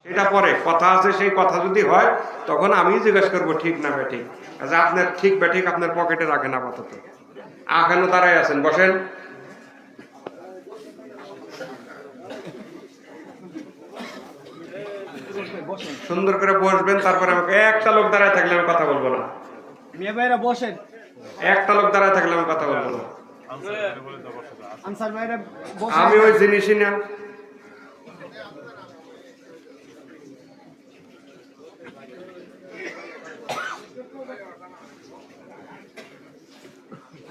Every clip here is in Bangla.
সেটা পরে কথা আছে, সেই কথা যদি হয় তখন আমি জিজ্ঞেস করবো ঠিক না ব্যাঠিক। আচ্ছা, আপনার ঠিক ব্যাঠিক আপনার পকেটে রাখেন, আপাতত এখনো দাঁড়ায় আছেন, বসেন। সুন্দর করে বসবেন, তারপরে আমাকে একটা লোক দাঁড়ায় থাকলে আমি কথা বলবো না। মিয়া ভাইরা বসেন। একটা লোক দাঁড়ায় থাকলে আমি কথা বলবো না। আনসার ভাইরা বসেন। আমি ওই জিনিসই না।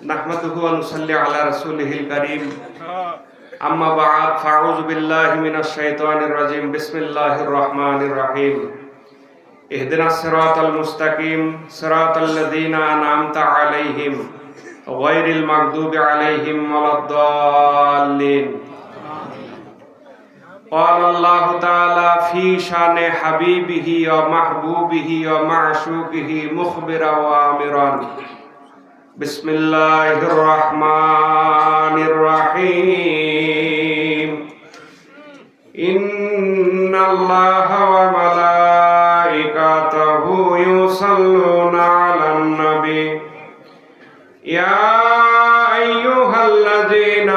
নাহমাদুহু ওয়া নুসাল্লি আলা রাসূলিহিল কারীম। আম্মা বা'দ, ফাউযু বিল্লাহি মিনাশ শাইতানির রাজীম। বিসমিল্লাহির রহমানির রহিম। ইহদিনাস সিরাতাল মুস্তাকিম, সিরাতাল লাযীনা আন'আমতা আলাইহিম গায়রিল মাগদুবি আলাইহিম ওয়ালাদ-দাল্লিন। قال الله تعالى في شان حبيبه ومحبوبه ومعشوقه مخبرا وآمرا. بسم الله الرحمن الرحيم. إن الله وملائكته يصلون على النبي يا أيها الذين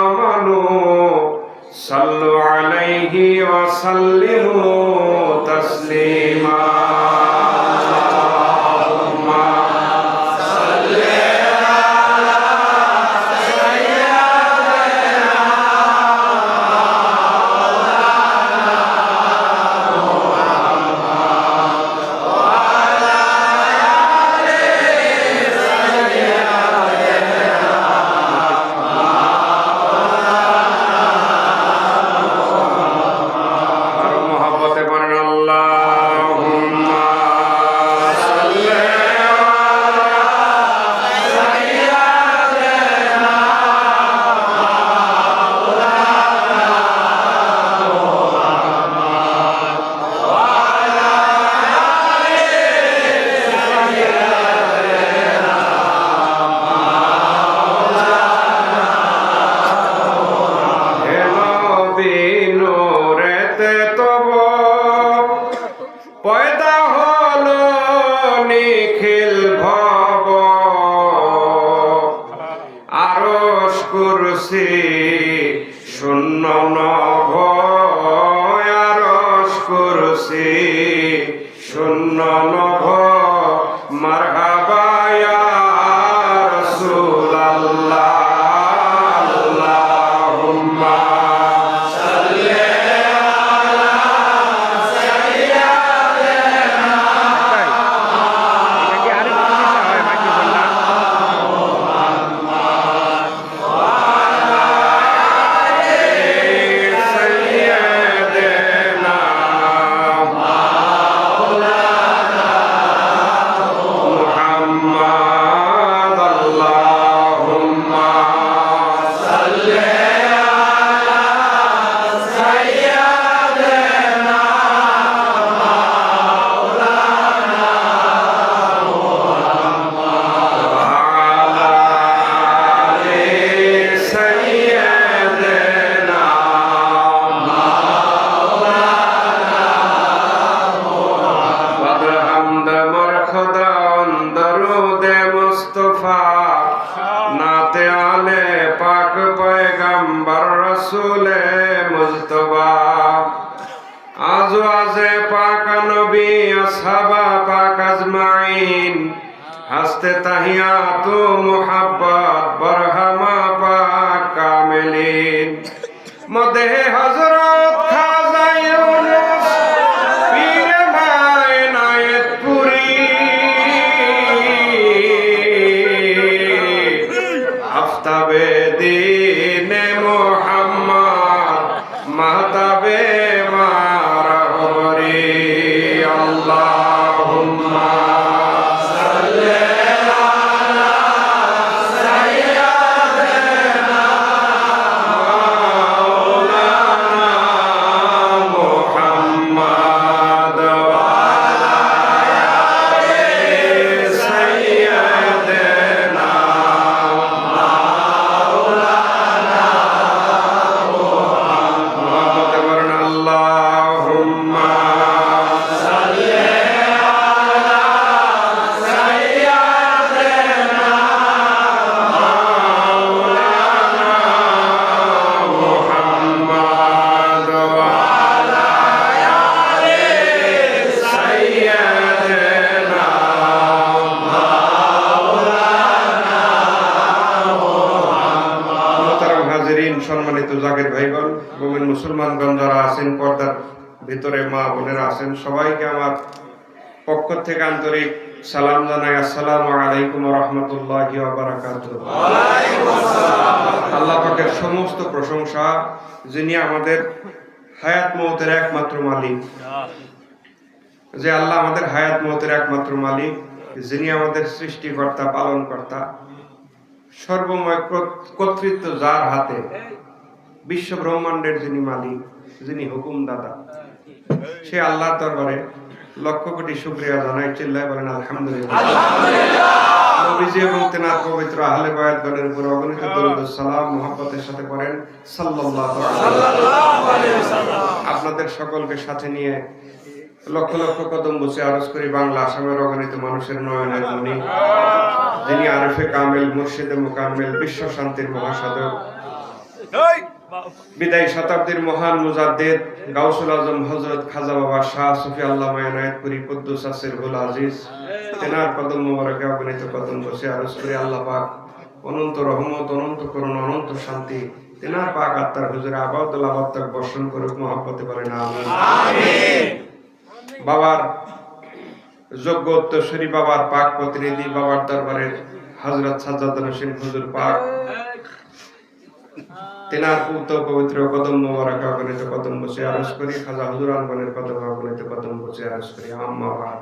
آمنوا صلوا عليه وسلموا تسليما. পয়দা হলো নিখিল ভব, আরশ কুরসি শূন্য নভ, আরশ কুরসি শূন্য নভ। মারহাবা ইয়া রাসূলাল্লাহ, আল্লাহুম্মা নাতে আলে পাক পয়গম্বর রসুলে মুজতবা। আজওয়াজে পাক নবী আসহাবা পাক আজমাইন, হাসতে তাহিয়াতু মুহাব্বত বরহামা পাক কামিলিন। মদে হযরত খাজা ইউনুস পীর ভাই নায়েতপুরি, আফতাবে দিনে মুহাম্মদ মাহতাবে মারহবরি। আল্লাহুম্মা সাল্লি আলা সাইয়্যিদিনা মাওলানা ভিতরে মা বোনেরা আছেন, সবাইকে আমার পক্ষ থেকে আন্তরিক সালাম জানাই। আসসালামু আলাইকুম ওয়া রাহমাতুল্লাহি ওয়া বারাকাতুহু। আল্লাহ পাকের সমস্ত প্রশংসা, যিনি আমাদের হায়াত মওতের একমাত্র মালিক, যে আল্লাহ আমাদের হায়াত মওতের একমাত্র মালিক, যিনি আমাদের সৃষ্টিকর্তা, পালনকর্তা, সর্বময় কর্তৃত্ব যার হাতে, বিশ্ব ব্রহ্মাণ্ডের যিনি মালিক, যিনি হুকুমদাতা, সে আল্লাহর দরবারে লক্ষ কোটি শুকরিয়া জানাই। চিল্লায় বলেন আলহামদুলিল্লাহ। নবীজি এবং তেনার পবিত্র আহলে বায়াতগণের উপর অগণিত দরুদ ও সালাম মুহাব্বতের সাথে পড়েন সাল্লাল্লাহু আলাইহি ওয়াসাল্লাম। আপনাদের সকলকে সাথে নিয়ে লক্ষ লক্ষ কদম বসে আরজ করি বাংলা আসামের অগণিত মানুষের নয়নের মণি, যিনি আরিফে কামেল, মুর্শিদে মুকাম্মেল, বিশ্ব শান্তির মহাসাধক, বিদায়ী শতাব্দীর মহান মুজাদ্দিদ গাউসুল আজম হযরত খাজা বাবা শাহ সুফি আল্লামা ইনায়েতপুরী কুদ্দুস সিরহুল আজিজ, তেনার কদম মোবারকে অগণিত কদম বসে আরজ করি আল্লাহ পাক অনন্ত রহমত, অনন্ত করুণা, অনন্ত শান্তি তেনার পাক আত্মার হুজুরে আবাদুল আবাদ তক বর্ষণ করুক, মহব্বতে বলেন আমিন। বাবার যোগ্য উত্তরসূরি, বাবার পাক প্রতিনিধি, বাবার দরবারের হযরত সাজ্জাদ হোসেন হুজুর পাক, তেনার পবিত্র কদম মোবারকে অগণিত কদম বসে আরজ করি, খাজা হুজুরানগণের কদম অগণিত কদম বসে আরজ করি। আম্মা বাদ।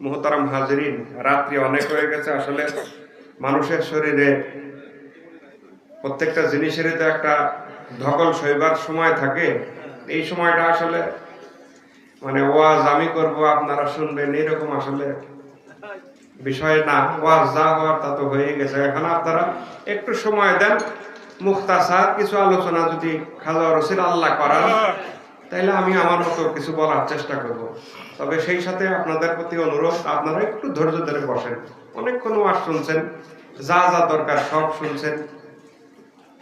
মুহতারাম হাজিরিন, রাত্রি অনেক হয়ে গেছে। আসলে মানুষের শরীরে প্রত্যেকটা জিনিসেরই তো একটা ধকল সইবার সময় থাকে। এই সময়টা আসলে মানে ওয়াজ আমি করব, আপনারা শুনবেন, এরকম আসলে বিষয় না। ওয়াজ যা হওয়ার তা তো হয়ে গেছে। এখন আপনারা একটু সময় দেন, মুখতাসার কিছু আলোচনা যদি খাজা রসিল আল্লাহ করান, তাইলে আমি আমার মতো কিছু বলার চেষ্টা করব। তবে সেই সাথে আপনাদের প্রতি অনুরোধ, আপনারা একটু ধৈর্য ধরে বসেন। অনেকক্ষণ ওয়াজ শুনছেন, যা যা দরকার সব শুনছেন,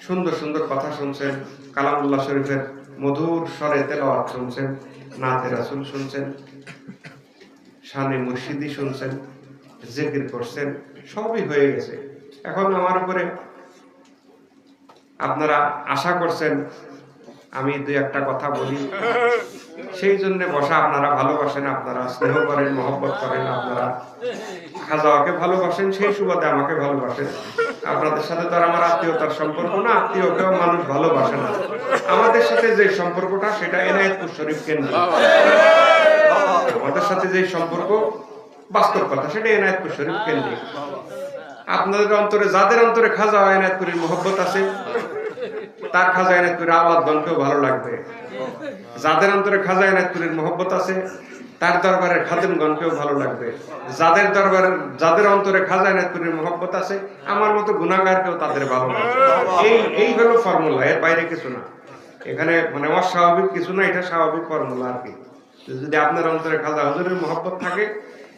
সুন্দর সুন্দর কথা শুনছেন, কালামুল্লাহ শরীফের মধুর স্বরে তেলাওয়াত শুনছেন, নাতে রাসূল শুনছেন, শানে মুর্শিদি শুনছেন, জিকির করছেন, সবই হয়ে গেছে। এখন আমার উপরে আপনারা আশা করছেন আমি দুই একটা কথা বলি, সেই জন্য বসা। আপনারা ভালোবাসেন, আপনারা স্নেহ করেন, মহব্বত করেন, আপনারা খাজাকে ভালোবাসেন, সেই সুবাদে আমাকে ভালোবাসেন। আপনাদের সাথে তো আর আমার আত্মীয়তার সম্পর্ক না, আত্মীয়কেও মানুষ ভালোবাসে না। আমাদের সাথে যে সম্পর্কটা, সেটা এনায়েতপুর শরীফ কেন্দ্রিক। আমাদের সাথে যে সম্পর্ক, বাস্তব কথা, সেটা এনায়েতপুর শরীফ কেন্দ্রিক। আপনাদের অন্তরে, যাদের অন্তরে খাজা এনায়েতপুরের মহব্বত আছে, তার খাজা এনায়েতপুরের আওলাদগণকেও ভালো লাগবে। যাদের অন্তরে খাজা এনায়েতপুরের মহব্বত আছে, তার দরবারের খাদেমগণকেও ভালো লাগবে। যাদের অন্তরে খাজা এনায়েতপুরের মহব্বত আছে, আমার মতো গুনাহগারকেও তাদের ভালো লাগবে। এই হলো ফর্মুলা, এর বাইরে কিছু না। এখানে মানে অস্বাভাবিক কিছু না, এটা স্বাভাবিক ফর্মুলা আর কি। যদি আপনার অন্তরে খাজা হুজুরের মহব্বত থাকে,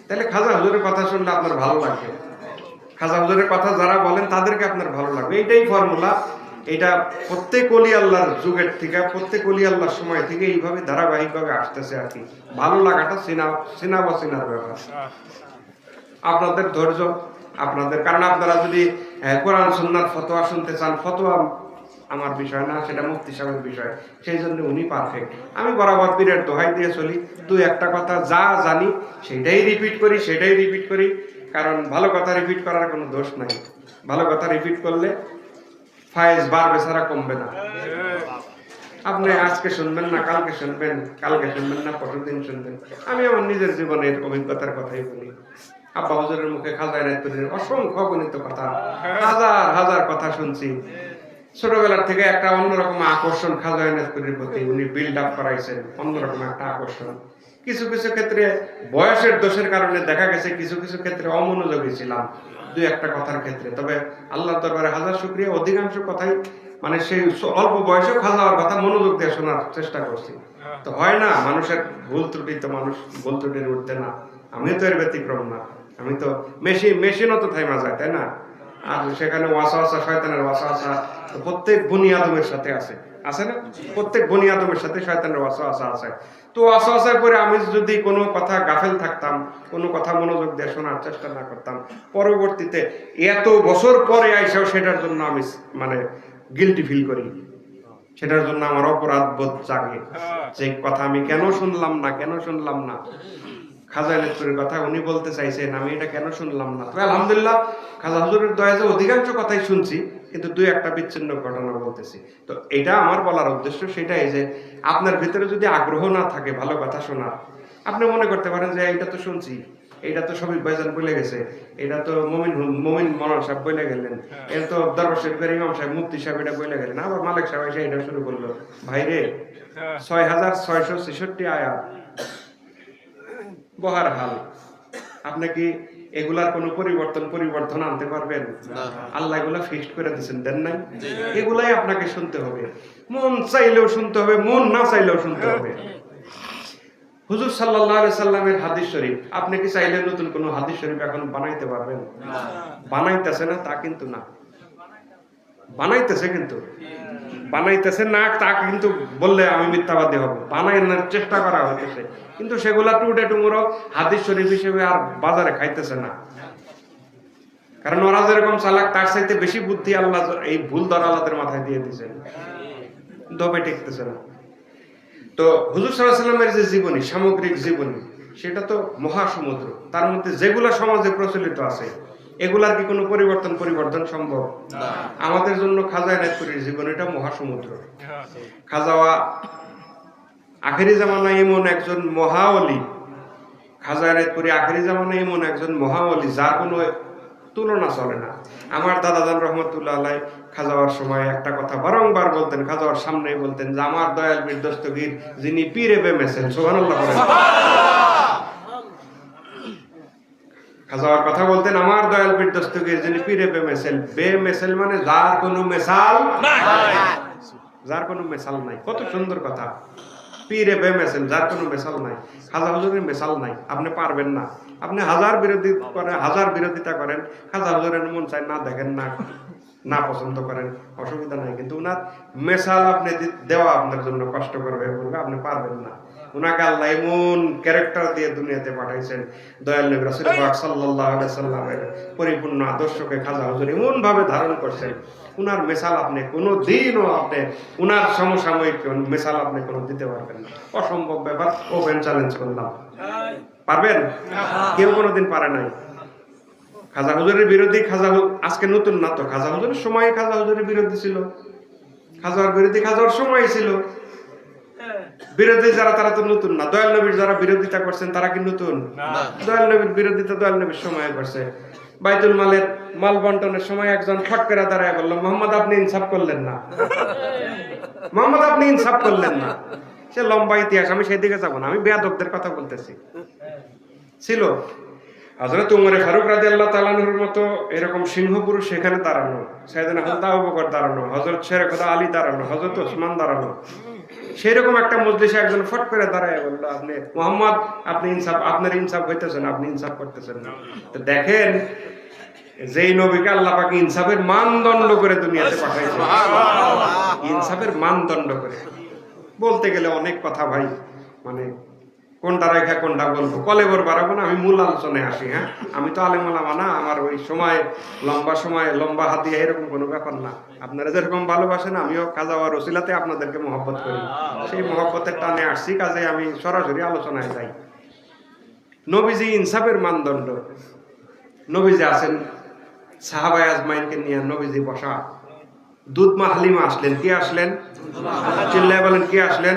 তাহলে খাজা হুজুরের কথা শুনলে আপনার ভালো লাগবে। খাজা হুজুরের কথা যারা বলেন, তাদেরকে আপনার ভালো লাগবে। এইটাই ফর্মুলা। এটা প্রত্যেক ওলি আল্লাহর যুগের থেকে, প্রত্যেক ওলি আল্লাহর সময় থেকে এইভাবে ধারাবাহিকভাবে আসতেছে আর কি। ভালো লাগাটা চিনা বাচিনার ব্যাপার। আপনাদের ধৈর্য, আপনাদের, কারণ আপনারা যদি কোরআন সুন্নাহর ফতোয়া শুনতে চান, ফতোয়া আমার বিষয় না, সেটা মুফতি সাহেবের বিষয়। সেই জন্য উনি পারফেক্ট। আমি বরাবর পীরের দোহাই দিয়ে চলি, দুই একটা কথা যা জানি সেটাই রিপিট করি। কারণ ভালো কথা রিপিট করার কোনো দোষ নাই। ভালো কথা রিপিট করলে ফায়েজ বাড়বে ছাড়া কমবে না। আপনি আজকে শুনবেন না, কালকে শুনবেন না, পরশুদিন শুনবেন। আমি আমার নিজের জীবনের অভিজ্ঞতার কথাই বলি। আব্বা হুজুরের মুখে খাজা এনায়েতপুরের অসংখ্য গণিত কথা, হাজার কথা শুনছি। ছোটবেলার থেকে একটা অন্যরকম আকর্ষণ খাজা এনায়েতপুরের প্রতি, উনি বিল্ড আপ করাইছেন অন্যরকম একটা আকর্ষণ। কিছু কিছু ক্ষেত্রে বয়সের দোষের কারণে দেখা গেছে কিছু কিছু ক্ষেত্রে অমনোযোগী ছিলাম দুই একটা কথার ক্ষেত্রে। তবে আল্লাহর দরবারে হাজার শুকরিয়া, অধিকাংশ কথাই মানে সেই অল্প বয়সে খাজার কথা মনোযোগ দিয়ে শোনার চেষ্টা করছি। তো হয় না, মানুষের ভুল ত্রুটি, তো মানুষ ভুল ত্রুটির উঠতে না। আমি তো এর ব্যতিক্রম না। আমি তো মেশিনও তো থাইমা যায়, তাই না? আর সেখানে ওয়াসওয়াসা, শয়তানের ওয়াসওয়াসা প্রত্যেক বনি আদমের সাথে আছে না? প্রত্যেক বনি আদমের সাথে শয়তানের ওয়াসওয়াসা আছে। তো ওয়াসওয়াসায় পরে আমি যদি কোনো কথা গাফেল থাকতাম, কোনো কথা মনোযোগ দিয়ে শোনার চেষ্টা না করতাম, পরবর্তীতে এত বছর পরে আইসাও সেটার জন্য আমি মানে গিল্টি ফিল করি। সেটার জন্য আমার অপরাধ বোধ জাগে, যে কথা আমি কেন শুনলাম না। খাজা এনায়েতপুরের কথা উনি বলতে চাইছেন, আমি এটা কেন শুনলাম না। তবে আলহামদুলিল্লাহ খাজা হুজুরের দয়াতে অধিকাংশ কথাই শুনছি, কিন্তু দুই একটা বিচ্ছিন্ন ঘটনা বলতেছি। তো এটা আমার বলার উদ্দেশ্য সেটাই যে আপনার ভিতরে যদি আগ্রহ না থাকে ভালো কথা শোনার, আপনি মনে করতে পারেন যে এটা তো শুনছি, এটা তো সবই ভাইজান বলে গেছে, এটা তো মমিন মৌলানা সাহেব বলে গেলেন, এটা তো দরবার শরীফের ইমাম সাহেব মুফতি সাহেব এটা বলে গেলেন, আবার মালিক সাহেব এসে এটা শুরু করলো। ভাইরে 6666 আয়াত বহার হাল, আপনি কি এগুলার কোনো পরিবর্তন আনতে পারবেন? আল্লাহ এগুলা ফিক্সড করে দিয়েছেন, দেন নাই? এগুলাই আপনাকে শুনতে হবে, মন চাইলেও শুনতে হবে, মন না চাইলেও শুনতে হবে। হুজুর সাল্লাল্লাহু আলাইহি সাল্লামের হাদিস শরীফ আপনি কি চাইলে নতুন কোন হাদিস শরীফ এখন বানাইতে পারবেন? বানাইতেছে না তা কিন্তু না, বানাইতেছে না তা কিন্তু বললে আমি মিথ্যাবাদী হব। বানানোর চেষ্টা করা হইতেছে, কিন্তু সেগুলা টুডে টুমোরো হাদিস শরীফ হিসেবে আর বাজারে খাইতেছে না। কারণ ওরা যেরকম চালাক তার চাইতে বেশি বুদ্ধি আল্লাহ এই ভুল দরালাদের মাথায় দিয়ে দিয়েছেন, দমে টিকতেছে না। তো হুজুর সাল্লাল্লাহু আলাইহি ওয়াসাল্লামের যে জীবনী, সামগ্রিক জীবনী, সেটা তো মহাসমুদ্র। তার মধ্যে যেগুলা সমাজে প্রচলিত আছে এগুলার কি কোনো পরিবর্তন সম্ভব? আমাদের জন্য খাজা এনায়েতপুরীর জীবনীটা মহাসমুদ্র। খাজাওয়া আখেরি জামানায় এমন একজন মহাওলি, খাজা এনায়েতপুরী আখেরি জামানায় এমন একজন মহাওলি যার কোনো তুলনা চলে না। আমার দাদাজান রহমতুল্লাহ আলাইহি খাজাওয়ার সময় একটা কথা বারংবার বলতেন, খাজাওয়ার সামনেই বলতেন যে আমার দয়াল পীর দস্তগীর যিনি পীরে বেমেছেন, সুবহানাল্লাহ বলেন। খাজাওয়ার কথা বলতেন, আমার দয়াল পীর দস্তগীর যিনি পীরে বেমেছেল মানে যার কোনো মেসাল নাই। কত সুন্দর কথা, পীরে বেমেছেল, যার কোনো মেসাল নাই। খাজা হুজুরের মেসাল নাই, আপনি পারবেন না। আপনি হাজার বিরোধিতা করেন, খাজা হুজুরের মন চাই না দেখেন, না পছন্দ করেন, অসুবিধা নাই, কিন্তু উনার মেসাল আপনি দেওয়া আপনার জন্য কষ্টকর হয়ে পড়বে, আপনি পারবেন না। উনাকে আল্লাহ এমন ক্যারেক্টার দিয়ে দুনিয়াতে পাঠাইছেন, দয়াল নবী রাসূল পাক সাল্লাল্লাহু আলাইহি সাল্লামের পরিপূর্ণ আদর্শকে খাজা হুজুর এমন ভাবে ধারণ করছেন, উনার মেসাল আপনি কোনোদিনও উনার সমসাময়িক মেসাল আপনি কোনো দিতে পারবেন না। অসম্ভব ব্যাপার, ওপেন চ্যালেঞ্জ করলাম। পারবেন? কেউ কোনোদিন পারে নাই। খাজা হুজুরের বিরোধী আজকে নতুন না তো, খাজা হুজুরের সময় খাজা হুজুরের বিরোধী ছিল, খাজার বিরোধী খাজার সময় ছিল। বিরোধী যারা তারা তো নতুন না। দয়াল নবীর যারা বিরোধিতা করছেন তারা কি নতুন? দয়াল নবীর বিরোধিতা দয়াল নবীর সময় করছে। বাইতুল মালের মাল বন্টনের সময় একজন ফট করে দাঁড়ায় বলল, মোহাম্মদ আপনি ইনসাফ করলেন না। সে লম্বা ইতিহাস, আমি সেদিকে যাবো না, আমি বেয়াদবদের কথা বলতেছি। ছিল হযরত উমর ফারুক রাদিয়াল্লাহু তাআলা আনহুর মতো এরকম সিংহ পুরুষ সেখানে দাঁড়ানো, সাইয়েদনা হযরত আবু বকর দাঁড়ানো, হযরত শেরে খোদা আলী দাঁড়ানো, হযরত ওসমান দাঁড়ানো। সেরকম একটা মজলিসে একজন ফট করে দাঁড়ায় বলল, আপনি মুহাম্মদ আপনার ইনসাফ হইতেছে না, আপনি ইনসাফ করতেছেন না। তো দেখেন, যেই নবীকে আল্লাহ পাক ইনসাফের মানদণ্ড করে দুনিয়াতে পাঠাইছেন, ইনসাফের মানদণ্ড করে। বলতে গেলে অনেক কথা ভাই, মানে কোনটা রেখা কোনটা বলবো, কলেবর বাড়াবো না, আমি মূল আলোচনায় আসি। হ্যাঁ, আমি তো আলেম ওলামা না, আমার ওই লম্বা হাতিয়া এরকম কোনো ব্যাপার না। আপনারা যেরকম ভালোবাসেন আমিও খাজাওয়ার ওসিলাতে আপনাদেরকে মহব্বত করি, সেই মহব্বতের টানে আসছি, কাজে আমি সরাসরি আলোচনায় যাই। নবীজি ইনসাফের মানদণ্ড। নবীজি আছেন সাহাবায়ে আজমাইনকে নিয়ে, নবীজি বসা, দুধমা হালিমা আসলেন। কে আসলেন? চিল্লায় বলেন, কে আসলেন?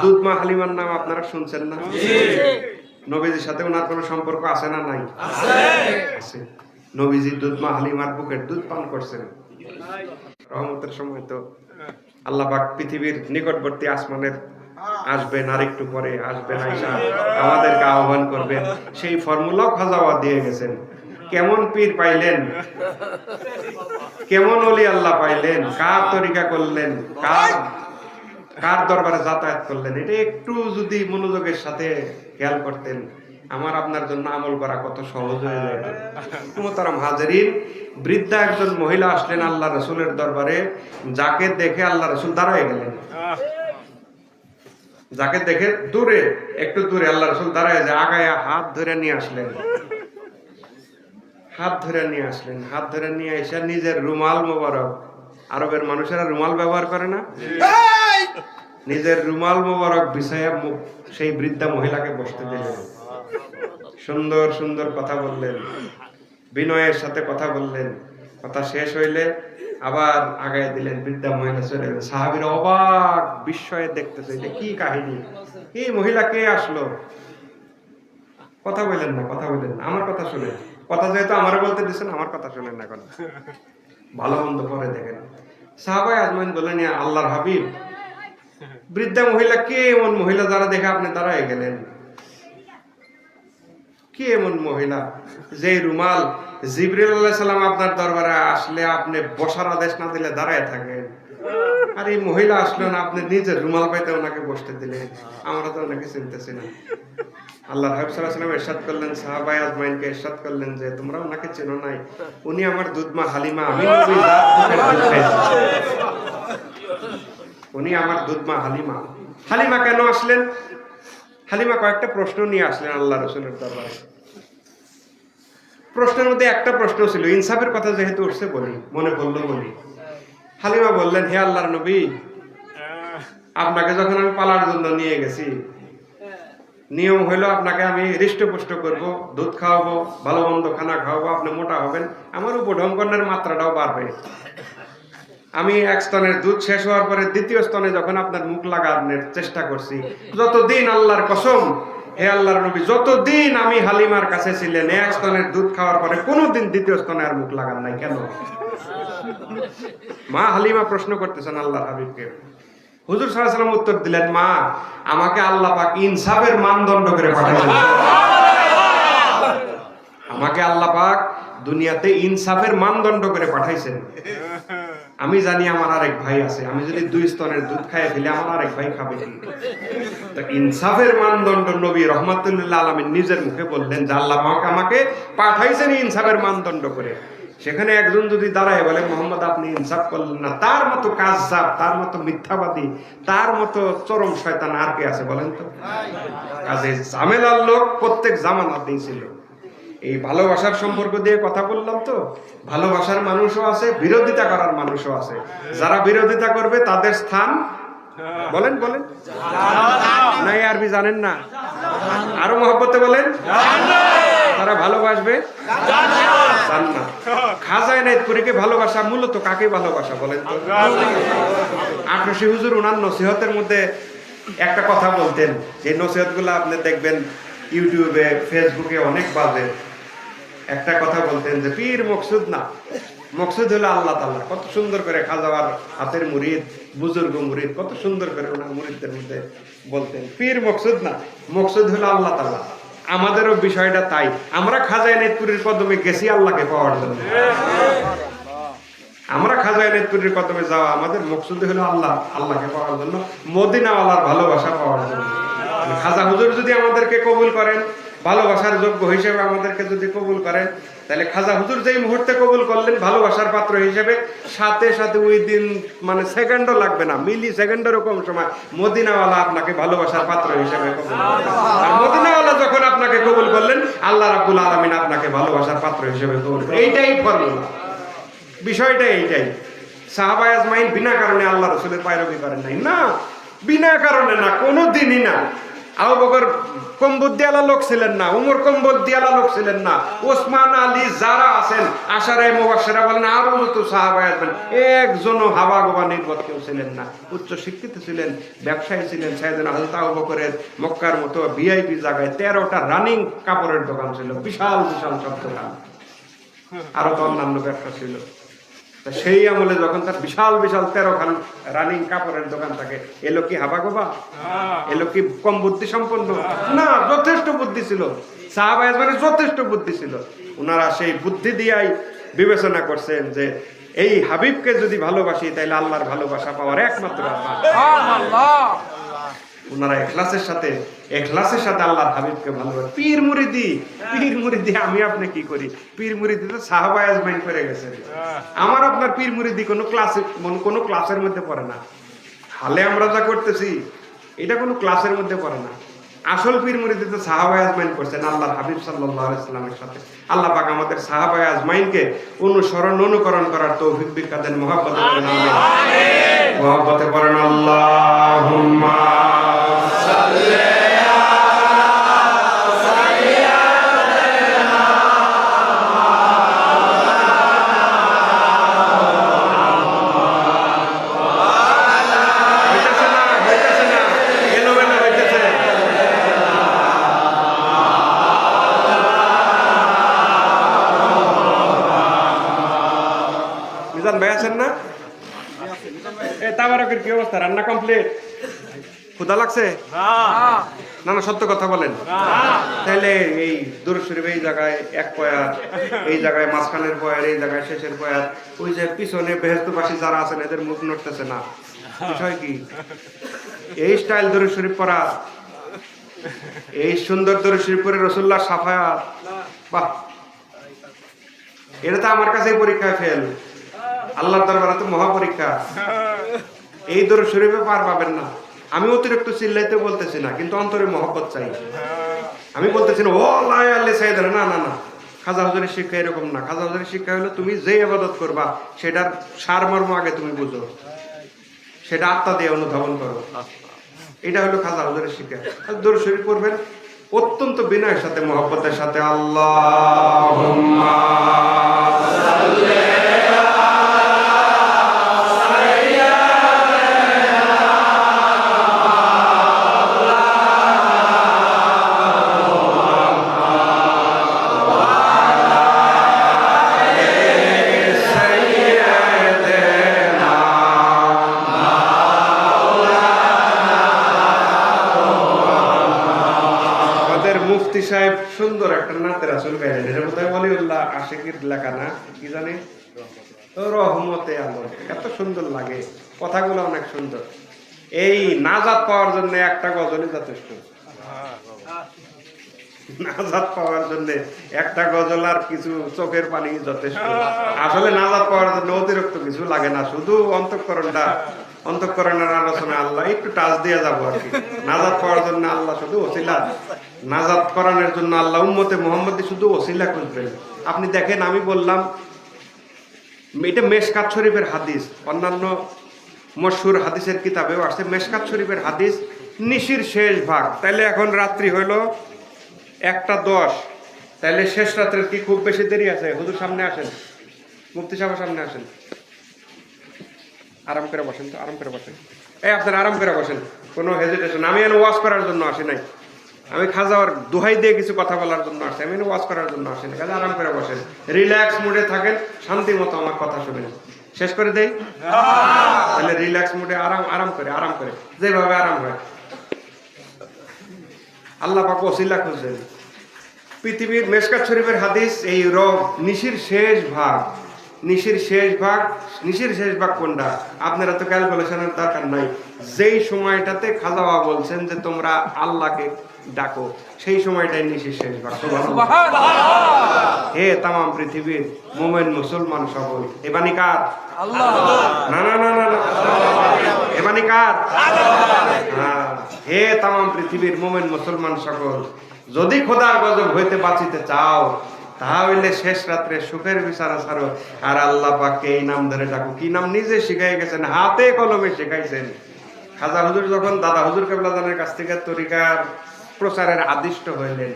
দুধমা হালিমার নাম আপনারা শুনছেন না? নবীজির সাথে ওনার কোনো সম্পর্ক আছে না নাই? আছে। নবীজি দুধমা হালিমার বুকের দুধ পান করছেন। রহমতের সময় তো আল্লাহ পাক পৃথিবীর নিকটবর্তী আসমানের আসবেন, আর একটু পরে আসবেন, আয়েশা আমাদেরকে আহ্বান করবেন, সেই ফর্মুলাও খাজাওয়া দিয়ে গেছেন। কেমন পীর পাইলেন, কেমন ওলি আল্লাহ পাইলেন, কার তরিকা করলেন, কার দরবারে যাতায়াত করলেন, এটা একটু যদি মনোযোগের সাথে খেয়াল করতেন, আমার আপনার জন্য আমল করা কত সহজ হয়ে যায়। মুহতারাম হাজিরিন, বৃদ্ধা একজন মহিলা আসলেন আল্লাহ রাসূলের দরবারে, যাকে দেখে আল্লাহ রাসূল দাঁড়ায় গেলেন। যাকে দেখে একটু দূরে আল্লাহ রাসূল দাঁড়ায় যে আগায়া হাত ধরে নিয়ে আসলেন। হাত ধরে নিয়ে এসে নিজের রুমাল মোবারক আরবের মানুষেরা রুমাল ব্যবহার করে না? নিজের রুমাল মোবারক বিছায়া সেই বৃদ্ধা মহিলাকে বসতে দিলেন, সুন্দর সুন্দর কথা বললেন, বিনয়ের সাথে কথা বললেন। কথা শেষ হইলে আবার আগায় দিলেন, বৃদ্ধা মহিলা চলে গেলেন। সাহাবীরা অবাক বিস্ময়ে দেখতেছে যে কি কাহিনী, এই মহিলা কে আসলো? কথা বলেন না, কথা বলেন না, আমার কথা শুনেন। কথা যেহেতু আমার বলতে দিচ্ছেন, আমার কথা শুনেন না, এখন ভালো মন্দ পরে দেখেন। সাহাবায়ে আজমাইন বললেন, ইয়া আল্লাহর হাবিব, বৃদ্ধা মহিলা কে এমন মহিলা যারা দেখে আপনি দাঁড়ায় গেলেন? কি এমন মহিলা যে রুমাল জিবরিল আলাইহিস সালাম আপনার দরবারে আসলে আপনি বসার আদেশ না দিলে দাঁড়ায় থাকেন, আর এই মহিলা আসলো না, আপনি নিজের রুমাল পাইতে ওনাকে বসতে দিলেন? আমরা তো ওনাকে চিনতেছি না। আল্লাহর হাবিব সাল্লাল্লাহু আলাইহি ওয়াসাল্লাম ইরশাদ করলেন, সাহাবায়ে আজমাইনকে ইরশাদ করলেন যে তোমরা ওনাকে চেনো নাই, উনি আমার দুধমা হালিমা, আমি নবী যার বুকের দুধ খাইছি। উনি আমার দুধমা হালিমা। হালিমা কেন আসলেন? হালিমা কয়েকটা প্রশ্ন নিয়ে আসলেন আল্লাহ রাসূলের দরবারে। প্রশ্নের মধ্যে একটা প্রশ্ন ছিল, ইনসাফের কথা যেহেতু উঠছে বলি, মনে পড়লো বলি। হালিমা বললেন, হে আল্লাহর নবী, আপনাকে যখন আমি পালার জন্য নিয়ে গেছি, নিয়ম হইলো আপনাকে আমি হৃষ্টপুষ্ট করব, দুধ খাওয়াবো, ভালো মন্দ খানা খাওয়াবো, আপনি মোটা হবেন, আমার উপঢৌকনের মাত্রাটাও বাড়বে। আমি এক স্তনের দুধ শেষ হওয়ার পরে দ্বিতীয় স্তনে যখন আপনার মুখ লাগানোর চেষ্টা করছি, যতদিন আল্লাহর কসম, হে আল্লাহর নবী, যতদিন আমি হালিমার কাছে ছিলেন, এক স্তনের দুধ খাওয়ার পরে কোনোদিন দ্বিতীয় স্তনে আর মুখ লাগান নাই, কেন? মা হালিমা প্রশ্ন করতেছেন আল্লাহর হাবিবকে। হুজুর সাল্লাল্লাহু আলাইহি ওয়াসাল্লাম উত্তর দিলেন, মা, আমাকে আল্লাহ পাক ইনসাফের মানদণ্ড করে পাঠাইছেন। আমাকে আল্লাহ পাক দুনিয়াতে ইনসাফের মানদণ্ড করে পাঠাইছেন। আমি জানি আমার আরেক ভাই আছে, আমি যদি 2 স্তনের দুধ খাইয়ে ফেলি, আমার আরেক ভাই খাবে কি? তো ইনসাফের মানদণ্ড নবী রাহমাতুল লিল আলামিন নিজের মুখে বললেন যে আল্লাহ পাক আমাকে পাঠাইছেন ইনসাফের মানদণ্ড করে। সেখানে একজন যদি দাঁড়ায় বলে, মোহাম্মদ আপনি ইনসাফ করলেন না, তার মতো কাযযাব, তার মতো মিথ্যাবাদী, তার মতো চরম শয়তান আর কে আছে বলেন তো? কাজে ঝামেলার লোক প্রত্যেক জামানাতেই ছিল। এই ভালোবাসার সম্পর্ক দিয়ে কথা বললাম তো, ভালোবাসার মানুষও আছে, বিরোধিতা করার মানুষও আছে। যারা বিরোধিতা করবে তাদের স্থান বলেন বলেন নাই, আরবি জানেন না? আরো মহব্বতে বলেন, তারা ভালোবাসবে জান্নাত। খাজা এনায়েতপুরীকে ভালোবাসা মূলত কাকে ভালোবাসা বলেন তো? আটরশি হুজুর ওনার নসিহতের মধ্যে একটা কথা বলতেন, যে নসিহত গুলো আপনি দেখবেন ইউটিউবে, ফেসবুকে অনেক বাজে। একটা কথা বলতেন যে পীর মকসুদ না, মকসুদ হলো আল্লাহ তাআলা। কত সুন্দর করে খাজাওয়ার হাতের মুরিদ, বুজুর্গ মুরিদ, কত সুন্দর করে ওনার মুরিদদের মধ্যে বলতেন, পীর মকসুদ না, মকসুদ হলো আল্লাহ তাআলা। আমাদেরও বিষয়টা তাই, আমরা খাজা এনায়েতপুরীর কদমে গেছি আল্লাহকে পাওয়ার জন্য। আমরা খাজা এনায়েতপুরীর কদমে যাওয়া আমাদের মকসুদ হলো আল্লাহ, আল্লাহকে পাওয়ার জন্য, মদিনাওয়ালার ভালোবাসা পাওয়ার জন্য। খাজা হুজুর যদি আমাদেরকে কবুল করেন, ভালোবাসার যোগ্য হিসেবে আমাদেরকে যদি কবুল করেন, তাহলে খাজা হুজুর যেই মুহূর্তে কবুল করলেন ভালোবাসার পাত্র হিসেবে, সাথে সাথে ওই দিন মানে সেকেন্ডও লাগবে না, মিলি সেকেন্ডেরও কম সময় মদিনাওয়ালা আপনাকে ভালোবাসার পাত্র হিসেবে কবুল করলেন। আর মদিনাওয়ালা যখন আপনাকে কবুল করলেন, আল্লাহ রাব্বুল আলামিন আপনাকে ভালোবাসার পাত্র হিসেবে কবুল করলেন। এইটাই ফর্মুলা, বিষয়টা এইটাই। সাহাবায়ে আজমাইন বিনা কারণে আল্লাহ রাসূলের পায়রবি করেন নাই, না, বিনা কারণে না, কোনোদিনই না। আবু বকর কম বুদ্ধিওয়ালা লোক ছিলেন না, উমর কম বুদ্ধিওয়ালা লোক ছিলেন না, ওসমান আলী যারা আছেন আশারায়ে মুবাশশিরা বলেন, আরো যত সাহাবায়ে আজমাইন, একজনও হাবা গোবা নির্গত কেউ ছিলেন না। উচ্চ শিক্ষিত ছিলেন, ব্যবসায়ী ছিলেন। সাইয়েদনা হযরত আবু বকরের মক্কার মতো ভিআইপি জায়গায় 13টা রানিং কাপড়ের দোকান ছিল, বিশাল বিশাল সব দোকান, আরো তো অন্যান্য ব্যবসা ছিল। সেই আমলে যখন তার বিশাল বিশাল 13খান রানিং কাপড়ের দোকান থাকে, এলো কি হাবা গোবা? এলো কি কম বুদ্ধি সম্পন্ন? না, যথেষ্ট বুদ্ধি ছিল। সাহাবায়ে আজমাইনের যথেষ্ট বুদ্ধি ছিল। ওনারা সেই বুদ্ধি দিয়াই বিবেচনা করছেন যে এই হাবিবকে যদি ভালোবাসি তাহলে আল্লাহর ভালোবাসা পাওয়ার একমাত্র রাস্তা। ওনারা এখলাসের সাথে আল্লাহর হাবিবকে ভালোবাসে। পীর মুরিদি আমি আপনি কি করি? পীর মুরিদি তো সাহাবায়ে আজমাইন করে গেছেন। আমার আপনার পীর মুরিদি কোনো ক্লাসের মধ্যে পড়ে না। হালে আমরা যা করতেছি এটা কোনো ক্লাসের মধ্যে পড়ে না। আসল পীর মুরিদ তো সাহাবায়ে আজমাইন করছেন আল্লাহর হাবিব সাল্লাল্লাহু আলাইহি সাল্লামের সাথে। আল্লাহ পাক আমাদের সাহাবায়ে আজমাইনকে অনুকরণ করার তৌফিক ভিক্ষা দেন। মহব্বতে পড়েন আমিন। মহব্বতে পড়েন আল্লাহুম্মা সাল্লি ভাই আছেন না? তাবারকের কি অবস্থা? রান্না কমপ্লিট? ক্ষুধা লাগছে? না না, সত্য কথা বলেন। তাহলে এই দুরূদ শরীফ এই জায়গায় এক পয়ার, এই জায়গায় মাঝখানের পয়ার, এই জায়গায় শেষের পয়ার, ওই যে পিছনে বেহেশতবাসী যারা আছেন এদের মুখ নড়তেছে না, বিষয় কি? এই স্টাইল দুরূদ শরীফ পড়া, এই সুন্দর দুরূদ শরীফ পড়ে রাসূলুল্লাহ শাফায়াত, বাহ! এটা তো আমার কাছেই পরীক্ষায় ফেল। আল্লাহর দরবারে তো মহা পরীক্ষা। এই দুরূদ শরীফে পার পাবেন না। আমি অতিরিক্ত চিল্লাইতে বলতেছি না, কিন্তু অন্তরে মহব্বত চাই। আমি বলতেছি না ও আল্লাহ আল্লাহ সাইয়েদ, না না না, খাজা হুজুরের শিক্ষা এরকম না। খাজা হুজুরের শিক্ষা হলো তুমি যে ইবাদত করবা সেটার সারমর্ম আগে তুমি বুঝো, সেটা আত্মা দিয়ে অনুধাবন করো। এটা হলো খাজা হুজুরের শিক্ষা। দুরূদ শরীফ পড়বেন অত্যন্ত বিনয়ের সাথে, মহব্বতের সাথে। আল্লাহুম্মা সাল্লি মুফতি সাহেব সুন্দর একটা নাতে রাসূল গাইলেন। এর মধ্যে ওয়ালিউল্লাহ আশিকির লেখা না, কি জানি তো রহমতে আলম। এত সুন্দর লাগে, কথাগুলো অনেক সুন্দর। এই নাজাত পাওয়ার জন্য একটা গজলই যথেষ্ট। নাজাত পাওয়ার জন্য একটা গজল আর কিছু চোখের পানি যথেষ্ট। আসলে নাজাত পাওয়ার জন্য অতিরিক্ত কিছু লাগে না, শুধু অন্তঃকরণের আলোচনা আল্লাহ একটু টাচ দিয়ে যাবো আর কি। নাজাত পাওয়ার জন্য আল্লাহ শুধু ওসিলা, নাজাত করানোর জন্য আল্লাহ উম্মতে মুহাম্মদী শুধু ওসিলা খুঁজবেন। আপনি দেখেন, আমি বললাম এটা মেশকাত শরীফের হাদিস, অন্যান্য মশহুর হাদিসের কিতাবেও আসছে। মেশকাত শরীফের হাদিস, নিশির শেষ ভাগ। তাইলে এখন রাত্রি হইল 1:10, তাইলে শেষ রাত্রের কি খুব বেশি দেরি আছে? হুজুর সামনে আসেন, মুফতি সাহেব সামনে আসেন, আরাম করে বসেন তো, আরাম করে বসেন। এই আপনারা আরাম করে বসেন, কোনো হেজিটেশন। আমি এখানে ওয়াজ করার জন্য আসি নাই, আমি খাজার দোহাই দিয়ে কিছু কথা বলার জন্য আসি, আমি ওয়াজ করার জন্য আসি না। কাজে আরাম করে বসেন, রিল্যাক্স মুডে থাকেন, শান্তি মতো আমার কথা শুনেন। শেষ করে দেই? তাহলে রিল্যাক্স মুডে আরাম করে যেভাবে আরাম হয়। আল্লাহ পাক ওসিলা খুঁজছেন। পৃথিবীর মেশকাত শরীফের হাদিস, এই নিশির শেষ ভাগ। নিশির শেষ ভাগ কোনটা? আপনারা তো ক্যালকুলেশনের দরকার নাই। যেই সময়টাতে খাজা বাবা বলছেন যে তোমরা আল্লাহকে ডাকো, সেই সময়টাই নিশির শেষ ভাগ। হে তামাম পৃথিবীর মুমিন মুসলমান সকল, এ বাণী কার? না না না না, এ বাণী কার? হে তামাম পৃথিবীর মুমিন মুসলমান সকল, যদি খোদার গজব হইতে বাঁচিতে চাও, তাহলে শেষ রাত্রে সুখের বিছানা ছাড়ো আর আল্লাহ পাককে এই নাম ধরে ডাকো। কি নাম? নিজে শিখাই গেছেন, হাতে কলমে শিখাইছেন। খাজা হুজুর যখন দাদা হুজুর কেবলাদানের কাছ থেকে তরিকার প্রচারের আদিষ্ট হইলেন,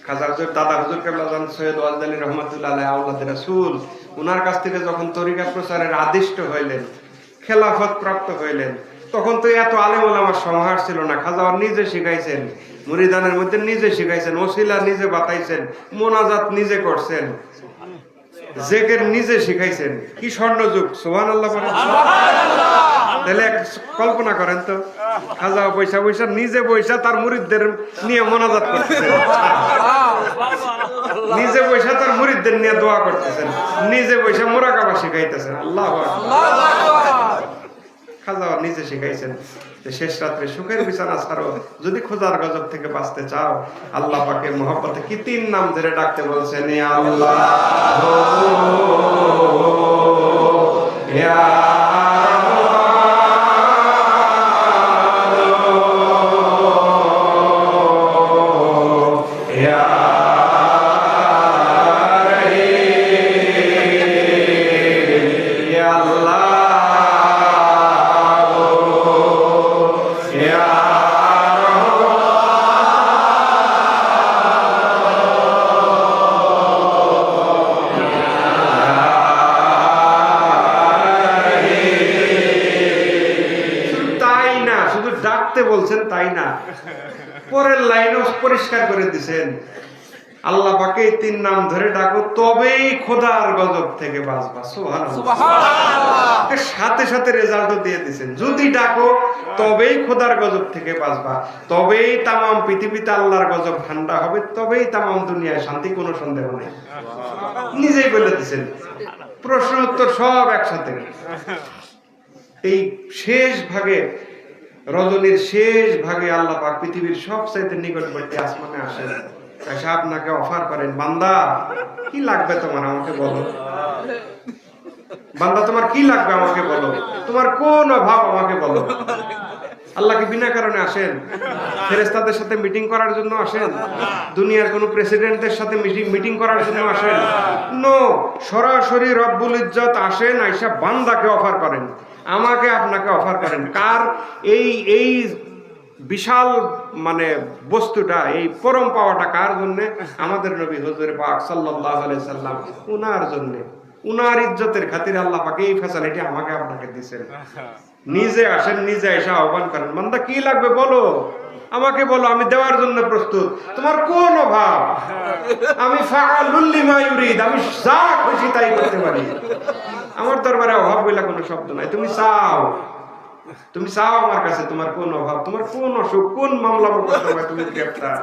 খাজা হুজুর দাদা হুজুর কেবলাদান সৈয়দ ওয়াজেদ আলী রহমাতুল্লাহ আলাইহি আওলাদ রাসূল, উনার কাছ থেকে যখন তরিকা প্রচারের আদিষ্ট হইলেন, খেলাফত প্রাপ্ত হইলেন, তখন তো এত আলেম ওলামার সমাহার ছিল না। খাজা নিজে শিখাইছেন, মুরিদানের মধ্যে নিজে শিখাইছেন, ওসিলা নিজে বাতাইছেন, মোনাজাত নিজে করছেন, জিকির নিজে শিখাইছেন। কি স্বর্ণযুগ! সুবহানাল্লাহ বলেন। তাহলে কল্পনা করেন তো, খাজা পয়সা নিজে তার মুরিদদের নিয়ে মোনাজাত করতেছেন, নিজে তার মুরিদদের নিয়ে দোয়া করতেছেন, নিজে মুরাকাবা শিখাইতেছেন। আল্লাহু আকবার। খাজা নিজে শিখাইছেন যে শেষ রাত্রে সুখের বিছানা ছাড়ো, যদি খোদার গজব থেকে বাঁচতে চাও। আল্লাহ পাকের মহব্বতে কি 3 নাম ধরে ডাকতে বলছেন? ইয়া আল্লাহ, ইয়া পরের লাইনও পরিষ্কার করে দিছেন, আল্লাহ পাকে 3 নাম ধরে ডাকো তবেই খোদার গজব থেকে বাঁচবা। সুবহানাল্লাহ। সাথে সাথে রেজাল্টও দিয়ে দিছেন, যদি ডাকো তবেই খোদার গজব থেকে বাঁচবা, তবেই তামাম পৃথিবীতে আল্লাহর গজব ঠান্ডা হবে, তবেই তামাম দুনিয়ায় শান্তি, কোনো সন্দেহ নেই। নিজেই বলে দিছেন, প্রশ্ন উত্তর সব একসাথে। এই শেষ ভাগে, রজনীর শেষ ভাগে আল্লাহ পাক পৃথিবীর সবচাইতে নিকটবর্তী আসমানে আসেন, এসে আপনাকে অফার করেন, বান্দা কি লাগবে তোমার আমাকে বলো, বান্দা তোমার কি লাগবে আমাকে বলো, তোমার কোন অভাব আমাকে বলো। আল্লাহ কি বিনা কারণে আসেন? ফেরেশতাদের সাথে মিটিং করার জন্য আসেন? দুনিয়ার কোন প্রেসিডেন্টের সাথে মিটিং করার জন্য আসেন? নো, সরাসরি রব্বুল ইজ্জত আসেন, আয়েশা বান্দাকে অফার করেন, আমাকে আপনাকে অফার করেন। কার এই বিশাল মানে বস্তুটা, এই পরম পাওয়াটা কার জন্য? আমাদের নবী হুজুর পাক সাল্লাল্লাহু আলাইহি সাল্লাম, উনার জন্য, উনার ইজ্জতের খাতিরে আল্লাহ পাক এই ফ্যাসিলিটি আমাকে আপনাকে দিবেন। নিজে আসেন, নিজে এসে আহ্বান করেন, বান্দা কি লাগবে বলো, আমাকে বলো, আমি দেওয়ার জন্য প্রস্তুত। তোমার কোন অভাব? আমি ফাআলুল লিমা ইউরিদ, আমি যা খুশি তাই করতে পারি। আমার দরবারে অভাব বলে কোনো শব্দ নাই। তুমি চাও, তুমি চাও আমার কাছে, তোমার কোন অভাব, তোমার কোন অসুখ, কোন মামলা মোকদ্দমায় তুমি গ্রেফতার,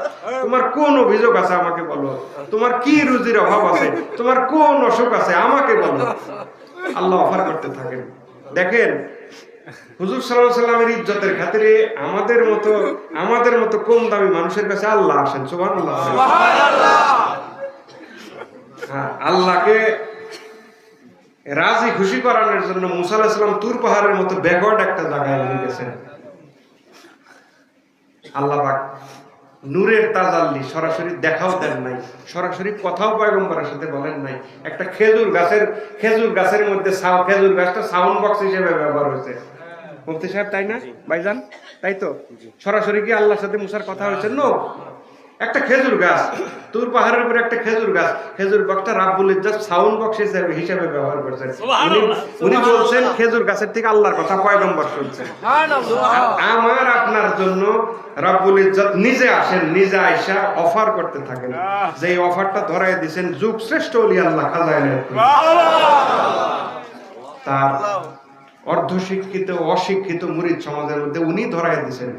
তোমার কোন অভিযোগ আছে আমাকে বলো, তোমার কি রুজির অভাব আছে, তোমার কোন অসুখ আছে আমাকে বলো। আল্লাহ অফার করতে থাকেন। দেখেন হুজুর সাল্লাল্লাহু আলাইহি সাল্লামের ইজ্জতের খাতিরে আমাদের মতো কম দামি মানুষের কাছে আল্লাহ আসেন। সুবহানাল্লাহ। হ্যাঁ, আল্লাহকে রাজি খুশি করানোর জন্য মুসা আলাইহিস সালাম তুর পাহাড়ের মতো ব্যাকওয়ার্ড একটা জায়গায় নিয়ে গেছেন। আল্লাহ পাক নূরের তাজাল্লি সরাসরি দেখাও দেন নাই, সরাসরি কথাও পয়গম্বরের সাথে বলেন নাই। একটা খেজুর গাছের মধ্যে খেজুর গাছটা সাউন্ড বক্স হিসেবে ব্যবহার হয়েছে। মুফতি সাহেব তাই না ভাইজান? তাই তো, সরাসরি কি আল্লাহর সাথে মুসার কথা হয়েছে? নো, একটা খেজুর গাছ, তুর পাহাড়ের উপরে একটা খেজুর গাছ, খেজুর বক্সটা রাব্বুল ইজ্জত সাউন্ড বক্স হিসেবে ব্যবহার করেছেন। উনি বলছেন খেজুর গাছের থেকে আল্লাহর কথা পয়গম্বর শুনছেন। আমার আপনার জন্য রাব্বুল ইজ্জত নিজে আসেন, নিজে আয়েশা অফার করতে থাকেন। যে এই অফারটা ধরায় দিয়েছেন যুগ শ্রেষ্ঠ ওলি আল্লাহ খাজাইনে, তার অর্ধশিক্ষিত অশিক্ষিত মুরিদ সমাজের মধ্যে উনি ধরায় দিয়েছেন।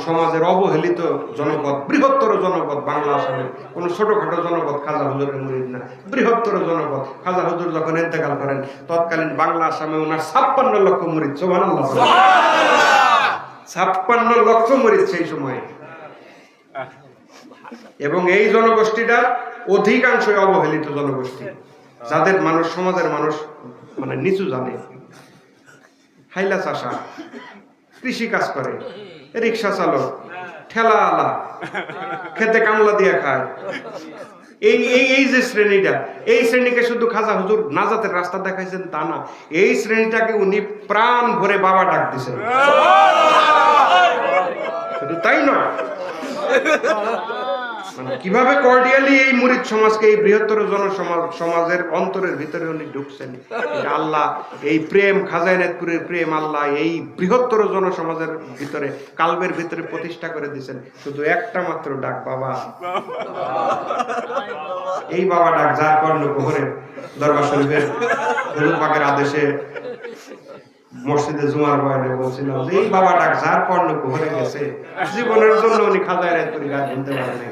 সমাজের অবহেলিত জনপদ, বৃহত্তর জনপদ বাংলা আসামের, কোন ছোটখাটো জনপদ খাজা হুজুরের মুরিদ না, বৃহত্তর জনপদ। খাজা হুজুর যখন ইন্তেকাল করেন তৎকালীন বাংলা আসামে ওনার 56 লক্ষ মুরিদ। সুবহানাল্লাহ। 56 লক্ষ মুরিদ সেই সময়। এবং এই জনগোষ্ঠীটা অধিকাংশই অবহেলিত জনগোষ্ঠী, যাদের মানুষ, সমাজের মানুষ মানে নিচু জানে। হাইলা চাষা, কৃষি কাজ করে, রিক্সা চালক, ঠেলা আলা, খেতে কামলা দিয়ে খায়, এই যে শ্রেণীটা, এই শ্রেণীকে শুধু খাজা হুজুর নাজাতের রাস্তা দেখাইছেন তা না, এই শ্রেণীটাকে উনি প্রাণ ভরে বাবা ডাক দিছেন। শুধু তাই নয়, মানে কিভাবে কর্ডিয়ালি এই মুরিদ সমাজকে, এই বৃহত্তর সমাজের অন্তরের ভিতরে উনি ঢুকছেন। আল্লাহ এই প্রেম, খাজাইনাতপুরের প্রেম আল্লাহ এই বৃহত্তর জনসমাজের ভিতরে, কালবের ভিতরে প্রতিষ্ঠা করে দিয়েছেন। শুধু একটা মাত্র ডাক, বাবা। এই বাবা ডাক, যার কর্ণকুহরে দরবার শরীফের হুজুর পাকের আদেশে মসজিদে জুমার বয়ানে বলছিলাম যে এই বাবা ডাক যার কর্ণকুহরে গেছে, জীবনের জন্য উনি খাজাইনাতপুরি গান শুনতে পারেন নাই।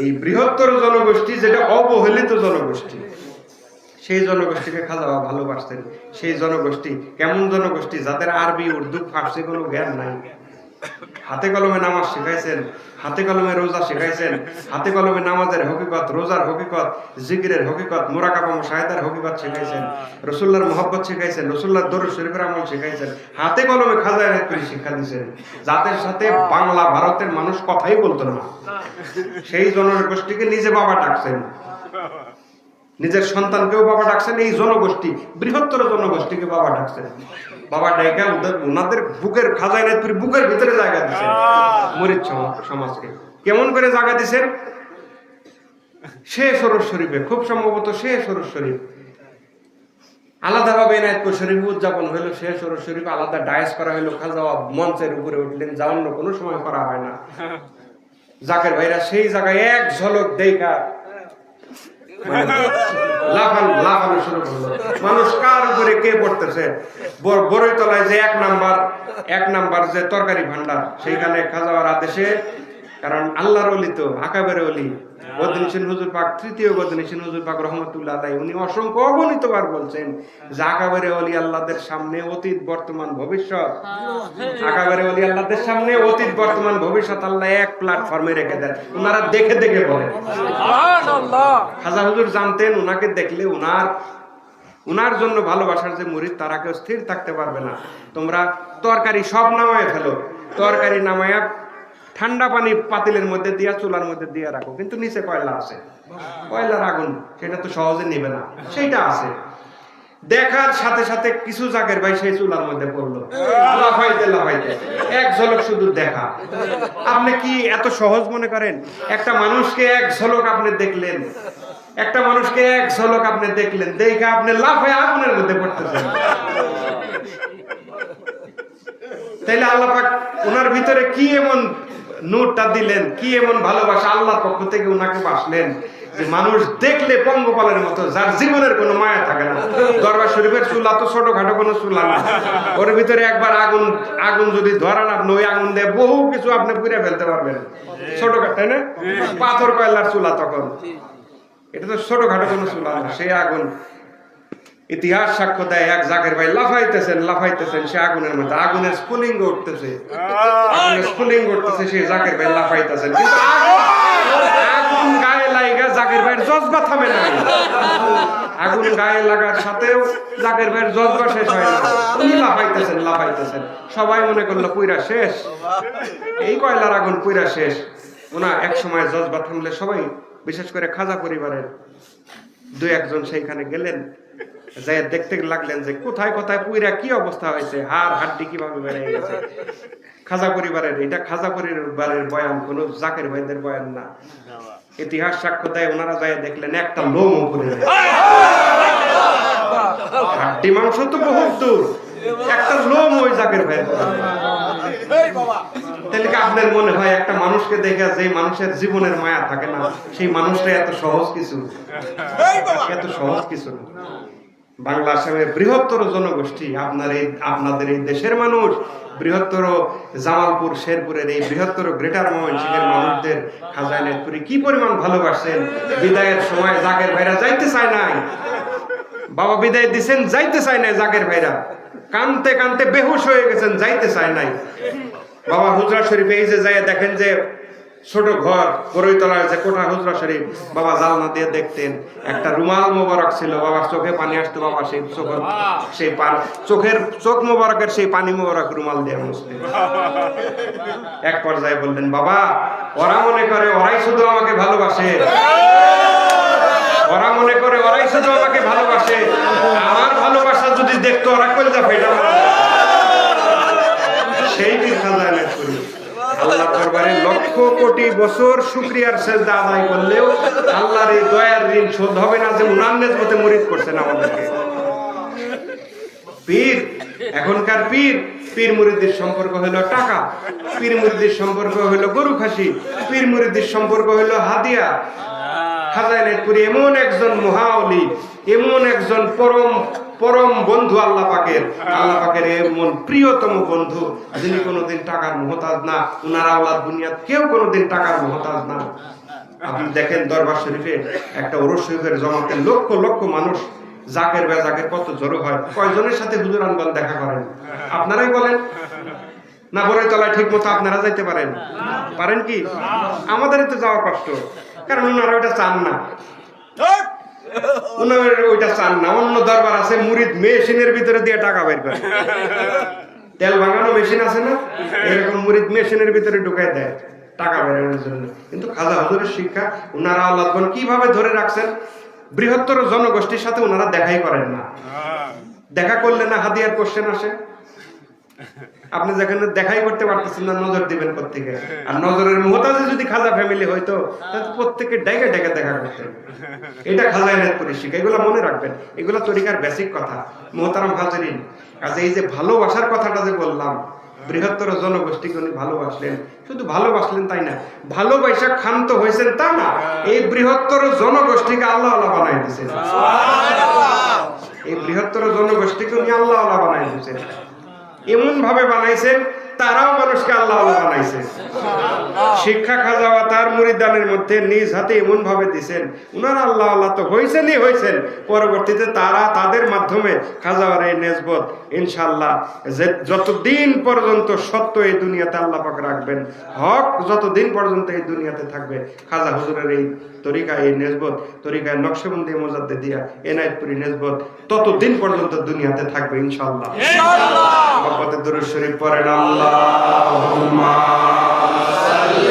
এই বৃহত্তর জনগোষ্ঠী, যেটা অবহেলিত জনগোষ্ঠী, সেই জনগোষ্ঠীকে খাজা ভালোবাসতেন। সেই জনগোষ্ঠী কেমন জনগোষ্ঠী? যাদের আরবি, উর্দু, ফার্সি কোনো জ্ঞান নাই। হাতে কলমে নামাজ শিখাইছেন, হাতে কলমে রোজা শিখাইছেন, হাতে কলমে নামাজের হকিকত, রোজার হকিকত, জিকিরের হকিকত, মুরাকাবা মুশাহিদার হকিকত শিখাইছেন, রাসূলুল্লাহর মহব্বত শিখাইছেন, রাসূলুল্লাহর দরুদ শরীফের আমল শিখাইছেন, হাতে কলমে খাজাইনাতপুরি শিক্ষা দিয়েছেন, যাদের সাথে বাংলা ভারতের মানুষ কথাই বলতো না। সেই জনগোষ্ঠীকে নিজে বাবা ডাকছেন, নিজের সন্তানকেও বাবা ডাকছেন। এই জনগোষ্ঠী, বৃহত্তর জনগোষ্ঠীকে বাবা ডাকছেন। বাবা ডাইকা ওনাদের বুকের, খাজাইনাতপুরি বুকের ভিতরে জায়গা দিচ্ছেন মুরিদ সমাজকে। কেমন করে জায়গা দিচ্ছেন? শেষ ওরস শরীফে, খুব সম্ভবত শেষ ওরস শরীফ, আলাদাভাবে এনায়েতপুর শরীফ উদযাপন হইলো, শেষ শরীফ আলাদা ডায়াস করা হইলো, খাজা মঞ্চের উপরে উঠলেন, যা অন্য কোনো সময় করা হয় না। জাকের ভাইরা সেই জায়গায় এক ঝলক দেখা লাফানো শুরু করলো। মানুষ কার উপরে কে পড়তেছে। বড়ইতলায় যে এক নাম্বার যে তরকারি ভান্ডার, সেইখানে খাজাওয়ার আদেশে, কারণ আল্লাহর ওলি তো আকাবের ওলি, বদনিশিন হুজুর পাক, তৃতীয় বদনিশিন হুজুর পাক রহমতুল্লাহ আলাইহি, উনি অসংখ্য অগণিতবার বলছেন যে আকাবের ওলি আল্লাহদের সামনে অতীত বর্তমান ভবিষ্যৎ, আকাবের ওলি আল্লাহদের সামনে অতীত বর্তমান ভবিষ্যৎ আল্লাহ এক প্ল্যাটফর্মে রেখে দেন। ওনারা দেখে দেখে বলেন। খাজা হুজুর জানতেন উনাকে দেখলে উনার জন্য ভালোবাসার যে মুরিদ, তারা কেউ স্থির থাকতে পারবে না। তোমরা তরকারি সব নামায় ফেলো, তরকারি নামায়া ঠান্ডা পানি পাতিলের মধ্যে দিয়া চুলার মধ্যে দিয়ে রাখো, কিন্তু নিচে কয়লা আছে, কয়লার আগুন, সেটা তো সহজে নিবে না, সেইটা আছে। দেখার সাথে সাথে কিছু জাকের ভাই সেই চুলার মধ্যে পড়লো, লাফাইতে লাফাইতে, এক ঝলক শুধু দেখা। আপনি কি এত সহজ মনে করেন? একটা মানুষকে এক ঝলক আপনি দেখলেন, একটা মানুষকে এক ঝলক আপনি দেখলেন, দেখে আপনি লাফায় আগুনের মধ্যে পড়তেছেন। তাইলে আল্লাহ পাক ওনার ভিতরে কি এমন নূরটা দিলেন, কি এমন ভালোবাসা আল্লাহর পক্ষ থেকে ওনাকে বাসলেন যে মানুষ দেখলে পঙ্গপালের মতো, যার জীবনের কোনো মায়া থাকে না। দরবার শরীফের চুলা তো ছোটখাটো কোনো চুলা না, ওর ভিতরে একবার আগুন যদি ধরান, আপনি ওই আগুন দিয়ে বহু কিছু আপনি পুড়ে ফেলতে পারবেন। ছোটখাটো, তাই না? পাথর কয়লার চুলা তখন, এটা তো ছোটখাটো কোনো চুলা না, সেই আগুন। ইতিহাস সাক্ষ্য দেয় এক জাকের ভাই লাফাইতেছেন সে আগুনের মধ্যে, আগুনের স্ফুলিঙ্গ উঠতেছে, সেই জাকের ভাই লাফাইতেছেন, কিন্তু আগুন গায়ে লাগা জাকের ভাইয়ের জজবা থামে নাই। আগুন গায়ে লাগার সাথেও জাকের ভাইয়ের জজবা শেষ হয় না, উনি লাফাইতেছেন। সবাই মনে করলো পুইরা শেষ, এই কয়লার আগুন পুইরা শেষ। ওনা এক সময় জজবা থামলে সবাই, বিশেষ করে খাজা পরিবারের দুই একজন সেইখানে গেলেন, যাই দেখতে লাগলেন যে কোথায় কোথায় পুইরা কি অবস্থা হয়েছে, হাড্ডি কিভাবে বেড়ে গেছে। খাজা পরিবারের, এটা খাজা পরিবারের বয়ান, কোন জাকের ভাইদের বয়ান না। ইতিহাস সাক্ষ্য দেয় ওনারা যাই দেখলেন একটা লোম উপরে, হাড্ডি মাংস তো বহুত দূর, একটা লোম ওই জাকের ভাইয়ের। তাহলে কি আপনার মনে হয় একটা মানুষকে দেখে যে মানুষের জীবনের মায়া থাকে না, সেই মানুষটা এত সহজ কিছু না। বাংলা আসামের বৃহত্তর জনগোষ্ঠী, আপনাদের এই দেশের মানুষ, বৃহত্তর জামালপুর শেরপুরের এই বৃহত্তর গ্রেটার ময়মনসিংহের মানুষদের খাজা এনায়েতপুরী কি পরিমাণ ভালোবাসেন। বিদায়ের সময় জাকের ভাইরা যাইতে চায় নাই, বাবা বিদায় দিচ্ছেন, যাইতে চায় নাই জাকের ভাইরা, কানতে কানতে বেহুশ হয়ে গেছেন, যাইতে চায় নাই। বাবা হুজরা শরীফে এই যে যাই দেখেন যে ছোট ঘর, বড়ইতলার যে কোঠা হুজরা শরীফ, বাবা জালনা দিয়ে দেখতেন, একটা রুমাল মোবারক ছিল, বাবার চোখে পানি আসতো, বাবা সেই চোখ মোবারকের সেই পানি মোবারক রুমাল দিয়ে মুছতেন। এক পর্যায়ে বললেন, বাবা ওরা মনে করে ওরাই শুধু আমাকে ভালোবাসে, ওরা মনে করে ওরাই শুধু আমাকে ভালোবাসে, আমার ভালোবাসা যদি দেখতো ওরা কলজা ফেটা সেই দিন খাজা এনায়েতপুরী আল্লাহর দরবারে লক্ষ কোটি বছর শুকরিয়ার সেজদা আদায় করলেও আল্লাহর এই দয়ার ঋণ শোধ হবে না যে উনার নেজমতে মুরিদ করছেন আমাদেরকে। পীর, এখনকার পীর মুরিদের সম্পর্ক হলো টাকা, পীর মুরিদের সম্পর্ক হলো গরু খাসি, পীর মুরিদের সম্পর্ক হলো হাদিয়া। খাজা এনায়েতপুরী এমন একজন মহাওলি, এমন একজন পরম বন্ধু আল্লাহ পাকের এমন প্রিয়তম বন্ধু, যিনি কোনোদিন টাকার মুহতাজ না, উনার আওলাদ দুনিয়াত কেউ কোনোদিন টাকার মুহতাজ না। আপনি দেখেন দরবার শরীফে একটা ওরস শরীফের জমাতে লক্ষ লক্ষ মানুষ, জাকের কত জড়ো হয়। কয়জনের সাথে হুজুর আনবান দেখা করেন? আপনারাই বলেন না, বড়ইতলায় ঠিক মতো আপনারা যাইতে পারেন কি? আমাদের তো যাওয়া কষ্ট, কারণ ওনারা ওইটা চান না, অন্য দরবার আছে মুরিদ মেশিনের ভিতরে দিয়ে টাকা বের করে, তেল ভাঙানো মেশিন আছে না, এরকম মুরিদ মেশিনের ভিতরে ঢুকাই দেয় টাকা বেরোনোর জন্য। কিন্তু খাজা হুজুরের শিক্ষা, ওনারা আল্লাহগণ কিভাবে ধরে রাখছেন, বৃহত্তর জনগোষ্ঠীর সাথে ওনারা দেখাই করেন না। দেখা করলে না হাদিয়ার কোশ্চেন আসে, আপনি যেখানে দেখাই করতে পারতেছেন না, নজর দিবেন প্রত্যেকে। আর নজরের মুহতাজে যদি খাজা ফ্যামিলি হইতো তাহলে প্রত্যেকে ডেকে ডেকে দেখা করতেন। এটা খাজা এনায়েতপুরের শিক্ষা, এগুলো মনে রাখবেন, এগুলো তরিকার বেসিক কথা। মুহতারাম হাজিরিন, কাজে এই যে ভালোবাসার কথাটা যে বললাম, বৃহত্তর জনগোষ্ঠীকে উনি ভালোবাসলেন, শুধু ভালোবাসলেন তাই না, ভালোবাসা ক্ষান্ত হয়েছেন তা না, এই বৃহত্তর জনগোষ্ঠীকে আল্লাহ আল্লাহ বানাই দিয়েছেন। এই বৃহত্তর জনগোষ্ঠীকে উনি আল্লাহ আল্লাহ বানাই দিয়েছেন, এমন ভাবে বানাইছেন তারাও মানুষকে আল্লাহ আল্লাহ বানাইছে। শিক্ষা খাজা তার মুরিদানের মধ্যে নিজ হাতে এমন ভাবে দিছেন, উনারা আল্লাহ আল্লাহ তো হয়েছেনই হয়েছেন, পরবর্তীতে তারা তাদের মাধ্যমে খাজার এই নেসবত ইনশাআল্লাহ যতদিন পর্যন্ত সত্য এই দুনিয়াতে আল্লাহ পাক রাখবেন, হক যতদিন পর্যন্ত এই দুনিয়াতে থাকবে, খাজা হুজুরের এই তরিকায়, এই নেসবত তরিকায় নকশবন্দি মুজাদ্দিদিয়া এনায়েতপুরি নেসবত ততদিন পর্যন্ত দুনিয়াতে থাকবে ইনশাআল্লাহ। মোহাম্মদ দুরূদ শরীফ পড়েন, আল্লাহুম্মা সাল্লি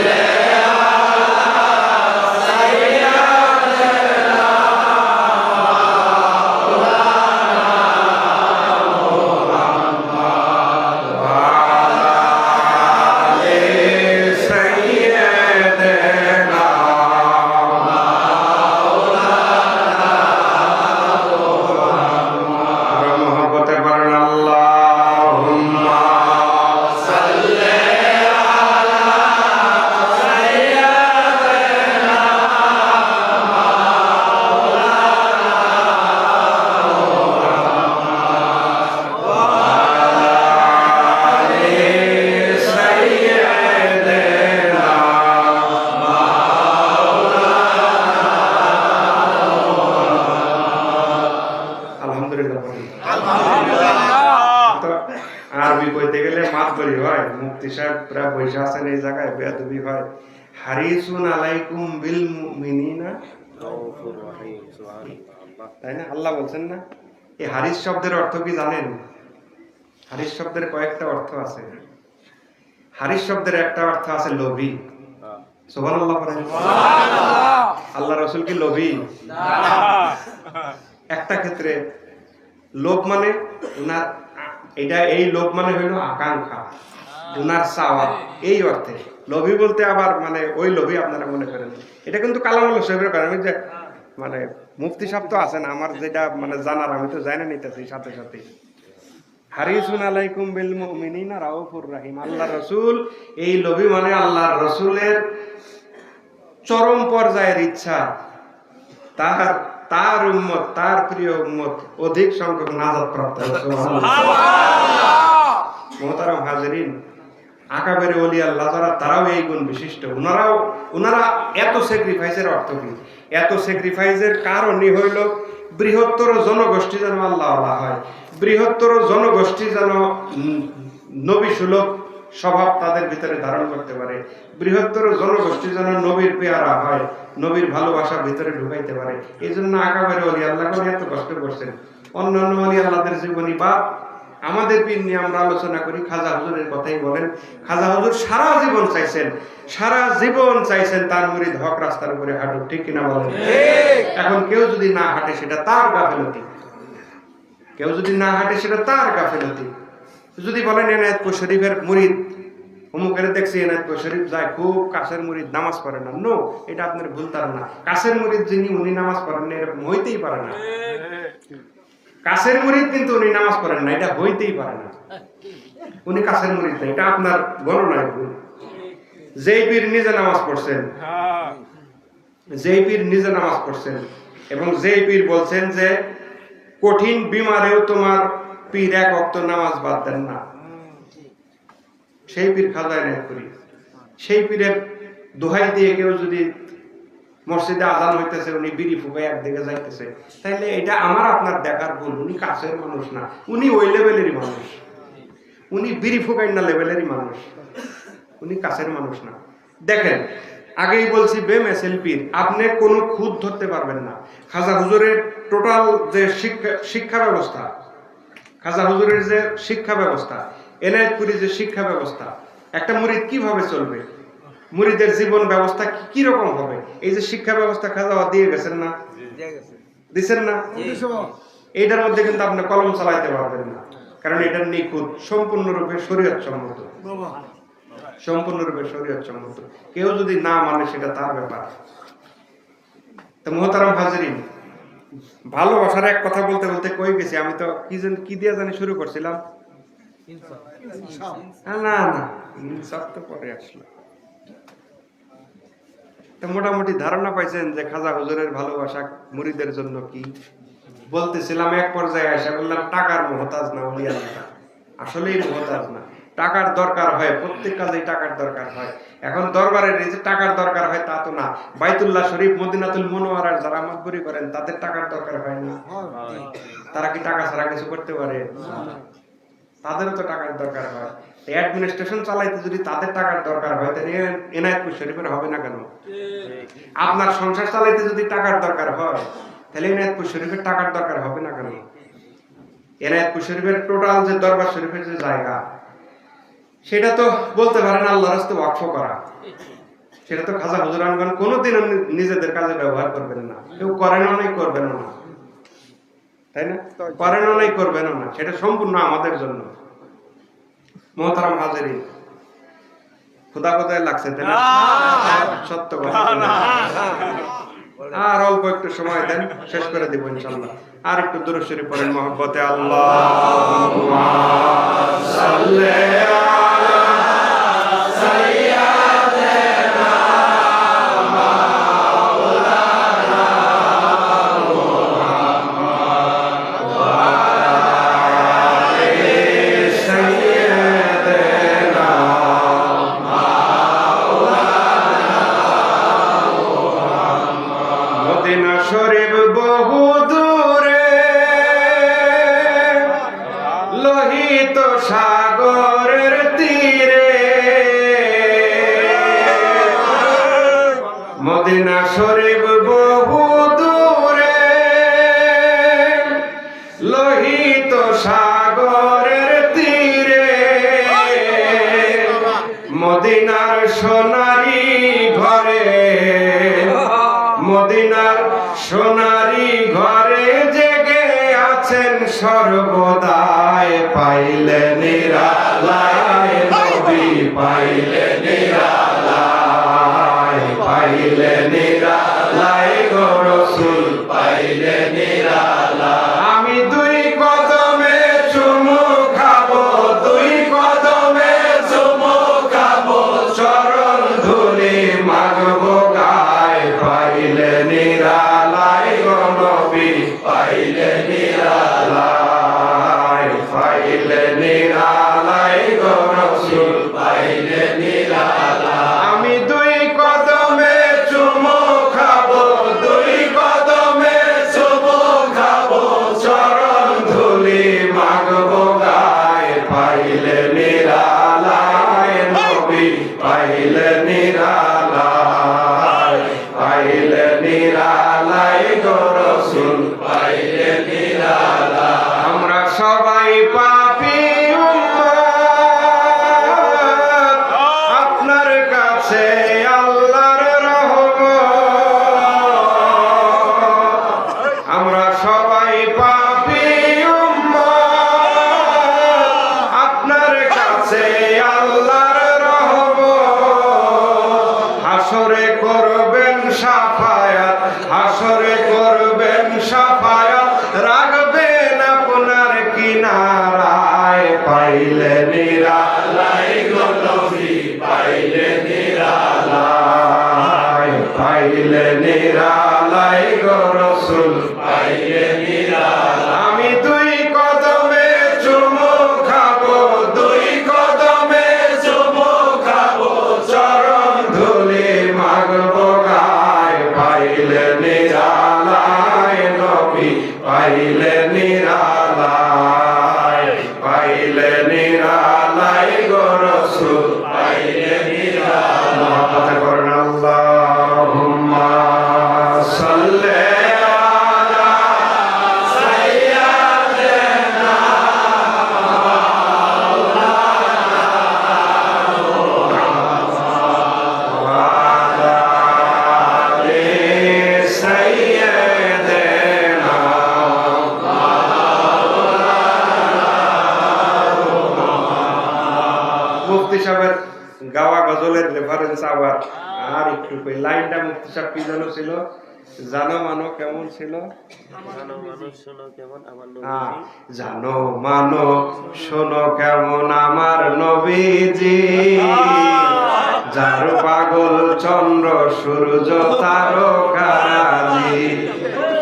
আরবি কইতে গেলে মাতবরি হয়, মুফতি সাহেব প্রায় বৈশা আছেন এই জায়গায়, বেয়াদবি হয়। হারিসুন আলাইকুম বিল মুমিনিনা রাউফুর রহিম, সুবহানাল্লাহ, তাই না? আল্লাহ বলছেন না? এই হারিস শব্দের অর্থ কি জানেন? হারিস শব্দের কয়েকটা অর্থ আছে। হারিস শব্দের একটা অর্থ আছে লোভী। সুবহানাল্লাহ বলেন। সুবহানাল্লাহ। আল্লাহ রাসূল কি লোভী? না। একটা ক্ষেত্রে লোভ মানে উনার এটা, এই লোভ মানে হইল আকাঙ্ক্ষা, উনার চাওয়া, এই অর্থে। লোভী বলতে আবার মানে ওই লোভী আপনারা মনে করেন, এটা কিন্তু কালামুল্লাহ সাহেবের কারণ। আমি যে মানে মুফতি সাহেব তো আছেন, আমার যেটা মানে জানার আমি তো জানা নিতেছি সাথে সাথে। হারিসুন আলাইকুম বিল মুমিনিনা রাউফুর রহিম, আল্লাহ রাসূল এই লোভী মানে আল্লাহর রাসূলের চরম পর্যায়ের ইচ্ছা, তার উম্মত, তার প্রিয় উম্মত অধিক সংখ্যক নাজাত প্রাপ্ত হয়। সুবহানাল্লাহ। মুহতারাম হাজিরিন, আকাবের ওলি আল্লাহ যারা, তারাও এই গুণ বিশিষ্ট। ওনারা এত স্যাক্রিফাইসের অর্থ কি? এত স্যাক্রিফাইসের কারণই হইল বৃহত্তর জনগোষ্ঠী যেন আল্লাহ আল্লাহ হয়, বৃহত্তর জনগোষ্ঠী যেন নবী সুলভ স্বভাব তাদের ভিতরে ধারণ করতে পারে, বৃহত্তর জনগোষ্ঠী যেন নবীর পেয়ারা হয়, নবীর ভালোবাসার ভিতরে ঢুকাইতে পারে। এই জন্য আকাবের ওলি আল্লাহ এত কষ্ট করছেন। অন্যান্য ওলি আল্লাহদের জীবনী বা আমাদের পীর নিয়ে আমরা আলোচনা করি, খাজা হুজুরের কথাই বলেন। খাজা হুজুর সারা জীবন চাইছেন তার মুরিদ হক রাস্তার উপরে হাঁটুক, ঠিক কিনা বলেন? এখন কেউ যদি না হাঁটে সেটা তার গাফিলতি, কেউ যদি না হাঁটে সেটা তার গাফিলতি। যদি বলেন এনায়েতপুর শরীফের মুরিদ অমুকের দেখছি এনায়েতপুর শরীফ যায়, খুব কাছের মুরিদ, নামাজ পড়ে না, নো, এটা আপনার ভুল ধারণা। কাছের মুরিদ যিনি উনি নামাজ পড়েন না, এরকম হইতেই পারে না। কাছের মুরিদ কিন্তু উনি নামাজ পড়েন না, এটা হইতেই পারে না। উনি কাছের মুরিদ না, এটা আপনার গণনায় ভুল। যেই পীর নিজে নামাজ পড়ছেন, যেই পীর নিজে নামাজ পড়ছেন এবং যেই পীর বলছেন যে কঠিন বিমারেও তোমার পীর এক ওয়াক্ত নামাজ বাদ দেন না, সেই পীর খাজা এনায়েতপুরী। সেই পীরের দোহাই দিয়ে কেউ যদি মসজিদে আজান হইতেছে, উনি বিড়ি ফুঁকে একদিকে যাইতেছে, তাইলে এটা আমার আপনার দেখার ভুল। উনি কাছের মানুষ না, উনি ওই লেভেলেরই মানুষ, উনি বিড়ি ফুঁকাই না লেভেলেরই মানুষ, উনি কাছের মানুষ না। দেখেন, আগেই বলছি বেমেসেল পীর, আপনি কোনো খুঁত ধরতে পারবেন না। খাজা হুজুরের টোটাল যে শিক্ষা ব্যবস্থা, খাজা হুজুরের যে শিক্ষা ব্যবস্থা, এনায়েতপুরী যে শিক্ষা ব্যবস্থা, একটা মুরিদ কিভাবে চলবে, মুরিদের জীবন ব্যবস্থা কি রকম হবে, এই যে শিক্ষা ব্যবস্থা খাজা দিয়ে গেছেন না, দিচ্ছেন না, এইটার মধ্যে কিন্তু আপনি কলম চালাইতে পারবেন না। কারণ এটা নিখুঁত, সম্পূর্ণরূপে শরীয়ত সম্মত, সম্পূর্ণরূপে শরীয়ত সম্মত। কেউ যদি না মানে সেটা তার ব্যাপার। তো মোহতারাম হাজিরিন, ভালোবাসার এক কথা বলতে বলতে কই গেছি, আমি তো কি দিয়ে জানি শুরু করছিলাম। না না, ইনসাফ তো পরে আসলো। তো মোটামুটি ধারণা পাইছেন যে খাজা হুজুরের ভালোবাসা মুরিদের জন্য কি। বলতেছিলাম এক পর্যায়ে এসে বললাম টাকার মুহতাজ না উনি আল্লাহ, আসলেই মুহতাজ না। টাকার দরকার হয়, প্রত্যেক কাজেই টাকার দরকার হয়। এখন দরবারের এই যে টাকার দরকার হয় তা তো না, বাইতুল্লাহ শরীফ, মদিনাতুল মুনাওয়ারার যারা মাতবরি করেন তাদের টাকার দরকার হয় না? তারা কি টাকা ছাড়া কিছু করতে পারে? তাদেরও তো টাকার দরকার হয়। অ্যাডমিনিস্ট্রেশন চালাইতে যদি তাদের টাকার দরকার হয় তাহলে এনায়েতপুর শরীফের হবে না কেন? আপনার সংসার চালাইতে যদি টাকার দরকার হয় তাহলে এনায়েতপুর শরীফের টাকার দরকার হবে না কেন? এনায়েতপুর শরীফের টোটাল যে দরবার শরীফের যে জায়গা, সেটা তো বলতে পারেন আল্লাহর রাস্তে ওয়াকফ করা। সেটা তো খাজা হুজুরানগণ কোনোদিনও নিজেদের কাজে ব্যবহার করবেন না, কেউ করেনও নাই, করবেনও না, তাই না? করেনও নাই, করবেনও না, সেটা সম্পূর্ণ আমাদের জন্য। মোহতারাম হাজিরিন, খোদা খোদায় লাগছে তাই না? সত্য কথা। আর অল্প একটু সময় দেন, শেষ করে দিব ইনশাআল্লাহ। আর একটু দুরূদ শরীফ পড়েন মহব্বতে। আল্লাহুম্মা সাল্লি আলা সাইয়্যিদিনা মাওলানা মুহাম্মদ ওয়া আলি সাইয়্যিদিনা মদিনা শরীফ বহু দূরে, লোহিত সাগরের তীরে। মদিনা শরীফ বহু দূরে, লোহিত সাগরের তীরে। মদিনার সোনারি ঘরে, মদিনার সোনারি ঘরে জেগে আছেন সর্বদাই। পাইলে নিরালায় নবী, পাইলে নিরালায়, পাইলে নিরালায় গো রাসূল, পাইলে নিরালায়। আমি দুই কদমে চুমু খাবো, দুই কদমে চুমু খাবো, চরণ ধুলি মাগবো গায়। পাইলে নিরালায় গো নবী, পাইলে নিরালায়, পাইলে নিরালায় গো রাসূল, পাইলে নিরালায়। আমি দুই কদমে চুমু খাবো, দুই কদমে চুমু খাবো, চরণ ধুলি মাগবো গায়। পাইলে নিরালায় নবী, পাইলে নিরালায়, পাইলে নিরালায় গো রাসূল, পাইলে নিরালায়। আমরা সবাই পাপী উম্মত, আপনার কাছে আল্লাহর রহমত। আমরা সবাই পাপী উম্মত, আপনার কাছে আল্লাহর রহমত। হাসরে করবেন সাফায়াত, হাসরে করবেন সাফায়াত, রাখবেন আপনার কিনারায়। পাইলে নিরালায় গো নবী, পাইলে নিরালায়, পাইলে নিরালায় গো রাসূল, পাইলে নিরালায়। আমি দুই কদমে চুমু খাবো, দুই কদমে চুমু খাবো, চরণ ধুলি মাগবো গায়। পাইলে নিরালায় নবী, পাইলে নিরালায়, পাইলে নিরালায় গো রাসূল, পাইলে নিরালায়। মহব্বতে করেন আল্লাহুম্মা সাল্লি আলা সাইয়্যিদিনা ওয়া আলা আলি সাইয়্যিদিনা মাওলানা গাওয়া গজলের রেফারেন্স আবার আর একটু কই লাইনটা মুফতি সাহেব কি যেন ছিল, জানো মানো কেমন ছিল, জানো মানুষ শোনো কেমন আমার হ্যাঁ, নবীজি, জানো মানো শোনো কেমন আমার নবীজি, যার পাগল চন্দ্র সূর্য তারকারাজি।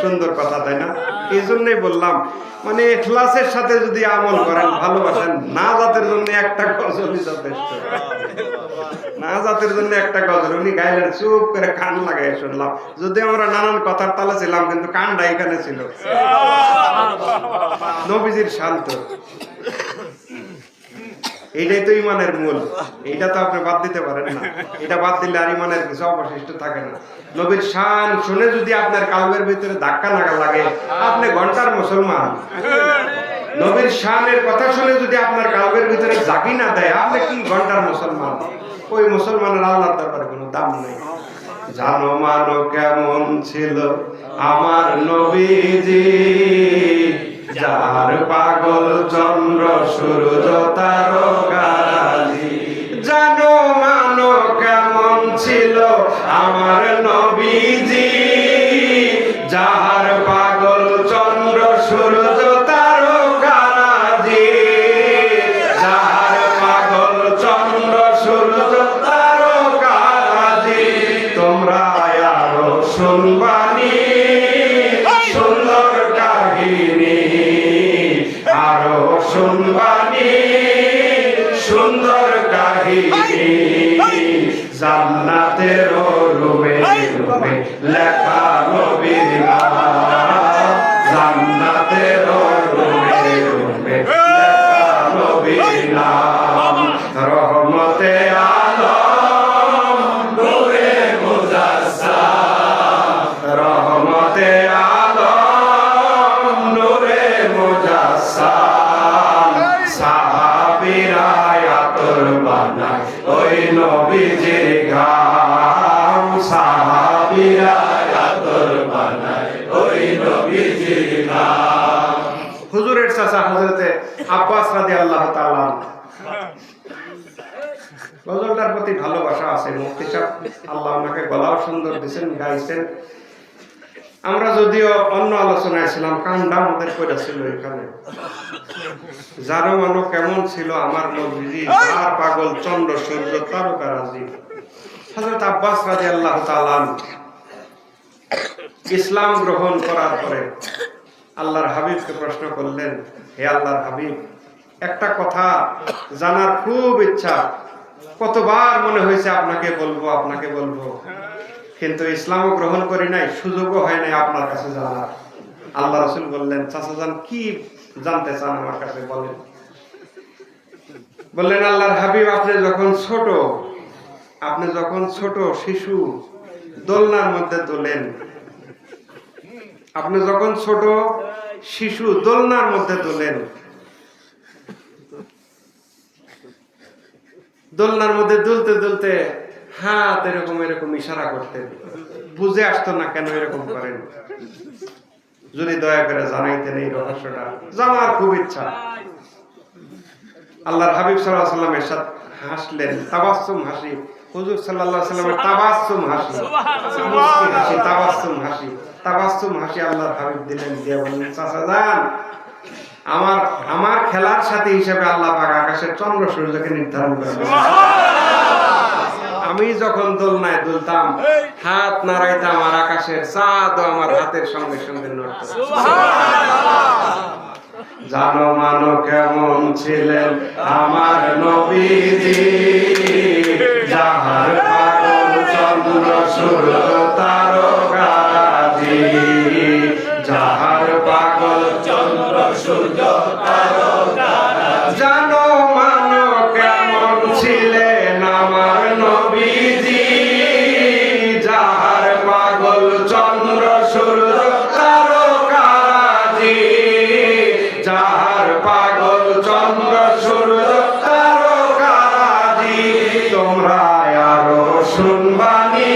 সুন্দর কথা তাই না? এই জন্যই বললাম মানে ইখলাসের সাথে যদি আমল করেন, ভালোবাসেন, না জাতের জন্য একটা গজলই যথেষ্ট। না জাতের জন্য একটা গজল উনি গাইলেন, চুপ করে কান লাগাই শুনলাম। যদি আমরা নানান কথার তালে ছিলাম, কিন্তু কানটা এখানে ছিল। নবীজির শান্ত, এইটাই তো ইমানের মূল। এইটা তো আপনি বাদ দিতে পারেন না। এটা বাদ দিলে আর ইমানের কিছু অবশিষ্ট থাকে না। নবীর শান শুনে যদি আপনার কালবের ভিতরে ধাক্কা না লাগে, আপনি ঘন্টার মুসলমান। নবীর শানের কথা শুনে যদি আপনার কালবের ভিতরে জাগি না দেয়, আপনি কি ঘন্টার মুসলমান? ওই মুসলমানের আল্লাহর দরবারে কোনো দাম নেই। জানো মানো কেমন ছিল আমার নবীজি, যার পাগল চন্দ্র সূর্য তারকারাজি। জানো মানো কেমন ছিল আমার নবীজি, যার পাগল চন্দ্র সূর্য তারকারাজি, যার পাগল চন্দ্র সূর্য তারকারাজি। তোমরা আরো শুনবানি সুন্দর কাহিনী, আরো শুনবানি সুন্দর কাহিনী। জান্নাতের রুমে রুমে লেখা নবীর নাম, জান্নাতের রুমে রুমে লেখা নবীর নাম। রহমতে আলম নূরে মুজাসসাম, রহমতে আলম নূরে মুজাসসাম। সাহাবীরা আতর বানায় ওই নবীজির গাম, সাহাবীরা আতর বানায় ওই নবীজির গাম। হুজুরের চাচা হযরতে আব্বাস রাদিয়াল্লাহু তাআলা গজলটার প্রতি ভালোবাসা আছে। মুফতি সাহেব আল্লাহ ওনাকে গলাও সুন্দর দিয়েছেন, গাইছেন। আমরা যদিও অন্য আলোচনায় ছিলাম, কান্ডা আমাদের কইরা ছিল এখানে। জানো মানো কেমন ছিল আমার নবীজি, যার পাগল চন্দ্র সূর্য তারকারাজি। হযরত আব্বাস রাদিয়াল্লাহু তাআলা ইসলাম গ্রহণ করার পরে আল্লাহর হাবিবকে প্রশ্ন করলেন, হে আল্লাহর হাবিব, একটা কথা জানার খুব ইচ্ছা, কতবার মনে হয়েছে আপনাকে বলবো আপনাকে বলবো, কিন্তু ইসলামও গ্রহণ করি নাই, সুযোগও হয় নাই আপনার কাছে জানার। আল্লাহ রাসূল বললেন, চাচা যান কি জানতে চান আমার কাছে বলেন। বললেন, আল্লাহর হাবিব, আপনি যখন ছোট শিশু দোলনার মধ্যে দোলেন, আপনি যখন ছোট শিশু দোলনার মধ্যে দোলেন, দোলনার মধ্যে দুলতে দুলতে হাত এরকম এরকম ইশারা করতেন, বুঝে আসতো না কেন এরকম করেন। যদি দয়া করে জানাইতেন এই রহস্যটা, জানার খুব ইচ্ছা। আল্লাহর হাবিব সাল্লাল্লাহু আলাইহি ওয়াসাল্লাম এরশাদ হাসলেন, তাবাসসুম হাসি। হুজুর সাল্লাল্লাহু আলাইহি ওয়াসাল্লামের তাবাসসুম হাসি, মুস্কি হাসি, তাবাসসুম হাসি, তাবাসসুম হাসি আল্লাহর হাবিব দিলেন, দিয়ে বললেন, চাচা যান, আমার খেলার সাথী হিসেবে আল্লাহ পাক আকাশের চন্দ্র সূর্যকে নির্ধারণ করেছেন। আমি যখন দোলনায় দুলতাম, হাত নাড়াইতাম, আর আকাশের চাঁদও আমার হাতের সঙ্গে সঙ্গে নড়ত। জানো মানো কেমন ছিলেন আমার নবীজি, যাহার পাগল চন্দ্র সূর্য তারকারাজি, যাহার পাগল চন্দ্র সূর্য তারকারাজি। জানো মানো কেমন ছিলেন আমার নবীজি, যাহার পাগল চন্দ্র সূর্য তারকারাজি, যাহার পাগল চন্দ্র সূর্য তারকারাজি। তোমরা আরো শুনবানি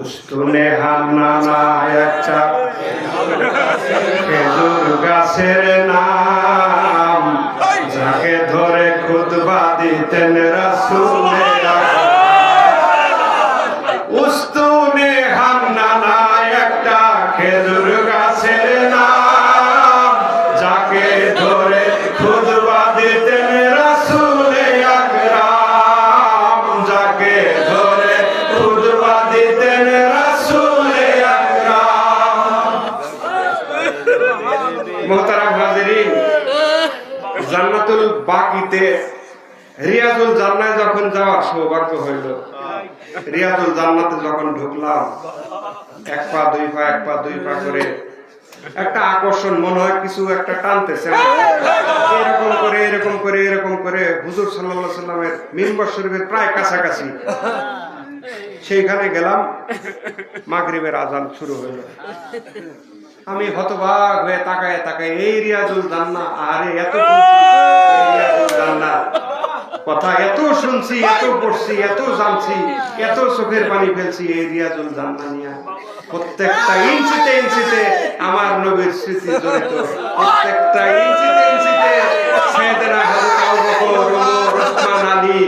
উস্তুনে হান্নানা একটা খেজুর গাছের নাম, যাকে ধরে খুতবা দিতেন রাসূলে আকরাম। উস্তুনে হান্নানা একটা খেজুর গাছের নাম, যাকে ধরে খুতবা দিতেন রাসূলে আকরাম, যাকে ধরে খুতবা দিতেন রাসূলে আকরাম। মোহতারাম হাজিরিন, জান্নাতুল বাকিতে রিয়াজুল জান্নাতে যখন যাওয়ার সৌভাগ্য হইল, রিয়াজুল জান্নাতে যখন ঢুকলাম, এক পা দুই পা এক পা দুই পা করে একটা আকর্ষণ মনে হয় কিছু একটা টানতেছে, এরকম করে এরকম করে এরকম করে হুজুর সাল্লাল্লাহু আলাইহি সাল্লামের মিম্বার শরীফের প্রায় কাছাকাছি। সেইখানে গেলাম, মাগরিবের আজান শুরু হইল। আমি হতবাক হয়ে তাকায় তাকায়, এই রিয়াজুল জান্নাহ, আরে এত রিয়াজুল জান্নাহ কথা এত শুনছি, এত পড়ছি, এত জানছি, এত চোখের পানি ফেলছি এই রিয়াজুল জান্নাহ নিয়া। প্রত্যেকটা ইঞ্চিতে ইঞ্চিতে আমার নবীর স্মৃতি জড়িত, প্রত্যেকটা ইঞ্চিতে ইঞ্চিতে সাইয়েদনা হযরত আবু বকর, ওমর, ওসমান, আলী,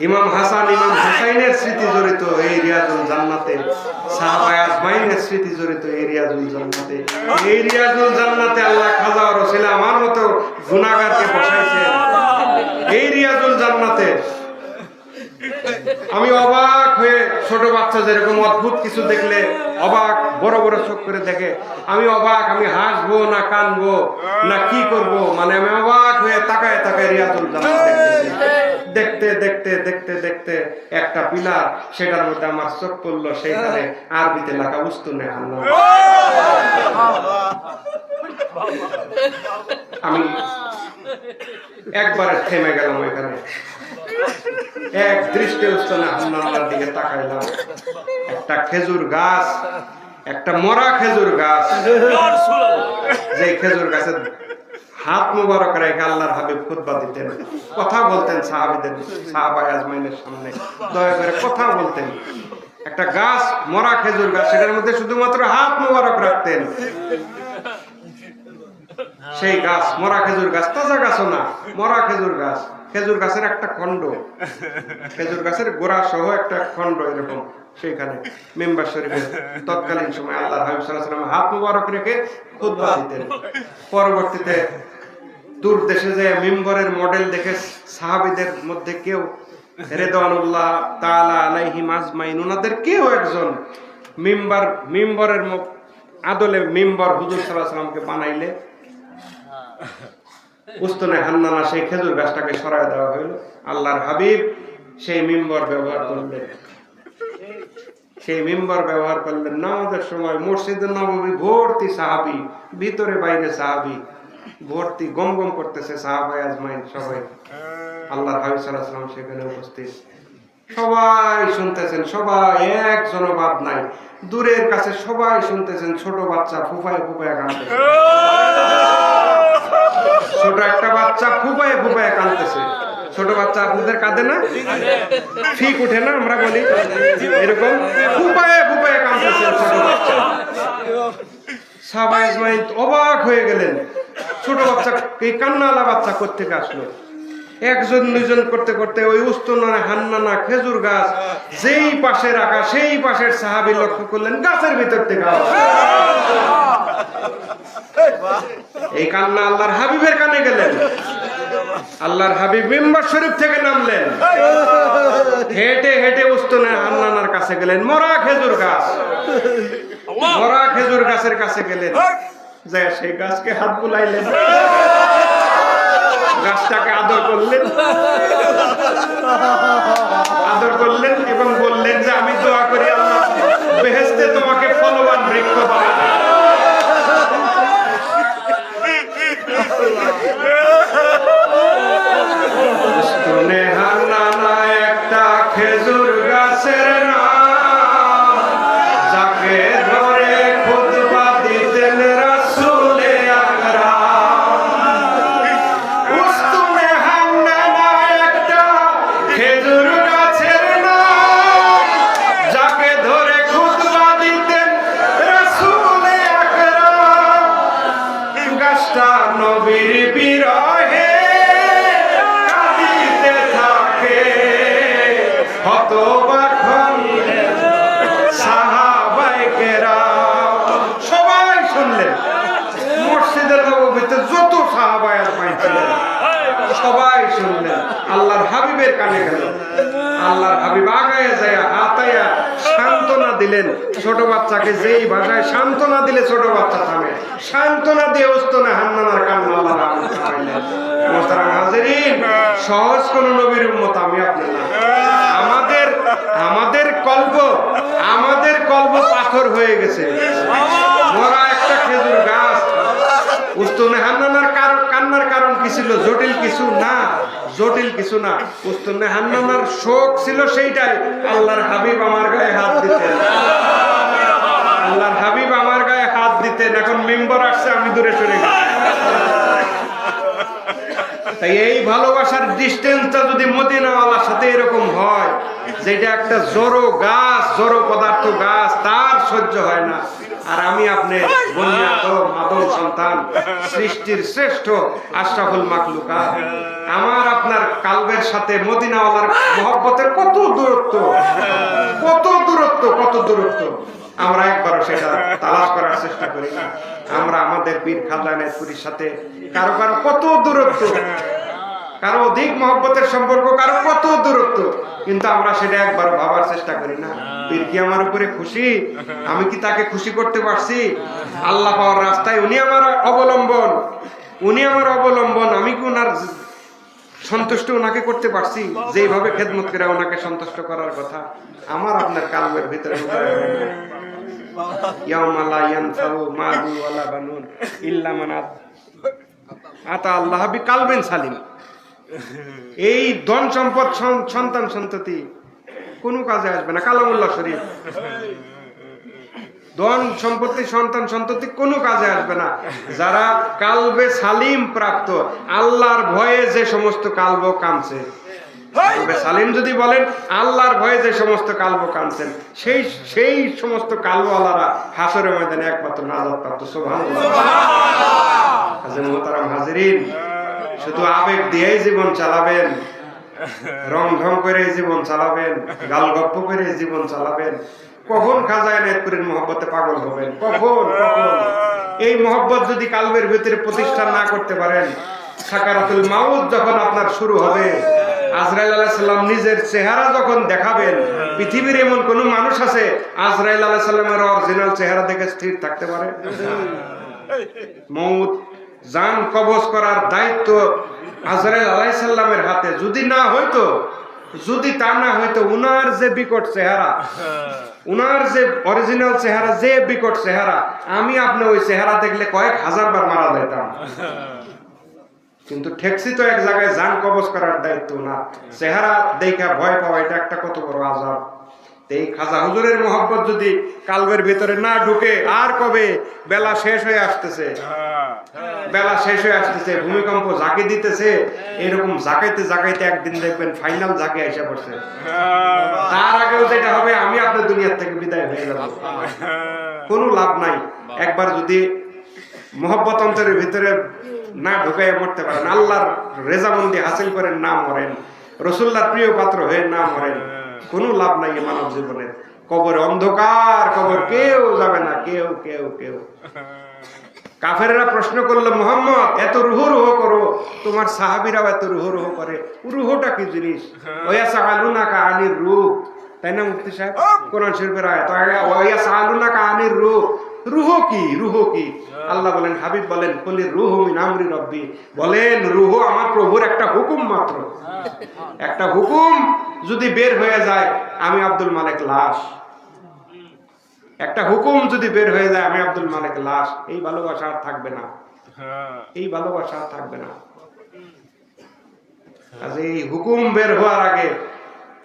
ইমাম হাসান, ইমাম হুসাইনের স্মৃতি জড়িত এই রিয়াজুল জান্নাতে, সাহাবায়ে আজমাইনের স্মৃতি জড়িত এই রিয়াজুল জান্নাতে। এই রিয়াজুল জান্নাতে আল্লাহ খাজা ও রসুল আমার মতো গুনাহগারকে বসাইছে এই রিয়াজুল জান্নাতে। আমি অবাক হয়ে, ছোট বাচ্চা যেরকম অদ্ভুত কিছু দেখলে অবাক বড় বড় চোখ করে দেখে, আমি অবাক, আমি হাসবো না কানবো না কি করব, মানে আমি অবাক হয়ে তাকায় তাকায় রিয়াজুল জান্নাত দেখতেছি। দেখতে দেখতে দেখতে দেখতে একটা পিলার, সেটার মধ্যে আমার চোখ পড়লো, সেইখানে আরবিতে লেখা উস্তুনে হান্নানা। আমি একবারে থেমে গেলাম ওইখানে, এক দৃষ্টি উস্তুনে হান্নানার দিকে তাকাইলাম। একটা খেজুর গাছ, একটা মরা খেজুর গাছ, যে খেজুর গাছের হাত মুবারক রেখে আল্লাহর হাবিব খুতবা দিতেন, কথা বলতেন সাহাবীদের, সাহাবায়ে আজমাইনের সামনে দয়া করে কথা বলতেন। একটা গাছ, মরা খেজুর গাছ, সেটার মধ্যে শুধুমাত্র হাত মুবারক রাখতেন। সেই গাছ মরা খেজুর গাছ, তাজা গাছও না, মরা খেজুর গাছ, খেজুর গাছের একটা খণ্ড, খেজুর গাছের গোড়া সহ একটা খণ্ড এরকম, সেইখানে মিম্বার শরীফের তৎকালীন সময় আল্লাহর হাবিব সাল্লাল্লাহু আলাইহি ওয়াসাল্লাম হাত মুবারক রেখে খুতবা দিতেন। পরবর্তীতে দূর দেশে যে মিম্বরের মডেল দেখে সাহাবীদের মধ্যে কেউ রিদওয়ানুল্লাহ তাআলা আলাইহিম আজমাইন, ওনাদের কেউ একজন মিম্বরের আদলে মিম্বর হুজুর সাল্লাল্লাহু আলাইহি ওয়াসাল্লামকে বানাইলে উস্তুনে হান্নানা সেই খেজুর গাছটাকে সরায় দেওয়া হইল। আল্লাহর হাবিব সেই মিম্বর ব্যবহার করলেন, সেই মিম্বর ব্যবহার করলেন। নামাজের সময় মসজিদে নববী ভর্তি সাহাবী, ভিতরে বাইরে সাহাবী ভর্তি, গম গম করতেছে সাহাবায়ে আজমাইন সবাই। আল্লাহর হাবিব সাল্লাল্লাহু আলাইহি ওয়াসাল্লাম সেখানে উপস্থিত, সবাই শুনতেছেন, সবাই একজনও বাদ নাই, দূরের কাছে সবাই শুনতেছেন। ছোট বাচ্চা ফুফায় ফুফায় কাঁদতেছে, ছোট একটা বাচ্চা ফুফায় ফুফায় কাঁদতেছে। ছোট বাচ্চা আপনাদের কাঁদে না, ফিক উঠে না, আমরা বলি এরকম, ফুফায় ফুফায় কাঁদতেছে ছোট বাচ্চা। সাহাবায়ে আজমাইন অবাক হয়ে গেলেন, ছোট বাচ্চা, এই কান্নাওয়ালা বাচ্চা কোত্থেকে আসলো? একজন দুইজন করতে করতে ওই উস্তুনে হান্নানা খেজুর গাছ যেই পাশে রাখা, সেই পাশের সাহাবী লক্ষ্য করলেন গাছের ভিতর থেকে এই কান্না আল্লাহর হাবিবের কানে গেলেন। আল্লাহর হাবিব মিম্বার শরীফ থেকে নামলেন, হেঁটে হেঁটে উস্তুনে হান্নানার কাছে গেলেন, মরা খেজুর গাছ, মরা খেজুর গাছের কাছে গেলেন, যে সেই গাছকে হাত বুলাইলেন, গাছটাকে আদর করলেন, আদর করলেন এবং বললেন যে আমি দোয়া করি আল্লাহ বেহেশতে তোমাকে ফলবান বৃক্ষ বানান। উস্তুনে হান্নানা একটা খেজুর গাছের নাম, যাকে ধরে খুতবা দিতেন রাসূলে আকরাম। উস্তুনে হান্নানা একটা খেজুর গাছের নাম, শুনলেন, আল্লাহর হাবিবের কানে গেল। আল্লাহর হাবিব আগায় যায় হাতায়া সান্ত্বনা দিলেন ছোট বাচ্চাকে, যেই ভাষায় সান্ত্বনা দিলে ছোট বাচ্চা থামে, সান্ত্বনা দিয়ে উস্তনে হান্নানার কান্না আল্লাহ রাহমত চাইলেন। মোহতারাম হাজিরিন, সহজ কোন নবীর উম্মত আমি আপনি না। আমাদের কল্প পাথর হয়ে গেছে। মরা একটা খেজুর গাছ, উস্তনে হান্নানার কান্নার কারণ কি ছিল? জটিল কিছু না। উস্তনে হান্নানার শোক ছিল সেইটাই, আল্লাহর হাবিব আমার গায়ে হাত দিতেন। এখন মেম্বার আসছে, আমি দূরে সরে গেছি। তাই এই ভালোবাসার ডিস্টেন্সটা যদি মদিনাওয়ালার সাথে এরকম হয়, যেটা একটা জড়ো পদার্থ গাছ, তার সহ্য হয় না। আর আমি আপনি মাদম সন্তান, সৃষ্টির শ্রেষ্ঠ আশরাফুল মাখলুকাত, আমার আপনার কালবের সাথে মদিনাওয়ালার মহব্বতের কত দূরত্ব আমরা একবারও সেটা তালাশ করার চেষ্টা করি না। আমরা আমাদের পীর খাজা এনায়েতপুরীর সাথে কারো কত দূরত্ব, কারো অধিক মহব্বতের সম্পর্ক, কারো কত দূরত্ব, কিন্তু আমরা সেটা একবার ভাবার চেষ্টা করি না। পীর কি আমার উপরে খুশি? আমি কি তাকে খুশি করতে পারছি? আল্লাহ পাওয়ার রাস্তায় উনি আমার অবলম্বন, আমি কি ওনার সন্তুষ্ট ওনাকে করতে পারছি? যেভাবে খেদমত করে ওনাকে সন্তুষ্ট করার কথা, আমার আপনার কালবের ভিতরে এই ধন সম্পদ সন্তান সন্ততি কোনো কাজে আসবে না। কালামুল্লাহ শরীফ, ধন সম্পত্তি সন্তান সন্ততি কোনো কাজে আসবে না। যারা কালবে সালিম প্রাপ্ত, আল্লাহর ভয়ে যে সমস্ত কালব কামছে, সালিম যদি বলেন আল্লাহর ভয়ে যে সমস্ত কালব কাঁদছেন, সেই সমস্ত কালবওয়ালারা হাসরের ময়দানে একমাত্র নাজাত প্রাপ্ত। সুবহানাল্লাহ। মুহতারাম হাজিরিন, শুধু আবেগ দিয়েই জীবন চালাবেন, রং ঢং করে জীবন চালাবেন, গাল গপ্প করে জীবন চালাবেন, কখন খাজা এনায়েতপুরীর মহব্বতে পাগল হবেন? কখন? এই মহব্বত যদি কালবের ভিতরে প্রতিষ্ঠা না করতে পারেন, সাকারাতুল মাউত যখন আপনার শুরু হবে, আজরাইল আলাইহিস সালাম নিজের চেহারা যখন দেখাবেন, পৃথিবীর এমন কোন মানুষ আছে আজরাইল আলাইহিস সালামের অরিজিনাল চেহারা দেখে স্থির থাকতে পারে? মউত জান কবজ করার দায়িত্ব আজরাইল আলাইহিস সালামের হাতে। যদি তা না হইতো, উনার যে বিকট চেহারা, উনার যে অরিজিনাল চেহারা, যে বিকট চেহারা, আমি আপনি ওই চেহারা দেখলে কয়েক হাজার বার মারা যেতাম। কিন্তু ঠেকছি তো এক জায়গায়, জান কবজ করার দায়িত্ব না। চেহারা দেখা ভয় পাওয়া, এটা একটা কত বড় আযাব। এই খাজা হুজুরের মহব্বত যদি কালবের ভিতরে না ঢুকে, আর কবে? বেলা শেষ হয়ে আসতেছে, ভূমিকম্প ঝাঁকি দিতেছে, এরকম জাগাইতে একদিন দেখবেন ফাইনাল ঝাঁকি এসে পড়ছে। তার আগেও যেটা হবে, আমি আপনার দুনিয়ার থেকে বিদায় হয়ে যাব, কোনো লাভ নাই। একবার যদি মহব্বত অন্তরের ভিতরে না ঢুকাইয়া মরতে পারেন, আল্লাহর রেজামন্দি হাসিল করেন, না মরেন, রাসূলুল্লাহর প্রিয় পাত্র হয়ে না মরেন, কোনো লাভ নাই মানব জীবনের। কবরে অন্ধকার, কবর কেউ যাবে না, কেউ। কাফেররা প্রশ্ন করলো, মুহাম্মদ এত রুহু করো, তোমার সাহাবীরাও এত রুহু করে, রুহুটা কি জিনিস? ওয়ায়াসালুনাকা আনির রূহ, তাই না মুফতি সাহেব? কোরআন শরীফের আয়াত, ওয়ায়াসালুনাকা আনির রূহ, রুহ কি? আল্লাহ বলেন, হাবিব বলেন, কুলির রুহু মিন আমরি রাব্বি, বলেন রুহ আমার প্রভুর একটা হুকুম মাত্র। একটা হুকুম যদি বের হয়ে যায়, আমি আব্দুল মালিক লাশ। একটা হুকুম যদি বের হয়ে যায়, আমি আব্দুল মালিক লাশ। এই ভালোবাসা আর থাকবে না। এই হুকুম বের হওয়ার আগে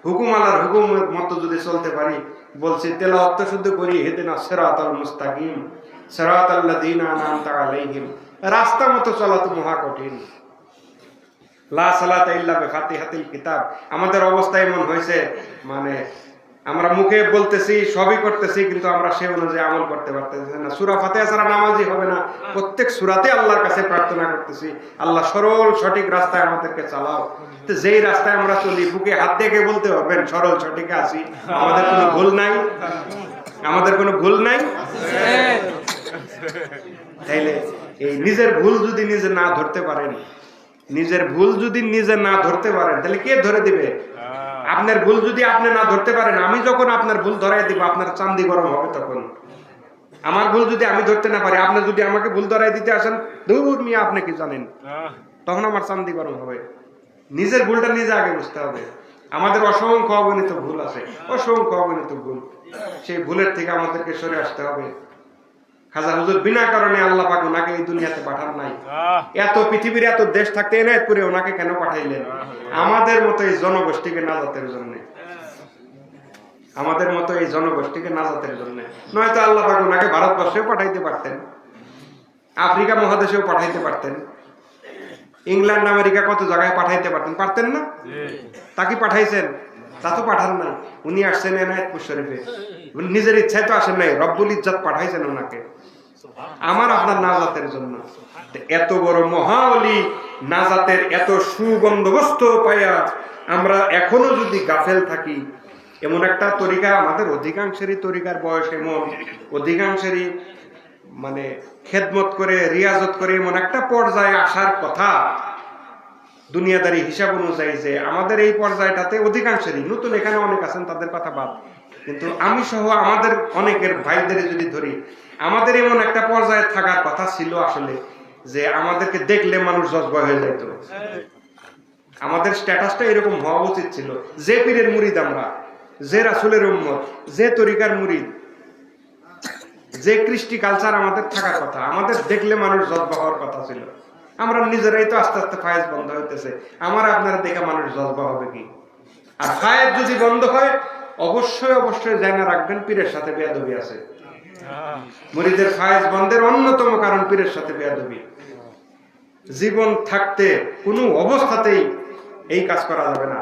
হুকুম আলার হুকুম মতো যদি চলতে পারি, বলছি তেলাওয়াত শুদ্ধ করি, ইহদিনাস সিরাতাল মুস্তাকিম সিরাতাল্লাযীনা আনআমতা আলাইহিম, রাস্তা মতো চলা তো মহা কঠিন। লা সালাতা ইল্লা বিফাতিহাতিল কিতাব। আমাদের অবস্থা এমন হয়েছে, মানে আমরা মুখে বলতেছি, সবই করতেছি, কিন্তু আমরা সেই অনুযায়ী আমল করতে পারতেছি না। সূরা ফাতিহা ছাড়া নামাজই হবে না। প্রত্যেক সূরাতে আল্লাহর কাছে প্রার্থনা করতেছি, আল্লাহ সরল সঠিক রাস্তায় আমাদেরকে চালাও। তো যেই রাস্তায় আমরা চলি, বুকে হাত দিয়ে বলতে পারবেন সরল সঠিকে আছি, আমাদের কোনো ভুল নাই। তাইলে এই নিজের ভুল যদি নিজে না ধরতে পারেন, নিজের ভুল যদি নিজে না ধরতে পারেন তাহলে কে ধরে দিবে? আপনার ভুল যদি আপনি না ধরতে পারেন, আমি যখন আপনার ভুল ধরাই দিব আপনার চান্দি গরম হবে। তখন আমার ভুল যদি আমি ধরতে না পারি, আপনি যদি আমাকে ভুল ধরাই দিতে আসেন, দূর মিয়া আপনি কি জানেন, তখন আমার চান্দি গরম হবে। নিজের ভুলটা নিজে আগে বুঝতে হবে। আমাদের অসংখ্য অগণিত ভুল আছে, অসংখ্য অগণিত ভুল। সেই ভুলের থেকে আমাদেরকে সরে আসতে হবে। খাজা হুজুর বিনা কারণে আল্লাহ পাক ওনাকে এই দুনিয়াতে পাঠান নাই। এত পৃথিবীর এত দেশ থাকতে এনায়েতপুরে ওনাকে কেন পাঠাইলেন? আমাদের মতো এই জনগোষ্ঠীকে নাজাতের জন্য, আমাদের মতো এই জনগোষ্ঠীকে নাজাতের জন্য। নয়তো আল্লাহ পাক ওনাকে ভারতবর্ষেও পাঠাইতে পারতেন, আফ্রিকা মহাদেশেও পাঠাইতে পারতেন, ইংল্যান্ড আমেরিকা কত জায়গায় পাঠাইতে পারতেন, পারতেন না? তাকে পাঠাইছেন? তা তো পাঠান নাই। উনি আসছেন এনায়েতপুর শরীফে, নিজের ইচ্ছায় তো আসেন নাই, রব্বুল ইজ্জত পাঠাইছেন ওনাকে আমার আপনার নাজাতের জন্য। এত বড় মহাওলি নাজাতের এত সুবন্দোবস্ত পাইয়া আমরা এখনো যদি গাফেল থাকি, এমন একটা তরিকা, আমাদের অধিকাংশেরই তরিকার বয়স এমন, অধিকাংশেরই মানে খেদমত করে রিয়াজত করে এমন একটা পর্যায়ে আসার কথা দুনিয়াদারি হিসাব অনুযায়ী, যে আমাদের এই পর্যায়টাতে অধিকাংশেরই, নতুন এখানে অনেক আছেন তাদের কথা বাদ, কিন্তু আমি সহ আমাদের অনেকের ভাইদের যদি ধরি, আমাদের এমন একটা পর্যায়ে থাকার কথা ছিল আসলে, যে আমাদেরকে দেখলে মানুষ জজবা হয়ে যেত। আমাদের স্ট্যাটাসটা এরকম হওয়া উচিত ছিল, যে পীরের মুরিদ আমরা, যে রাসূলের উম্মত, যে তরিকার মুরিদ, যে কৃষ্টি কালচার আমাদের থাকার কথা, আমাদের দেখলে মানুষ জজবা হওয়ার কথা ছিল। আমরা নিজেরাই তো আস্তে আস্তে ফায়েজ বন্ধ হইতেছে, আমার আপনারা দেখে মানুষ জজবা হবে কি? আর ফায়েজ যদি বন্ধ হয়, অবশ্যই অবশ্যই জানা রাখবেন পীরের সাথে বেয়াদবি আছে। মুরিদের ফায়েজ বন্ধের অন্যতম কারণ পীরের সাথে বেয়াদবি। জীবন থাকতে কোনো অবস্থাতেই এই কাজ করা যাবে না,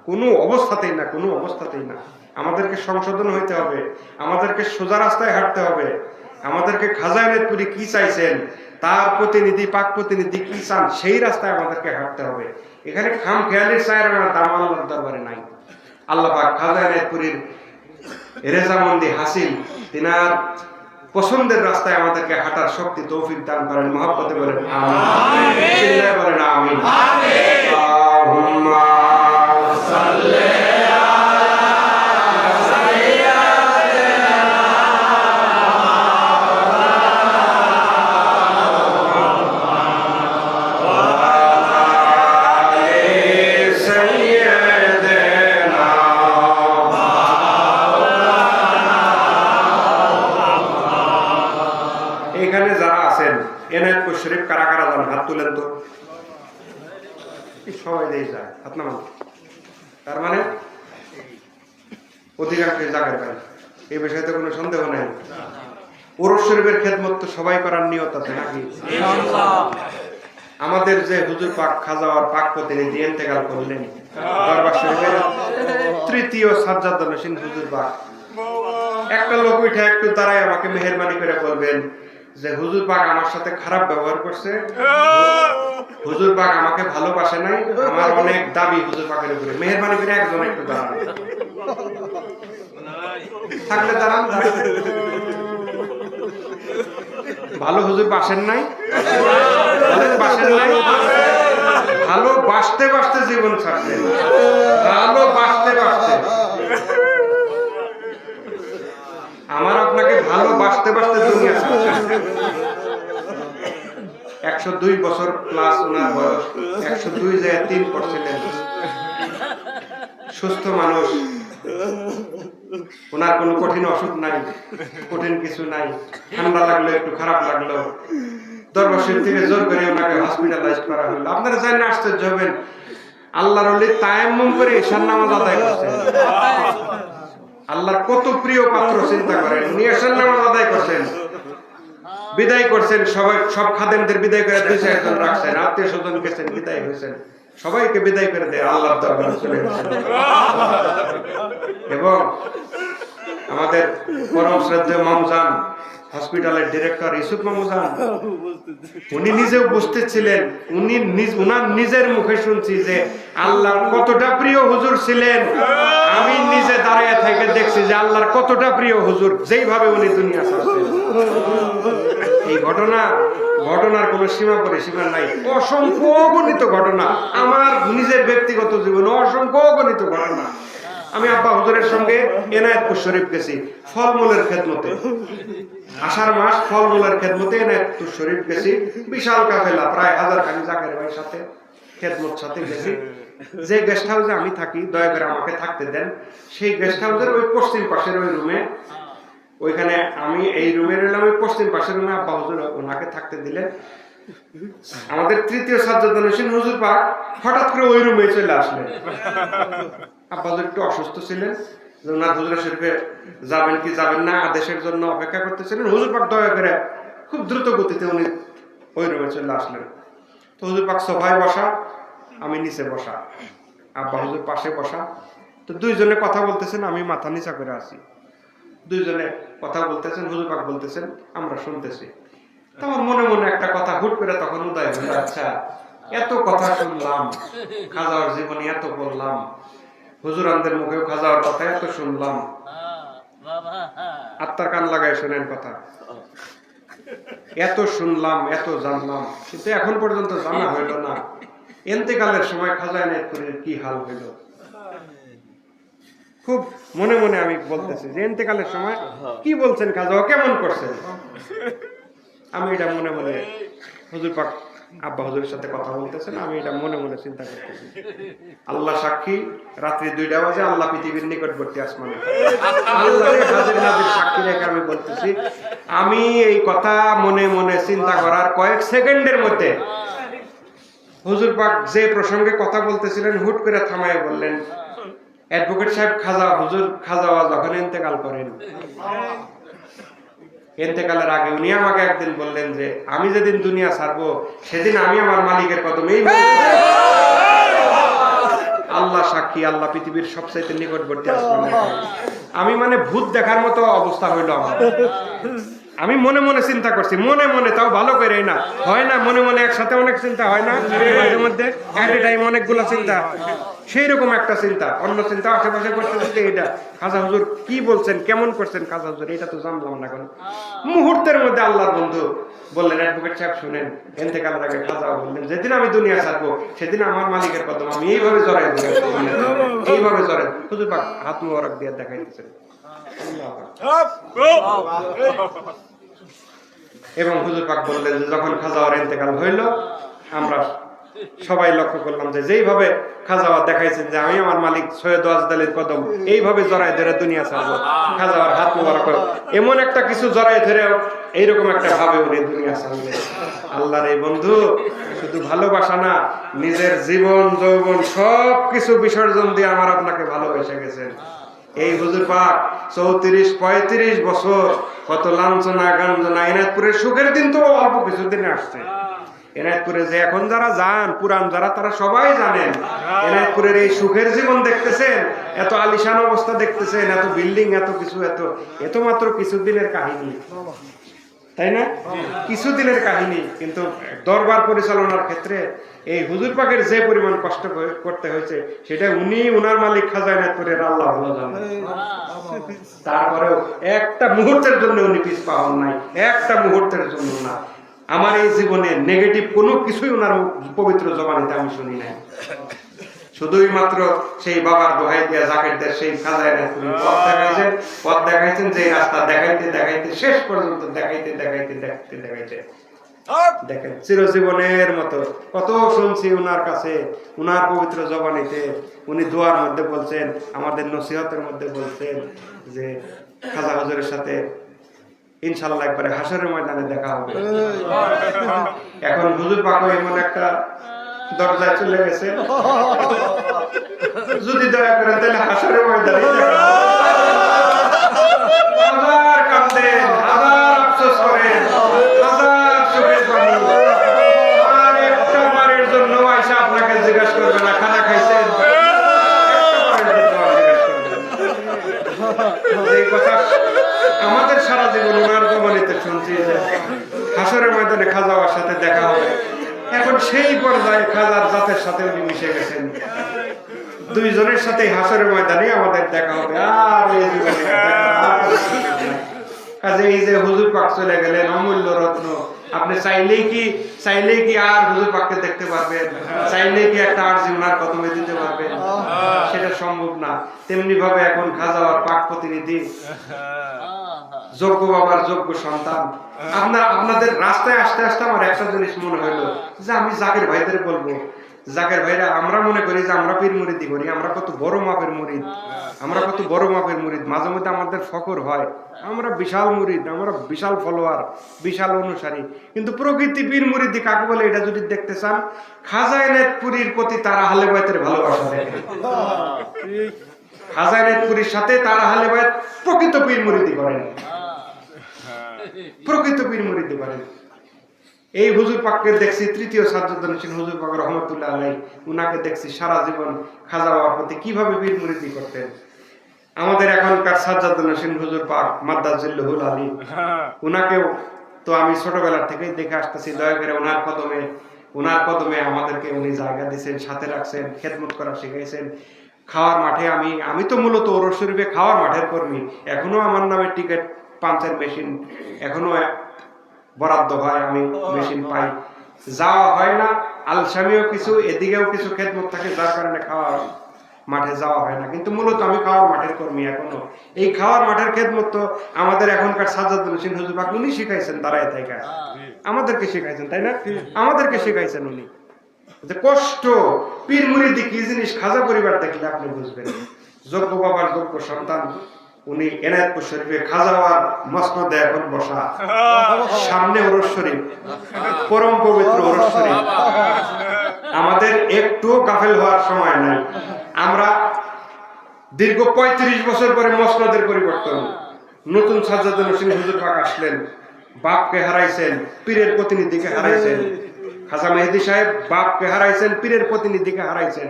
কোনো অবস্থাতেই না, কোনো অবস্থাতেই না। আমাদেরকে সংশোধন হইতে হবে, আমাদেরকে সোজা রাস্তায় হাঁটতে হবে, আমাদেরকে খাজা এনায়েতপুরী কি চাইছেন, তার প্রতিনিধি পাক প্রতিনিধি কি চান, সেই রাস্তায় আমাদেরকে হাঁটতে হবে। এখানে খাম খেয়ালির চায়ের দাম আল্লাহর দরবারে নাই। আল্লাহ পাক খাজা এনায়েতপুরীর রেজামন্দি হাসিল, তিনার পছন্দের রাস্তায় আমাদেরকে হাঁটার শক্তি তৌফিক দান করেন, মহব্বতে বলেন আমিন, চিল্লায় বলেন আমিন। আল্লাহুম্মা সাল্লি এনায়েতপুর শরীফ কারা কারা যান হাত তুলেন তো। সবাই দিয়ে যায় হাত নামান। তার মানে অধিকাংশ জায়গায় পাই, এই বিষয়ে তো কোনো সন্দেহ নাই। ওরস শরীফের খেদমত তো সবাই করার নিয়ত আছে নাকি? আমাদের যে হুজুর পাক খাজাওয়ার পাক প্রতিনিধি ইন্তেকাল করলেন, দরবার শরীফের তৃতীয় সাজ্জাদ নশীন হুজুর পাক, একটা লোক উঠে একটু দাঁড়ায় আমাকে মেহেরবানি করে বলবেন যে হুজুর পাক আমার সাথে খারাপ ব্যবহার করছে, হুজুর পাক আমাকে ভালোবাসে নাই, আমার অনেক দাবি হুজুর পাকের উপরে, মেহেরবানি করে একজন একটু দাঁড়ান। থাকলে দাঁড়ান। ভালো হুজুর বাসেন নাই, বাসেন নাই, ভালো বাসতে বাসতে জীবন ছাড়ছেন, ভালো বাসতে বাসতে। আমার আপনাকে ভালো বাসতে বাসতে দুনিয়া ছাড়ছেন। 102 বছর প্লাস ওনার বয়স, 102 জায়গায় 3 করছিলেন, সুস্থ মানুষ, ওনার কোনো কঠিন অসুখ নাই, কঠিন কিছু নাই, ঠান্ডা লাগলো একটু খারাপ লাগলো, দরবার শরীফ থেকে জোর করে ওনাকে হসপিটালাইজ করা হলো। আপনারা জানেন আশ্চর্য হবেন, আল্লাহর ওলি তায়াম্মুম করে ঈশার নামাজ আদায় করছেন। আল্লাহর কত প্রিয় পাত্র চিন্তা করেন, উনি ঈশার নামাজ আদায় করছেন, বিদায় করছেন, সব খাদেমদের বিদায় করে 2-4 জন রাখছেন, আত্মীয় স্বজন গেছেন, বিদায় হয়েছেন, সবাইকে বিদায় করে দেয়, আল্লাহর দরবারে চলে গেছেন। এবং আমাদের পরম শ্রদ্ধেয় মামজান হসপিটালের ডিরেক্টর ইউসুফ মামুজান, উনি নিজেও উপস্থিত ছিলেন। উনার নিজের মুখে শুনছি যে আল্লাহর কতটা প্রিয় হুজুর ছিলেন। আমি নিজে দাঁড়িয়ে থেকে দেখছি যে আল্লাহর কতটা প্রিয় হুজুর, যেইভাবে উনি দুনিয়া ছাড়ছেন। এই ঘটনার কোনো সীমা পরিসীমা নাই। অসংখ্য অগণিত ঘটনা আমার নিজের ব্যক্তিগত জীবনে, অসংখ্য অগণিত ঘটনা। আমি আব্বা হুজুরের সঙ্গে এনায়েতপুর শরীফ গেছি ফলমূলের খেদমতে। আষাঢ় মাস ফলমূলের খেদমতে এনায়েতপুর শরীফ গেছি। বিশাল কাফেলা, প্রায় 1000 খানি জাকের ভাইয়ের সাথে খেদমত সাথে গেছি। যে গেস্ট হাউসে আমি থাকি, দয়া করে আমাকে থাকতে দেন। সেই গেস্ট হাউসের ওই পশ্চিম পাশের ওই রুমে, ওইখানে আমি এই রুমে রইলাম। ওই পশ্চিম পাশের রুমে আব্বা হুজুর ওনাকে থাকতে দিলেন। আমাদের তৃতীয় সাজ্জাদুল হোসেন হুজুর পাক হঠাৎ করে ওই রুমে চলে আসলেন। আব্বা হুজুর একটু অসুস্থ ছিলেন, ওনার হুজুর শরীফে যাবেন কি যাবেন না আদেশের জন্য অপেক্ষা করতেছিলেন। হুজুর পাক দয়া করে খুব দ্রুত গতিতে উনি ওই রুমে চলে আসলেন। তো হুজুর পাক সোফায় বসা, আমি নিচে বসা, আব্বা হুজুর পাশে বসা। তো দুইজনে কথা বলতেছেন, আমি মাথা নিচা করে আছি। দুইজনে কথা বলতেছেন, হুজুর পাক বলতেছেন, আমরা শুনতেছি। তো আমার মনে মনে একটা কথা হুট করে তখন উদয় হলো, আচ্ছা এত কথা শুনলাম, খাজাওয়ার জীবনে এত বললাম, হুজুরানদের মুখেও খাজাওয়ার কথা এত শুনলাম, আত্মার কান লাগায় শোনেন কথা, এত শুনলাম এত জানলাম, কিন্তু এখন পর্যন্ত জানা হইল না ইন্তেকালের সময় খাজা এনায়েতপুরের কি হাল হইল। খুব মনে মনে আমি বলতেছি যে ইন্তেকালের সময় কি বলছেন খাজা, কেমন করছেন। আমি এটা মনে মনে, হুজুর পাক আব্বা হুজুরের সাথে কথা বলতেছেন, আমি এটা মনে মনে চিন্তা করতেছি। আল্লাহ সাক্ষী, রাত্রি 2টা বাজে, আল্লাহ পৃথিবীর নিকটবর্তী আসমানে, আল্লাহকে হাজির নাজির সাক্ষী রেখে আমি বলতেছি। আমি এই কথা মনে মনে চিন্তা করার কয়েক সেকেন্ডের মধ্যে হুজুর পাক যে প্রসঙ্গে কথা বলতেছিলেন হুট করে থামায় বললেন, অ্যাডভোকেট সাহেব খাজা হুজুর খাজাওয়া যখন ইন্তেকাল করেন, ইন্তেকালের আগে উনি আমাকে একদিন বললেন যে আমি যেদিন দুনিয়া ছাড়বো সেদিন আমি আমার মালিকের কদমে, আল্লাহ সাক্ষী, আল্লাহ পৃথিবীর সবচাইতে নিকটবর্তী আসমানে। আমি মানে ভূত দেখার মতো অবস্থা হইল আমার। আমি মনে মনে চিন্তা করছি, মনে মনে, তাও ভালো করে না, হয় না মনে মনে একসাথে অনেক চিন্তা হয় না মাঝে মধ্যে, এট এ টাইম অনেকগুলো চিন্তা, সেই রকম একটা চিন্তা, অন্য চিন্তা আশেপাশে করতে, এটা খাজা হুজুর কি বলছেন, কেমন করছেন খাজা হুজুর, এটা তো জানলাম না। এখন মুহূর্তের মধ্যে আল্লাহর বন্ধু বললেন, অ্যাডভোকেট সাহেব শুনেন, ইন্তেকালের আগে খাজা বললেন, যেদিন আমি দুনিয়া ছাড়বো সেদিন আমার মালিকের কদম আমি এইভাবে জড়াই দিই, এইভাবে জড়াই। হুজুর পাক হাত মোবারক দিয়ে দেখাইতেছেন। এবং হুজুর পাক বললেন যে যখন খাজাওয়ার ইন্তেকাল হইল, আমরা সবাই লক্ষ্য করলাম যে যেইভাবে খাজাওয়ার দেখাইছেন যে আমি আমার মালিক সৈয়দ ওয়াজেদ আলীর কদম এইভাবে জড়াই ধরে দুনিয়া ছাড়বো, খাজাওয়ার হাত মোবারক এমন একটা কিছু জড়াই ধরে এইরকম একটা ভাবে উনি দুনিয়া ছাড়লেন। আল্লাহর এই বন্ধু শুধু ভালোবাসা না, নিজের জীবন যৌবন সব কিছু বিসর্জন দিয়ে আমার আপনাকে ভালোবেসে গেছেন। এই হুজুর পাক 34-35 বছর কত লাঞ্ছনা গাঞ্জনা, এনায়েতপুরের সুখের দিন তো অল্প কিছুদিনে আসছে। এনায়েতপুরে যে এখন যারা যান, পুরান যারা, তারা সবাই জানেন এনায়েতপুরের এই সুখের জীবন দেখতেছেন, এত আলিশান অবস্থা দেখতেছেন, এত বিল্ডিং, এত কিছু, এত মাত্র কিছুদিনের কাহিনী, তাই না? কিছুদিনের কাহিনী, কিন্তু দরবার পরিচালনার ক্ষেত্রে এই হুজুর পাকের যে পরিমাণ কষ্ট করতে হয়েছে সেটা উনি, উনার মালিক খাজা এনায়েতপুরের আল্লাহ ভালো জানেন। তারপরেও একটা মুহূর্তের জন্য উনি পিছপা হন নাই, একটা মুহূর্তের জন্য না। আমার এই জীবনে নেগেটিভ কোনো কিছুই ওনার পবিত্র জবানিতে আমি শুনি নাই। শুধুই মাত্র সেই বাবার দোহাই দিয়া জাকেরদের সেই খাজা এনায়েতপুর পথ দেখাইছেন, যে রাস্তা দেখাইতে দেখাইতে শেষ পর্যন্ত দেখাইতে দেখেন চিরজীবনের মতো কত শুনছি উনার কাছে, উনার পবিত্র জবানিতে উনি দোয়ার মধ্যে বলছেন, আমাদের নসিহতের মধ্যে বলছেন যে খাজা হুজুরের সাথে ইনশাআল্লাহ একবারে হাসরের ময়দানে দেখা হবে। এখন হুজুর পাক এমন একটা দরজায় চলে গেছে, যদি দয়া করেন তাহলে হাসরের ময়দানে হাজার কাঁদেন, হাজার আফসোস করেন, হাজার চোখের পানি, আর একটা বারের জন্য আয়সা আপনাকে জিজ্ঞাসা করবে না খানা খাইছেন, এই কথা আমাদের সারা জীবন ওনার জবানিতে শুনছি যে হাসরের ময়দানে খাজা বাবার সাথে দেখা হবে। এখন সেই পর্যায়ে খাজার জাতের সাথে উনি মিশে গেছেন। দুইজনের সাথে হাসরের ময়দানে আমাদের দেখা হবে, আর এই জীবনে কাজে এই যে হুজুর পাক চলে গেলেন অমূল্য রত্ন, আপনি চাইলেই কি আর হুজুর পাককে দেখতে পারবেন? চাইলেই কি একটা আর জীবনার কদমে দিতে পারবেন? সেটা সম্ভব না। তেমনি ভাবে এখন খাজা আর পাক প্রতিনিধি, যোগ্য বাবার যোগ্য সন্তান। আপনাদের রাস্তায় আসতে আসতে আমার একটা জিনিস মনে হলো যে আমি জাকের ভাইদের বলবো, জাকের ভাইরা আমরা মনে করি যে আমরা পীর মুরিদি করি, আমরা কত বড় মাপের মুরিদ, মাঝে মধ্যে আমাদের ফকর হয় আমরা বিশাল মুরিদ, আমরা বিশাল ফলোয়ার, বিশাল অনুসারী। কিন্তু প্রকৃতি পীর মুরিদি কাকে বলে এটা যদি দেখতে চান, খাজা এনায়েতপুরীর প্রতি তারা আহলে বাইতের ভালোবাসা দেখে। খাজা এনায়েতপুরীর সাথে তারা আহলে বাইত প্রকৃত পীর মুরিদি করেন, প্রকৃত পীর মুরিদি করেন। এই হুজুর পাককে দেখছি তৃতীয় সাজ্জাদুল হোসেন হুজুর পাক রহমতুল্লাহ আলাইহি, উনাকে দেখছি সারা জীবন খাজা বাবার প্রতি কিভাবে পীর মুরিদি করতেন। আমাদের এখনকার সাজ্জাদুল হোসেন হুজুর পাক মাদ্দাজিল্লুহুল আলী, উনাকেও তো আমি ছোটবেলা থেকেই দেখে আসতেছি। দয়া করে ওনার কদমে আমাদেরকে উনি জায়গা দিয়েছেন, সাথে রাখছেন, খেদমত করা শিখাইছেন। খাওয়ার মাঠে আমি তো মূলত ওরস শরীফে খাওয়ার মাঠের কর্মী, এখনো আমার নামে টিকিট পাঞ্চের মেশিন এখনো বরাদ্দ হয়, আমি মেশিন পাই, যাওয়া হয় না। আলসামিও কিছু, এদিকেও কিছু খেদমত থাকে, যার কারণে খাওয়ার মাঠে যাওয়া হয় না। কিন্তু মূলত আমি খাওয়ার মাঠের কর্মী এখনো। এই খাওয়ার মাঠের খেদমত তো আমাদের এখনকার সাজ্জাদুল হোসেন হুজুর পাক উনি শিখাইছেন, দাঁড়ায় থেকে আমাদেরকে শিখাইছেন, তাই না? আমাদেরকে শিখাইছেন উনি যে কষ্ট পীর মুরিদি কি জিনিস। খাজা পরিবার দেখলে আপনি বুঝবেন। যোগ্য বাবার যোগ্য সন্তান উনি এনায়েতপুর শরীফে খাজা বাবার মসনদে এখন বসা, সামনে ওরস শরীফ, পরম পবিত্র ওরস শরীফ। আমাদের একটুও গাফেল হওয়ার সময় নাই। আমরা দীর্ঘ 35 বছর পরে মসনদের পরিবর্তন, নতুন সাজ্জাদুল হোসেন হুজুর পাক আসলেন, বাপকে হারাইছেন, পীরের প্রতিনিধিকে হারাইছেন। খাজা মেহেদী সাহেব বাপকে হারাইছেন, পীরের প্রতিনিধিকে হারাইছেন।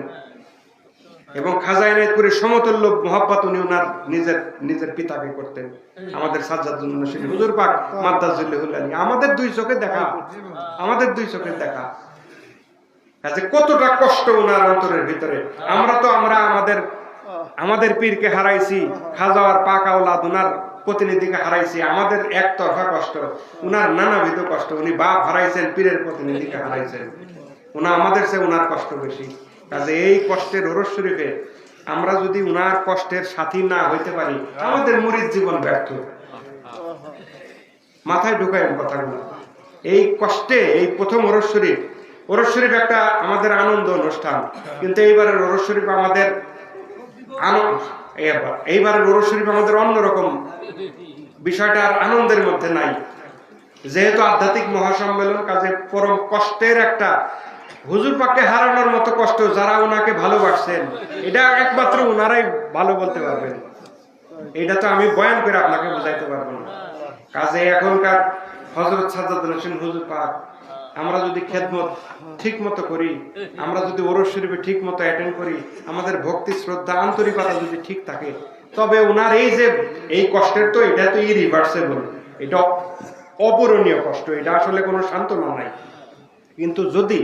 এবং খাজা এনায়েতপুরের সমতুল্য মহব্বত উনি ওনার নিজের পিতাকে করতেন, আমাদের সাজ্জাদুল হোসেন হুজুর পাক মাদ্দাজিল্লুহুল আলী। আমাদের দুই চোখে দেখা যে কতটা কষ্ট ওনার অন্তরের ভিতরে। আমরা আমাদের পীরকে হারাইছি, খাজা আর পাক আওলাদ ওনার প্রতিনিধিকে হারাইছি, আমাদের একতরফা কষ্ট। উনার নানাবিধ কষ্ট, উনি বাপ হারাইছেন, পীরের প্রতিনিধিকে হারাইছেন, আমাদের চেয়ে উনার কষ্ট বেশি। কাজে এই কষ্টের ওরস শরীফে আমরা যদি উনার কষ্টের সাথী না হইতে পারি, আমাদের মুরিদ জীবন ব্যর্থ। মাথায় ঢুকায়েন কথাগুলো। এই কষ্টে এই প্রথম ওরস শরীফ একটা আমাদের আনন্দ অনুষ্ঠান, কিন্তু এইবারের ওরস শরীফ আমাদের অন্যরকম। বিষয়টা আর আনন্দের মধ্যে নাই, যেহেতু আধ্যাত্মিক মহাসম্মেলন। কাজে পরম কষ্টের একটা, হুজুর পাককে হারানোর মতো কষ্ট যারা ওনাকে ভালোবাসছেন, এটা একমাত্র ওনারাই ভালো বলতে পারবেন। এটা তো আমি বয়ান করে আপনাকে বোঝাইতে পারবো না। কাজে এখনকার হযরত সাজ্জাদুল হোসেন হুজুর পাক আমরা যদি খেদমত ঠিক মতো করি, আমরা যদি ওরস শরীফে ঠিক মতো অ্যাটেন্ড করি, আমাদের ভক্তি শ্রদ্ধা আন্তরিকতা যদি ঠিক থাকে, তবে ওনার এই কষ্টের তো এটা তো ইরিভার্সেবল, এটা অপূরণীয় কষ্ট, এটা আসলে কোনো সান্ত্বনা নাই। কিন্তু যদি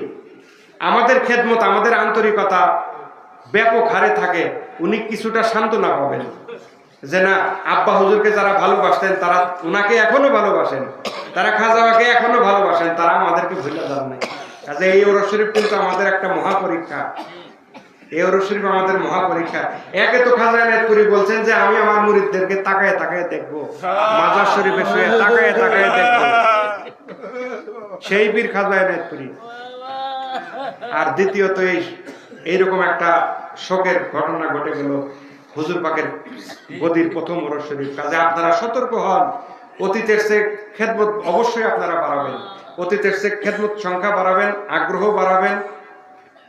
আমাদের খেদমত, আমাদের আন্তরিকতা ব্যাপক হারে থাকে, উনি কিছুটা সান্ত্বনা পাবেন যে না, আব্বা হুজুরকে যারা ভালোবাসতেন তারা উনাকে এখনো ভালোবাসেন, তারা খাজাকে এখনো ভালোবাসেন, তারা আমাদেরকে ভুলে যান নাই। কাজে এই ওরস শরীফ কিন্তু আমাদের একটা মহাপরীক্ষা। এই ওরস শরীফ আমাদের মহাপরীক্ষা। একে তো খাজা এনায়েতপুরী বলছেন যে আমি আমার মুরিদদেরকে তাকায় তাকায় দেখবো, মাজার শরীফে শুয়ে তাকায় তাকায় দেখবো, সেই পীর খাজা এনায়েতপুরী। আর দ্বিতীয়ত এইরকম একটা শোকের ঘটনা ঘটে গেল হুজুর পাকের গদির প্রথম ওরস শরীফ। কাজে আপনারা সতর্ক হন, অতীতের চেয়ে খেদমত অবশ্যই আপনারা বাড়াবেন, অতীতের চেয়ে খেদমত সংখ্যা বাড়াবেন, আগ্রহ বাড়াবেন,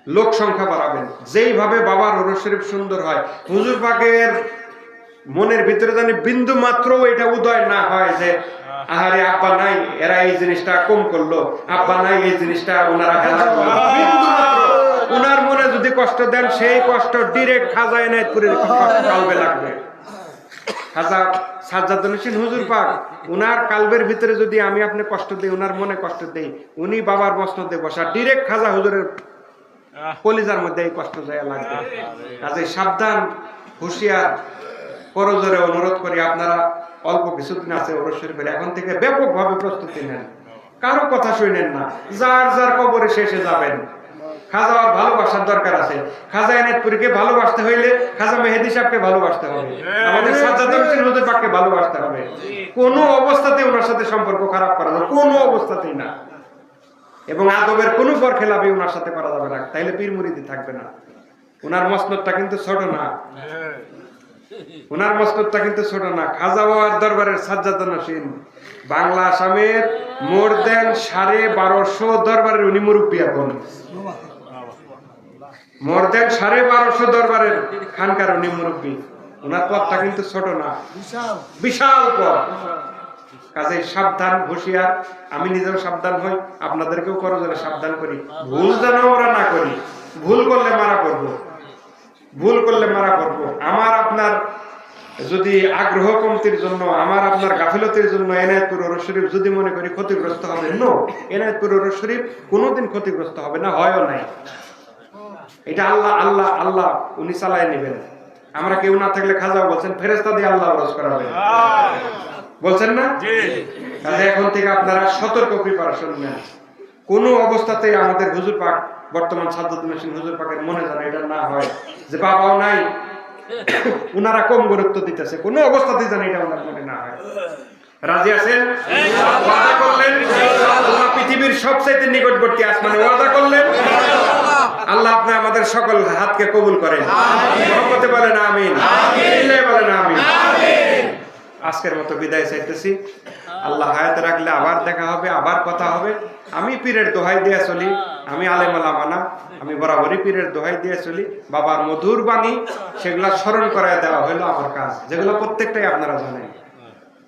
লোক সংখ্যা বাড়াবেন। যেইভাবে বাবার ওরস শরীফ সুন্দর হয়, হুজুর পাকের মনের ভিতরে জানি বিন্দু মাত্র এটা উদয় না হয় যে আহারে আব্বা নাই, এরা এই জিনিসটা কম করলো, আব্বা নাই এই জিনিসটা ওনারা হেলা করলো, বিন্দু মাত্র উনার মনে যদি কষ্ট দেন, সেই কষ্ট ডিরেক্ট খাজা এনায়েতপুরের কালবে লাগবে। খাজা সাজ্জাদুল হোসেন হুজুর পাক উনার কালবের ভিতরে যদি আমি আপনি কষ্ট দেই, উনার মনে কষ্ট দেই, উনি বাবার মসনদে বসা ডিরেক্ট খাজা হুজুরের কলিজার মধ্যে এই কষ্ট যায় লাগবে। কাজে সাবধান, হুঁশিয়ার, করজোরে অনুরোধ করি আপনারা অল্প কিছুদিন আছে ওরস শরীফের, এখন থেকে ব্যাপকভাবে প্রস্তুতি নেন, কারো কথা শুনেন না, যার যার কবরে শেষে যাবেন। খাজার ভালোবাসার দরকার আছে। খাজা এনায়েতপুরীকে ভালোবাসতে হইলে খাজা মেহেদী সাহেবকে ভালোবাসতে হবে, আমাদের সাজ্জাদুল হোসেন হুজুর পাককে ভালোবাসতে হবে। কোনো অবস্থাতেই ওনার সাথে সম্পর্ক খারাপ করা যাবে, কোনো অবস্থাতেই না। এবং আদবের কোনো বরখেলাপি ওনার সাথে করা যাবে না, তাইলে পীর মুরিদি থাকবে না। ওনার মসনদটা কিন্তু ছোট না, ওনার মসনদটা কিন্তু ছোট না। খাজা বাবার দরবারের সাজ্জাদুল হোসেন বাংলা আসামের মোর দেন 1250 দরবারের উনি মুরব্বী, এখন মোর দেন 1250 দরবারের খানকার উনি মুরব্বী। ওনার পথটা কিন্তু ছোট না, বিশাল পথ। কাজে সাবধান, হুঁশিয়ার। আমি নিজেও সাবধান হই, আপনাদেরকেও করজোরে সাবধান করি, ভুল যেন আমরা না করি। ভুল করলে মারা করবো, ভুল করলে মারা করবো। আমার আপনার যদি আগ্রহ কমতির জন্য, আমার আপনার গাফিলতির জন্য এনায়েতপুর ওরস শরীফ যদি মনে করি ক্ষতিগ্রস্ত হবে, নো, এনায়েতপুর ওরস শরীফ কোনোদিন ক্ষতিগ্রস্ত হবে না, হয়ও নাই। এটা আল্লাহ আল্লাহ আল্লাহ উনি চালায় নেবেন। আমরা কেউ না থাকলে খাজাও বলছেন ফেরেশতা দিয়ে আল্লাহ ওরস করাবে, বলছেন না? কাজে এখন থেকে আপনারা সতর্ক প্রিপারেশন নেন। কোনো অবস্থাতেই আমাদের হুজুর পাক, বর্তমান সাজ্জাদুল হোসেন হুজুর পাকের মনে যেন এটা না হয় যে বাবাও নাই, উনারা কম গুরুত্ব দিতেছে, কোনো অবস্থাতেই যেন এটা ওনার মনে না হয়। রাজি আছেন? ওয়াদা করলেন আল্লাহ পৃথিবীর সবচাইতে নিকটবর্তী আসমানে ওয়াদা করলেন। আল্লাহ আপনি আমাদের সকল হাতকে কবুল করেন, মহব্বতে বলেন আমিন, বলেন আমিন। আজকের মতো বিদায় চাইতেছি। আল্লাহ হায়াতে রাখলে আবার দেখা হবে, আবার কথা হবে। আমি পীরের দোহাই দিয়ে চলি, আমি আলেম ওলামা না, আমি বরাবরই পীরের দোহাই দিয়ে চলি। বাবার মধুর বাণী সেগুলা স্মরণ করায় দেওয়া হলো আমার কাজ, যেগুলো প্রত্যেকটাই আপনারা জানেন,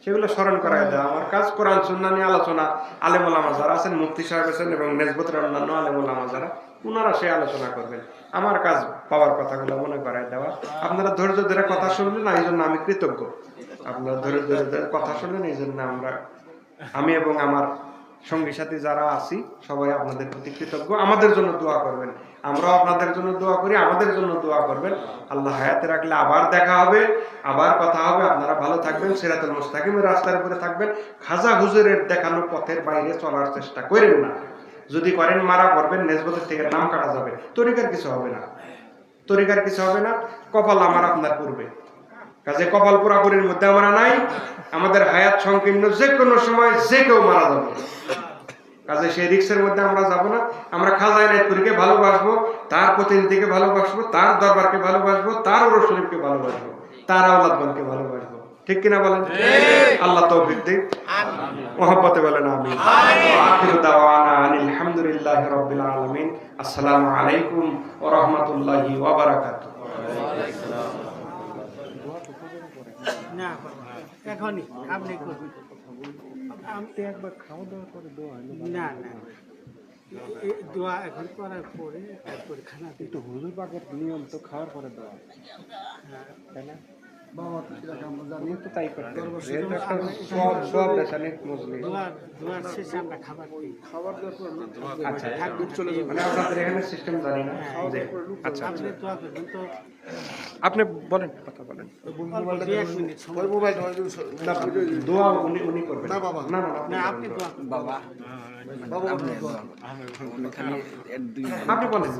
সেগুলো স্মরণ করায় দেওয়া আমার কাজ। কোরআন সুন্নাহ নিয়ে আলোচনা আলেম ওলামা যারা আছেন, মুফতি সাহেব আছেন এবং নেসবতের অন্যান্য আলেম ওলামা যারা, ওনারা সে আলোচনা করবেন। আমার কাজ বাবার কথাগুলো মনে করায় দেওয়া। আপনারা ধৈর্য ধরে কথা শুনলেন, এই জন্য আমি কৃতজ্ঞ। আপনারা ধৈর্য ধরে কথা শুনলেন, এই জন্য আমি এবং আমার সঙ্গী সাথী যারা আছি সবাই আপনাদের প্রতি কৃতজ্ঞ। আমাদের জন্য দোয়া করবেন, আমরাও আপনাদের জন্য দোয়া করি, আমাদের জন্য দোয়া করবেন। আল্লাহ হায়াতে রাখলে আবার দেখা হবে, আবার কথা হবে। আপনারা ভালো থাকবেন, সিরাতুল মুস্তাকিমের রাস্তার উপরে থাকবেন। খাজা হুজুরের দেখানো পথের বাইরে চলার চেষ্টা করেন না, যদি করেন মারা করবেন, নেসবতের থেকে নাম কাটা যাবে। তরিকার কিছু হবে না, তরিকার কিছু হবে না। কপাল আমার আপনার পূর্বে, কাজে কপাল পুরাপুরির মধ্যে আমরা নাই। আমাদের হায়াত সংকীর্ণ, যে কোনো সময় যে কেউ মারা যাবে। কাজে সেই রিক্সের মধ্যে আমরা যাব না। আমরা খাজা এনায়েতপুরীকে ভালোবাসবো, তার প্রতিনিধিকে ভালোবাসবো, তার দরবারকে ভালোবাসবো, তার ওরস শরীফকে ভালোবাসবো, তার আওলাদগণকে ভালোবাসবো। ঠিক কিনা বলেন? আল্লাহ তৌফিক দিক, মহব্বতে বলেন আমিন। আখিরু দাওয়ানা আলহামদুলিল্লাহি রাব্বিল আলামিন। আসসালামু আলাইকুম ওয়া রাহমাতুল্লাহি ওয়া বারাকাতুহু। না এখনই আপনি করবেন, আমি একবার খাওয়া দাওয়া করে দোয়া, না না দোয়া এখন করার পরে তারপরে খানা একটু হুজুর পাকের নিয়ম তো খাওয়ার পরে দোয়া, তাই না? আপনি বলেন, কথা বলেন। দোয়া উনি করবেন। না না আপনি বাবা, আপনি বলেন,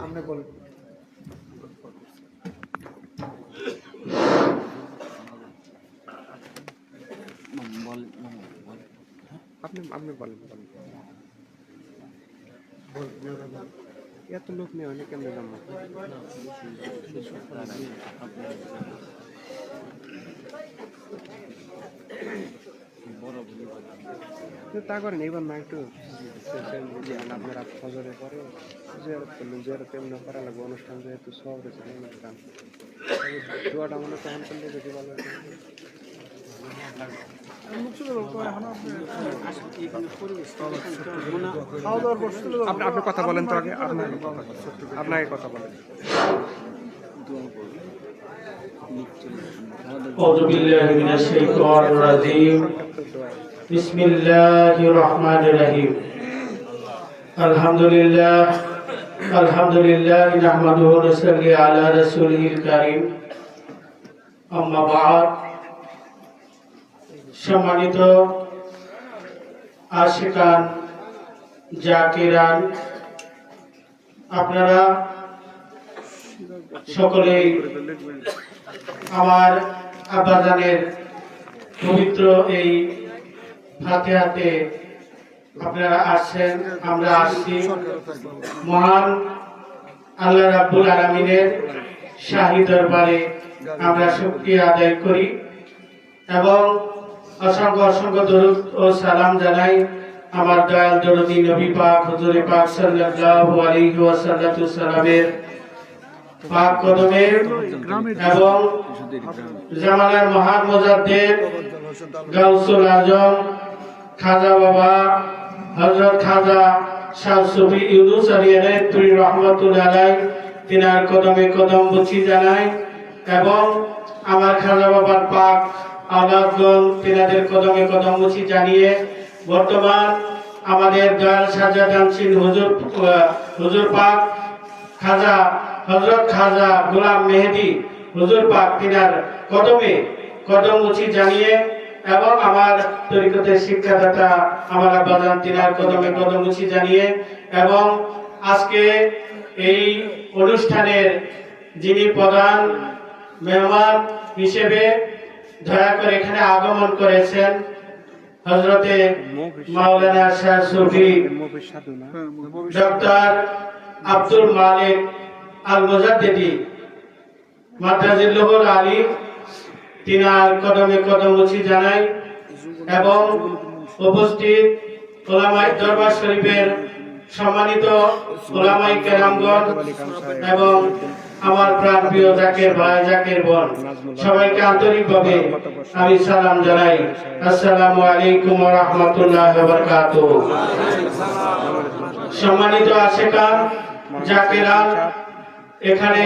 আপনি বলেন। আপনি বলেন, এত লোক নেই, অনেক কেমন দাম তা করেন। এইবার না একটু আপনারা ফজরের পরে জিয়ারত করলেন, জিয়ারত এমনি করা লাগবে অনুষ্ঠান, যেহেতু সব রয়েছে অনুষ্ঠান, দোয়াটা মনে তখন করলে বেশি ভালো হবে। আপনি কথা বলেন তো আগে, আপনাকে কথা বলেন। أعوذ بالله من الشيطان الرجيم بسم الله الرحمن الرحيم الحمد لله نحمده ونصلي على رسوله الكريم أما بعد সম্মানিত আশিকান জাকিরান আপনারা সকলেই আমার আব্বাজানের পবিত্র এই ফাতিহাতে আপনারা আসছেন, আমরা আসছি মহান আল্লাহ রাব্বুল আলামিনের শাহী দরবারে আমরা শুকরিয়া আদায় করি এবং অসংখ্য অসংখ্য দরুদ ও সালাম জানাই আমার দয়াল দরদি নবী পাক হুজুর পাক সাল্লাল্লাহু আলাইহি ওয়াসাল্লামের পাক কদমে এবং জামানার মহান মুজাদ্দিদ গাউসুল আজম খাজা বাবা হযরত খাজা শাহ সুফি ইউনুস আলী রহমাতুল্লাহ আলাইহি তিনার কদমে কদম বুঝি জানাই এবং আমার খাজা বাবার পাক আওলাদগণ তিনাদের কদমে কদম বুঝি জানিয়ে বর্তমান আমাদের দয়াল সাজাদানশীল হুজুর পাক খাজা হযরত খাজা গোলাম মেহেদি হুজুর পাক তিনার কদমে কদম মুছি জানিয়ে এবং আমার তরিকতের শিক্ষাদাতা আমার আব্বাজান তিনার কদমে কদম মুছি জানিয়ে এবং আজকে এই অনুষ্ঠানের যিনি প্রধান মেহমান হিসেবে দয়া করে এখানে আগমন করেছেন হযরতে মাওলানা শাহ সুফি ডক্টর আব্দুল মালিক আল মুজাদ্দিদি মাদ্রাজিল্লাহুল আলী তিনার কদমে কদম মুছি জানাই এবং উপস্থিত ওলামায়ে দরবার শরীফের সম্মানিত ওলামায়ে কেরামগণ এবং আমার প্রাণপ্রিয় জাকের ভাই জাকের বোন সবাইকে আন্তরিকভাবে আমি সালাম জানাই। আসসালামু আলাইকুম ওয়া রাহমাতুল্লাহি ওয়া বারাকাতুহু। সম্মানিত আশিকান জাকেরান এখানে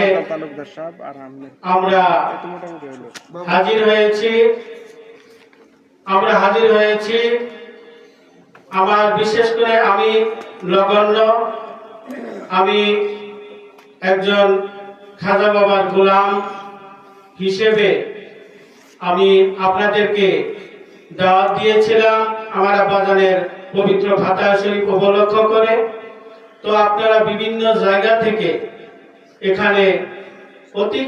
আমরা হাজির হয়েছি আমার বিশেষ করে আমি লগন্য আমি একজন খাজা বাবার গোলাম হিসেবে আমি আপনাদেরকে দাওয়াত দিয়েছিলাম আমার আব্বাজানের পবিত্র ফাতিহা শরীফ উপলক্ষ করে। তো আপনারা বিভিন্ন জায়গা থেকে এখানে অতি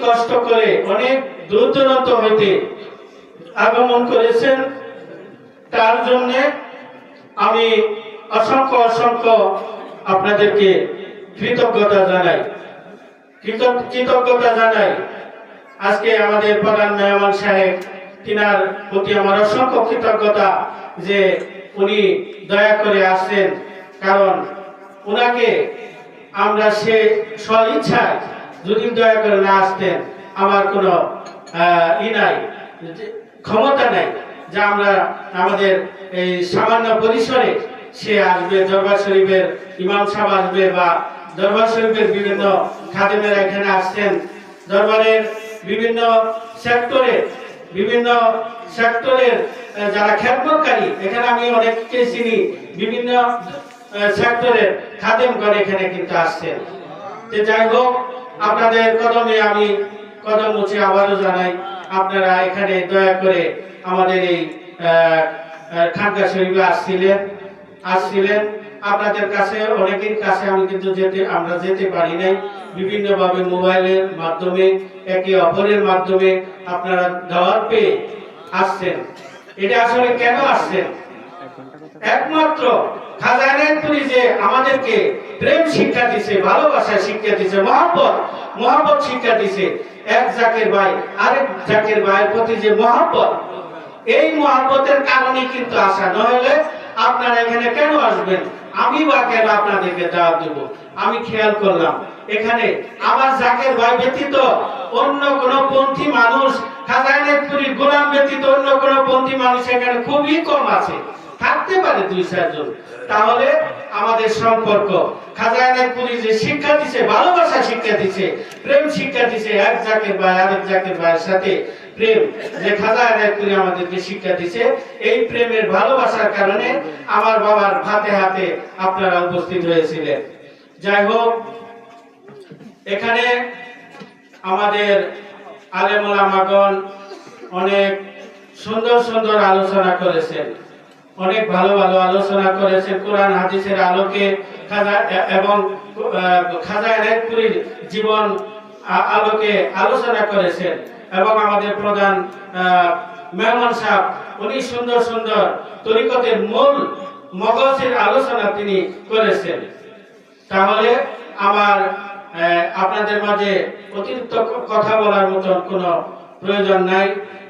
কষ্ট করে অনেক দূর দূরান্ত হইতে আগমন করেছেন, তার জন্য আমি অসংখ্য আপনাদেরকে কৃতজ্ঞতা জানাই। আজকে আমাদের প্রধান মেহমান সাহেব তিনার প্রতি আমার অসংখ্য কৃতজ্ঞতা যে উনি দয়া করে আসছেন, কারণ উনাকে আমরা সে স্বইচ্ছায় যদি দয়া করে না আসতেন আমার কোনো ক্ষমতা নাই যে আমরা আমাদের এই সামান্য পরিসরে সে আসবে, দরবার শরীফের ইমাম সাহেব আসবে বা দরবার শরীফের বিভিন্ন খাদেমেরা এখানে আসছেন, দরবারের বিভিন্ন সেক্টরের যারা খেদমতকারী এখানে আমি অনেককে চিনি, বিভিন্ন সেক্টরের খাদেমগণ এখানে কিন্তু আসছেন। যাই হোক, আপনাদের কদমে আমি কদম মুছে আবারও জানাই আপনারা এখানে দয়া করে আমাদের এই খানকা শরীফে আসছিলেন। আপনাদের কাছে অনেকের কাছে আমি কিন্তু আমরা যেতে পারি নাই, বিভিন্ন ভাবে মোবাইলের মাধ্যমে একে অপরের মাধ্যমে আপনারা দাওয়াত পেয়ে আসছেন। এটা আসলে কেন আসছেন? একমাত্র খাজা এনায়েতপুরী যে আমাদেরকে প্রেম শিক্ষা দিছে, ভালোবাসা শিক্ষা দিছে, মহব্বত শিক্ষা দিছে, এক জাকের ভাই আরেক জাকের ভাইয়ের প্রতি যে মহব্বত, এই মহব্বতের কারণে কিন্তু আসা, নইলে আপনারা এখানে কেন আসবেন? আমি বা কেন আপনাদেরকে দাওয়াত দেব? আমি খেয়াল করলাম এখানে আমার জাকের ভাই ব্যতীত অন্য কোন পন্থী মানুষ, খাজা এনায়েতপুরীর গোলাম ব্যতীত অন্য কোন পন্থী মানুষ এখানে খুবই কম আছে, থাকতে পারে 2-4 জন। তাহলে আমাদের সম্পর্ক। খাজা এনায়েতপুরী যে শিক্ষা দিছে, ভালোবাসা শিক্ষা দিছে, প্রেম শিক্ষা দিছে, এক জাকের ভাই আরেক জাকের ভাইয়ের সাথে প্রেম যে খাজা এনায়েতপুরী আমাদেরকে শিক্ষা দিছে, এই প্রেমের ভালোবাসার কারণে আমার বাবার হাতে হাতে আপনারা উপস্থিত হয়েছিলেন। যাই হোক, এখানে আমাদের আলেম ওলামাগণ অনেক সুন্দর সুন্দর আলোচনা করেছেন, অনেক ভালো ভালো আলোচনা করেছেন কোরআন হাদিসের আলোকে এবং খাজা এনায়েতপুরীর জীবন আলোকে আলোচনা করেছেন। এবং আমাদের প্রধান মেহমান সাহেব উনি সুন্দর সুন্দর তরিকতের মূল মগজের আলোচনা তিনি করেছেন। তাহলে আমার আপনাদের মাঝে অতিরিক্ত কথা বলার মতন কোনো প্রয়োজন নাই,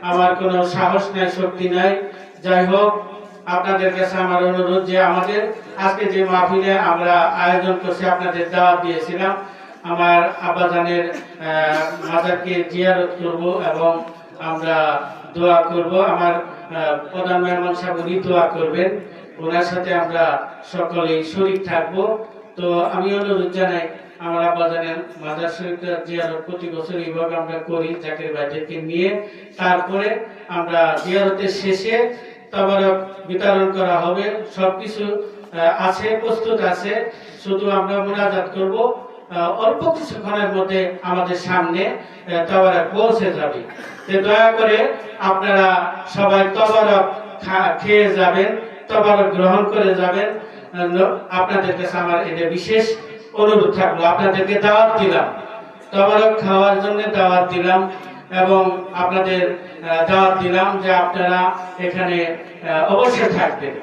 আমার কোনো সাহস নাই, শক্তি নাই। যাই হোক, আপনাদের কাছে আমার অনুরোধ যে আমাদের আজকে যে মাহফিলে আমরা আয়োজন করছি, আপনাদের দাওয়াত দিয়েছিলাম, আমার আব্বাজানের মাজারকে জিয়ারত করব এবং আমরা দোয়া করব। আমার প্রধান মেহমান সাহেব উনি দোয়া করবেন, ওনার সাথে আমরা সকলেই শরীক থাকব। তো আমি অনুরোধ জানাই আমার আব্বাজানের মাজার শরীফটা জিয়ারত প্রতি বছর এইভাবে আমরা করি জাকির ভাইদেরকে নিয়ে। তারপরে আমরা জিয়ারতের শেষে তাবারক বিতরণ করা হবে, সবকিছু আছে, প্রস্তুত আছে, শুধু আমরা মুনাজাত করব। অল্প কিছুক্ষণের মধ্যে আমাদের সামনে তাবারক পৌঁছে যাবে। তো দয়া করে আপনারা সবাই তাবারক খেয়ে যাবেন, তাবারক গ্রহণ করে যাবেন। আপনাদের কাছে আমার এটা বিশেষ অনুরোধ থাকলো, আপনাদেরকে দাওয়াত দিলাম, তাবারক খাওয়ার জন্য দাওয়াত দিলাম এবং আপনাদের দাওয়াত দিলাম যে আপনারা এখানে অবশ্যই থাকবেন,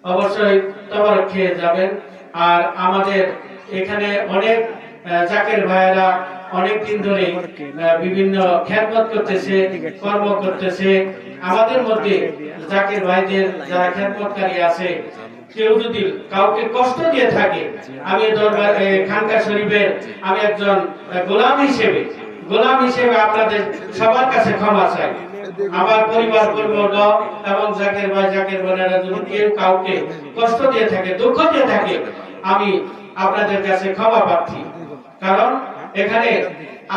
অবশ্যই তাবারক খেয়ে যাবেন। আর আমাদের এখানে অনেক জাকের ভাইয়েরা অনেক দিন ধরে বিভিন্ন খেদমত করতেছে, কর্ম করতেছে। আমাদের মধ্যে জাকের ভাইদের যারা খেদমতকারী আছে, কেউ যদি কাউকে কষ্ট দিয়ে থাকে, আমি দরবার খানকা শরীফের আমি একজন গোলাম হিসেবে আপনাদের সবার কাছে ক্ষমা চাই। আমার পরিবার পরিবর্গ এবং জাকের ভাই জাকের বোনেরা যদি কেউ কাউকে কষ্ট দিয়ে থাকে, দুঃখ দিয়ে থাকে, আমি আপনাদের কাছে ক্ষমা প্রার্থী। কারণ এখানে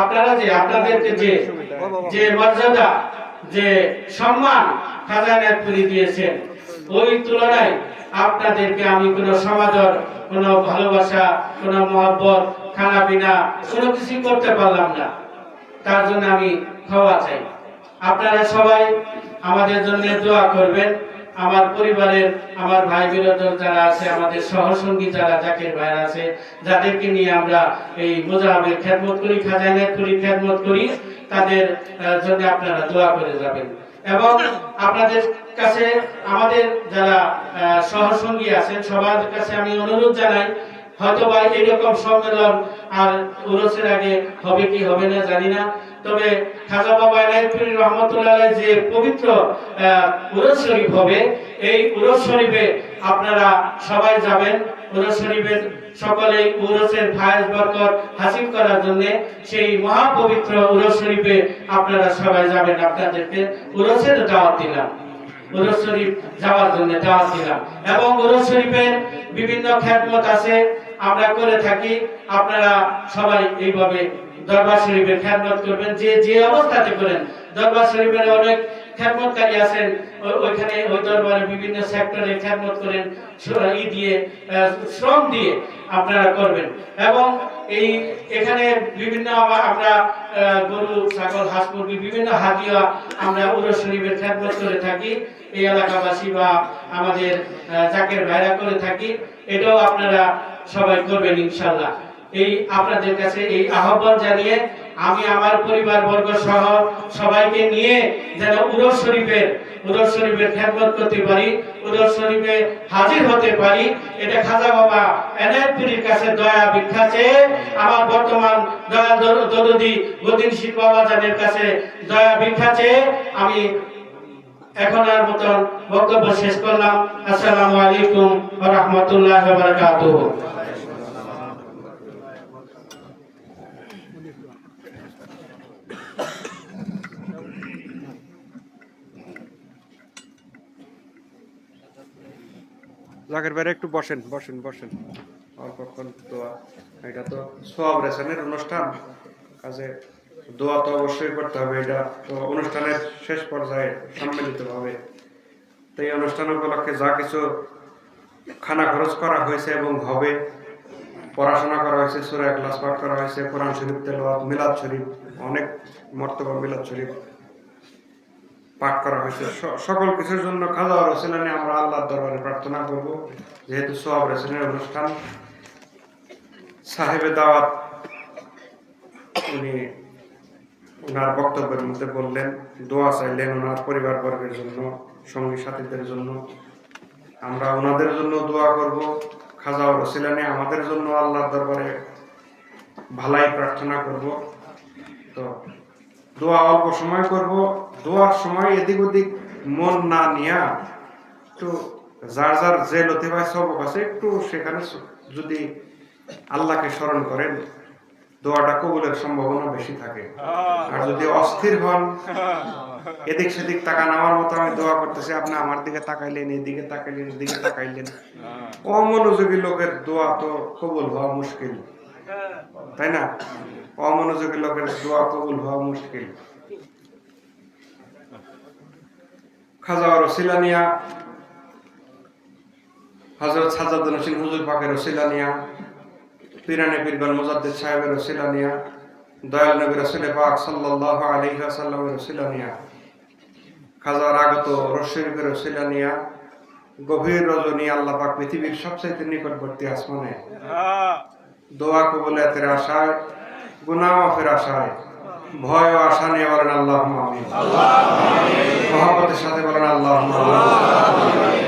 আপনারা যে আপনাদেরকে যে মর্যাদা, যে সম্মান খাজা এনায়েতপুরী দিয়েছেন, ওই তুলনায় আপনাদেরকে আমি কোনো সমাদর, কোনো ভালোবাসা, কোনো মহব্বত, খানা পিনা কোনো কিছু করতে পারলাম না। তার জন্য আমি ক্ষমা চাই। আপনারা সবাই আমাদের জন্য দোয়া করবেন। আমার পরিবারের, আমার ভাই বিরোধর যারা আছে, আমাদের সহসঙ্গী যারা জাকির ভাইরা আছে, যাদেরকে নিয়ে আমরা এই মোজাহাবের খেদমত করি, খাজা এনায়েতপুরীর খেদমত করি, তাদের জন্য আপনারা দোয়া করে যাবেন। এবং আপনাদের কাছে আমাদের যারা সহসঙ্গী আছেন সবার কাছে আমি অনুরোধ জানাই, হয়তোবা এরকম সম্মেলন আর উরসের আগে হবে কি হবে না জানি না, তবে খাজা বাবা এনায়েতপুরী রহমতুল্লাহ আলাইহি যে পবিত্র উরস শরীফ হবে, এই উরস শরীফে আপনারা সবাই যাবেন। উরস শরীফের সকলেই উরসের ফায়েজ বরকত হাসিল করার জন্য সেই মহাপবিত্র উরস শরীফে আপনারা সবাই যাবেন। আপনাদেরকে উরসের দাওয়াত দিলাম, উরস শরীফ যাওয়ার জন্য দাওয়াত দিলাম। এবং উরস শরীফের বিভিন্ন খেদমত আছে, আমরা করে থাকি। আপনারা সবাই এইভাবে দরবার শরীফের খেদমত করবেন, যে অবস্থাতে করেন। দরবার শরীফের অনেক খেদমতকারী আছেন, ওইখানে ওই দরবারে বিভিন্ন সেক্টরে খেদমত করেন, শ্রম দিয়ে আপনারা করবেন। এবং এই এখানে বিভিন্ন আমরা গরু, ছাগল, হাঁস, মুরগি বিভিন্ন হাদিয়া আমরা উরস শরীফের খেদমত করে থাকি। এই এলাকাবাসী বা আমাদের জাকের ভাইরা করে থাকি। এটাও আপনারা সবাই করবেন ইনশাআল্লাহ। এই আপনাদের কাছে এই আহ্বান জানিয়ে আমি আমার পরিবার বর্গ সহ সবাইকে নিয়ে যেন উরস শরীফের খেদমত করতে পারি, উরস শরীফে হাজির হতে পারি, এটা খাজা বাবা এনায়েতপুরীর কাছে দয়া ভিক্ষা চেয়ে, আমার বর্তমান দয়া দরদি গদিন শীষ বাবা জানের কাছে দয়া ভিক্ষা চেয়ে আমি এখন আর মতন বক্তব্য শেষ করলাম। আসসালামু আলাইকুম ওয়া রাহমাতুল্লাহি ওয়া বারাকাতুহু। জাকের ভাই একটু বসেন বসেন বসেন অল্পক্ষণ দোয়া। এটা তো সোয়াব রেশনের অনুষ্ঠান, কাজে দোয়া তো অবশ্যই করতে হবে। এটা তো অনুষ্ঠানের শেষ পর্যায়ে সম্মিলিত ভাবে, তো এই অনুষ্ঠান উপলক্ষে যা কিছু খানা খরচ করা হয়েছে এবং হবে, পড়াশোনা করা হয়েছে, সূরা ইখলাস পাঠ করা হয়েছে, কোরআন শরীফ তেলাওয়াত, মিলাদ শরীফ, অনেক মর্তবা মিলাদ শরীফ পাঠ করা হয়েছে। সকল কিছুর জন্য খাজা ওয়ার ওসিলা নিয়ে আমরা আল্লাহর দরবারে প্রার্থনা করব। যেহেতু সোয়াব রেশনের অনুষ্ঠান, সাহেবে দাওয়াত উনি ওনার বক্তব্যের মধ্যে বললেন, দোয়া চাইলেন ওনার পরিবার বর্গের জন্য, সঙ্গী সাথীদের জন্য। আমরা ওনাদের জন্য দোয়া করব, খাজা ওয়ার ওসিলা নিয়ে আমাদের জন্য আল্লাহর দরবারে ভালাই প্রার্থনা করব। তো দোয়া অল্প সময় করব, দোয়ার সময় এদিক ওদিক মন না নিয়া একটু যার যার যে লতিফায় সবক আছে একটু সেখানে যদি আল্লাহকে স্মরণ করেন, দোয়াটা কবুলের সম্ভাবনা বেশি থাকে। আর যদি অস্থির হন, এদিক সেদিক তাকান, আমার মতো আমি দোয়া করতেছি, আপনি আমার দিকে তাকাইলেন, এদিকে তাকাইলেন, এদিকে তাকাইলেন, অমনোযোগী লোকের দোয়া তো কবুল হওয়া মুশকিল, তাই না? অমনোযোগী লোকের দোয়া কবুল হওয়া মুশকিল। খাজা ওয়ার ওসিলা নিয়া, হযরত সাজ্জাদুল হোসেন হুজুর পাকের ওসিলা নিয়া, পীরানে পীরগণ মুজাদ্দিদ সাহেবের ওসিলা নিয়া, দয়াল নবী রাসূল পাক সাল্লাল্লাহু আলাইহি ওয়াসাল্লামের ওসিলা নিয়া, খাজার আগত রশ শরীফের ওসিলা নিয়া, গভীর রজনী আল্লাহ পাক পৃথিবীর সবচেয়ে নিকটবর্তী আসমানে দোয়া কবুলিয়াতের আশায়, গুনাহ মাফের আশায়, ভয় ও আশা নিয়ে বলেন আল্লাহুম্মা আমিন। মহব্বতের সাথে বলেন আল্লাহুম্মা আমিন।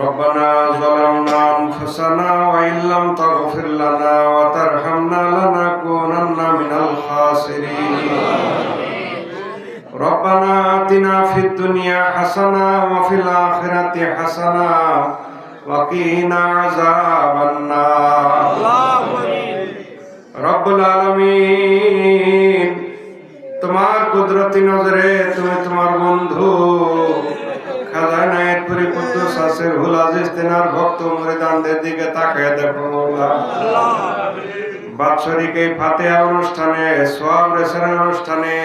রব্বানা যালামনা আনফুসানা ওয়া ইল্লাম তাগফির লানা ওয়া তারহামনা লানাকুনান্না মিনাল খাসিরিন। রব্বানা আতিনা ফিদ দুনিয়া হাসানা ওয়া ফিল আখিরাতি হাসানা ওয়া কিনা আযাবান নার। রব্বুল আলামিন, তোমার কুদরতি নজরে তুমি তোমার বন্ধু খাজা নায়েতপুরি কুদ্দুস আসির হুল আজিজ তেনার ভক্ত মুরিদানদের দিকে তাকিয়ে দেখো মাওলা। বাৎসরিক এই ফাতিহা অনুষ্ঠানে, সোয়াব রেশনের অনুষ্ঠানে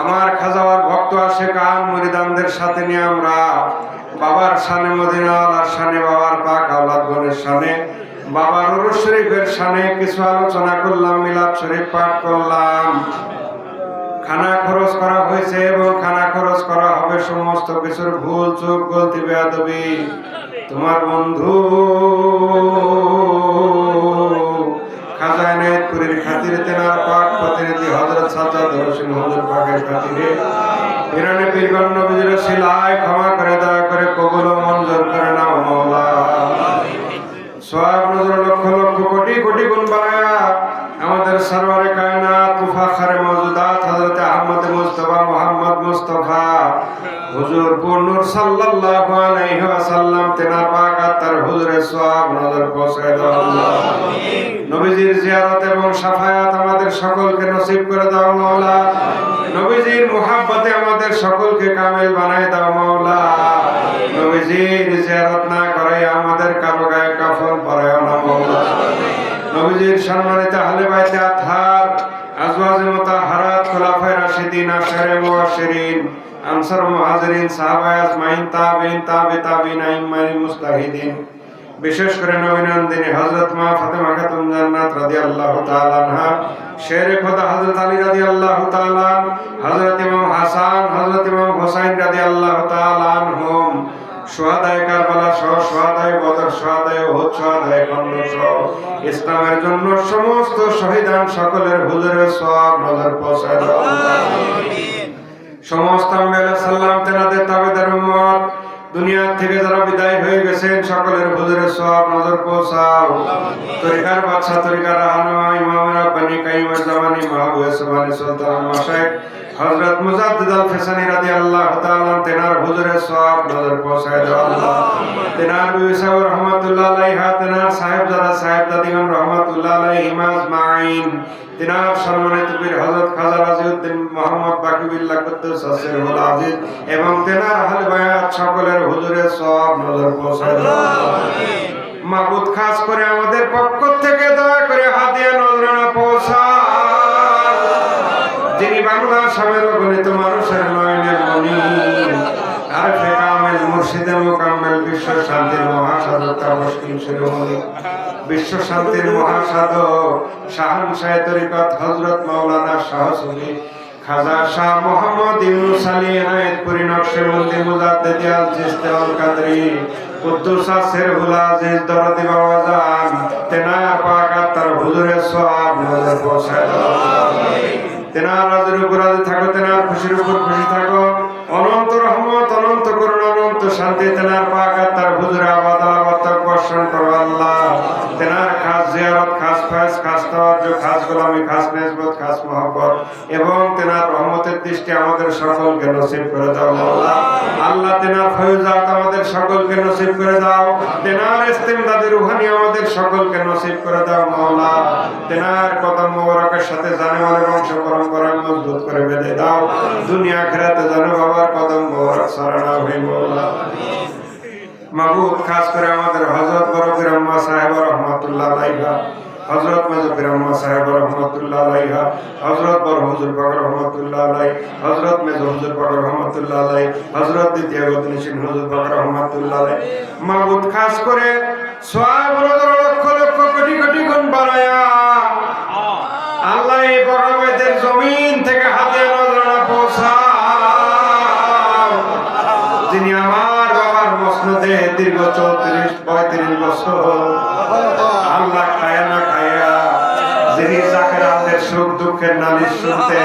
আমার খাজাওয়ার ভক্ত আশিকান মুরিদানদের সাথে নিয়ে আমরা বাবার শানে, মদিনা ওয়ালার শানে, বাবার পাক আওলাদগণের শানে, বাবার উরুস শরীফের শানে কিছু আলোচনা করলাম, মিলাদ শরীফ পাঠ করলাম। খানা খরচ করা হয়েছে এবং খানা খরচ করা হবে। সমস্ত কিছুর ভুল চুক গলতি বেয়াদবি তোমার বন্ধু খাজা নায়েতপুরীর খাতিরে, তেনার পাক প্রতিনিধি হযরত সাজ্জাদুল হোসেন হুজুর পাকের খাতিরে, পীরানে পীরগণ নবীজির ওসিলায় ক্ষমা করে, দয়া করে কবুল ও মঞ্জুর করে নাও মাওলা। সওয়াব নজর লক্ষ লক্ষ কোটি কোটি গুণ বাড়ায়া আমাদের সরওয়ারে কায়নাত মুফাখখারে মওজুদাত হযরত আহমদ মুস্তাফা মুহাম্মদ মুস্তাফা হুজুর নূর সাল্লাল্লাহু আলাইহি ওয়াসাল্লাম তেনার পাক আত্মার হুজুরে সওয়াব নজর পৌঁছায় দাও আল্লাহ। নবীজির জিয়ারত এবং শাফায়াত আমাদের সকলকে নসিব করে দাও মাওলা। নবীজির মুহাব্বতে আমাদের সকলকে কামিল বানায় দাও মাওলা। নবীজির জিয়ারত না করে আমাদের কারো গায়ে কাফন পরায়ও না মাওলা। নবীজির সম্মানিত আহলে বাইতে আতহার, আজওয়াজে মুতাহহারাত, খুলাফায়ে রাশিদিন, আশারে মুবাশশিরিন, আনসার মুহাজিরিন, সাহাবায়ে আজমাইন, তাবিঈন, তাবিঈন, আইম্মায়ে মুজতাহিদিন, বিশেষ করে নবীনন্দিনী হযরত মা ফাতেমা খাতুন জান্নাত রাদিয়াল্লাহু তাআলা আনহা, শেরে খোদা হযরত আলী রাদিয়াল্লাহু তাআলা, হযরত ইমাম হাসান, হযরত ইমাম হুসাইন রাদিয়াল্লাহু তাআলা আনহুম, শুহাদায়ে কারবালা সহ, শুহাদায়ে বদর, শুহাদায়ে উহুদ, শুহাদায়ে খন্দক সহ ইসলামের জন্য সমস্ত শহীদান সকলের হুজুরে সওয়াব নজর পৌঁছায় দাও আমিন। সমস্ত আম্বিয়া আলাইহিস সালাম তেনাদের তাবেদার উম্মত দুনিয়া থেকে যারা বিদায় হয়ে গেছেন সকলের হুজুরে সওয়াব নজর পৌঁছাও। তরিকার বাদশা, তরিকার রাহনুমা, ইমাম রাব্বানি, কাইয়ুমুজ জামানি, মাহবুবে সুবহানি, সুলতান মাশায়েখ হযরত মুজাদ্দিদ আল ফিসানি রাদিয়াল্লাহু তাআলা তেনার হুজুরের সওয়াব নজর পৌঁছায় দাও আল্লাহ। তেনার বিবি সাহেব রহমাতুল্লাহ আলাইহা, তেনার সাহেবজাদা সাহেবজাদিগণ রহমাতুল্লাহ আলাইহিম আজমাইন, তেনার সম্মানিত পীর হযরত খাজা রাজিউদ্দিন মুহাম্মদ বাকিবিল্লাহ কুদ্দুস আসিরুল আজিজ এবং তেনার আহলে বায়াত সকলের হুজুরের সওয়াব নজর পৌঁছায় দাও আমিন। মাবুদ খাস করে আমাদের পক্ষ থেকে দয়া করে হাদিয়া নজরানা পৌঁছা, যিনি বাংলা সামের গণিত মানুষের নয়নের মনি, আরফে কামেল মুর্শিদে মুকাম্মেল বিশ্ব শান্তির মহাসাধক তাবস্কিন শিরোমণি, বিশ্ব শান্তির মহাসাধক শাহানশাহ তরিকত হযরত মাওলানা শাহ সুফি খাজা শাহ মোহাম্মদ ইউনুস আলী এনায়েতপুরী নকশবন্দি মুজাদ্দিদ আল চিশতি আল কাদরি কুদ্দুস সিরহুল আজিজ দরদি বাবাজান তেনার পাক আত্মার হুজুরের সওয়াব নজর পৌঁছায় দাও আমিন। তেনার রাজের উপর রাজি থাকো, তেনার খুশির উপর খুশি থাকো, অনন্ত রহমত অনন্ত করুণা অনন্ত শান্তি তেনার পাক আত্মার হুজুরে আবাদ আলাবাদ বর্ষণ করো আল্লাহ। তেনার খাস জিয়ারত, খাস ফয়েজ, খাস তাওয়াজ্জুহ, খাস গোলামি, খাস নেসবত, খাস মহব্বত এবং তেনার রহমতের দৃষ্টি আমাদের সকলকে নসিব করে দাও আল্লাহ। আল্লাহ তেনার ফয়জাত আমাদের সকলকে নসিব করে দাও, তেনার ইস্তিমদাদি রুহানি আমাদের সকলকে নসিব করে দাও মাওলা। তেনার কদম মোবারকের সাথে জানেমানের বংশ পরম্পরা মজবুত করে বেঁধে দাও, দুনিয়া আখিরাতে জানো বাবার কদম মোবারক সারানা হই মাওলা। মাবুদ খাস করে আমাদের হযরত বড় পীর আম্মা সাহেব রহমাতুল্লাহ আলাইহা, হযরত মেজো পীর আম্মা সাহেব রহমাতুল্লাহ আলাইহা, হযরত বড় হুজুর পাক রহমাতুল্লাহ আলাই, হযরত মেজো হুজুর পাক রহমাতুল্লাহ আলাই, হযরত দ্বিতীয় গদিনিশিন হুজুর পাক রহমাতুল্লাহ আলাই। মাবুদ খাস করে সওয়াব লক্ষ লক্ষ কোটি কোটি গুণ বাড়ায়া আল্লাহ এই বড়বেদের জমিন থেকে হাতে নজরানা পৌঁছাও, যিনি আমার বাবার মসনদে দীর্ঘ 34-35 বছর আল্লাহ খায়া না খায়া, যিনি জাকেরাতের সুখ দুঃখের নালিশ শুনতে,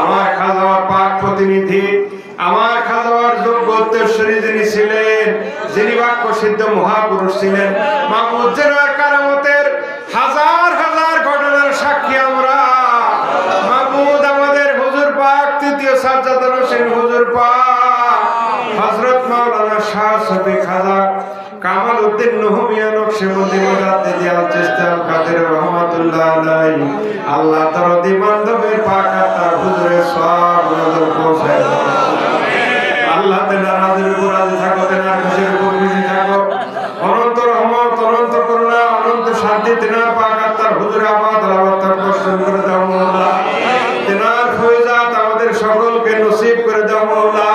আমার খাজাওয়ার পাক প্রতিনিধি, আমার খাজাওয়ার যোগ্য উত্তরসূরি যিনি ছিলেন, যিনি বাক্য সিদ্ধ মহাপুরুষ ছিলেন, মাহমুদ জেনার কারামতের হাজার হাজার ঘটনার সাক্ষী আমরা। মাহমুদ আমাদের হুজুর পাক তৃতীয় সাজ্জাদুল হোসেন হুজুর পাক হযরত মাওলানা শাহ সুফি খাজা কামাল উদ্দিন নহমিয়া নকশবন্দি মুজাদ্দিদ আল চিশতি আল কাদের রহমাতুল্লাহ আলাইহি আল্লাহ দরদি বান্ধবের পাক আত্মার হুজুরের সওয়াব নজর পৌঁছায় দাও আল্লাহ। তেনার রাজের উপর রাজি থাকো, তেনার খুশির উপর খুশি থাকো, অনন্ত রহমত অনন্ত করুণা অনন্ত শান্তি তেনার পাক আত্মার হুজুরে আবাদ আলাবাদ বর্ষণ করে দাও মাওলা। তেনার ফয়জাত আমাদের সকলকে নসিব করে দাও মাওলা,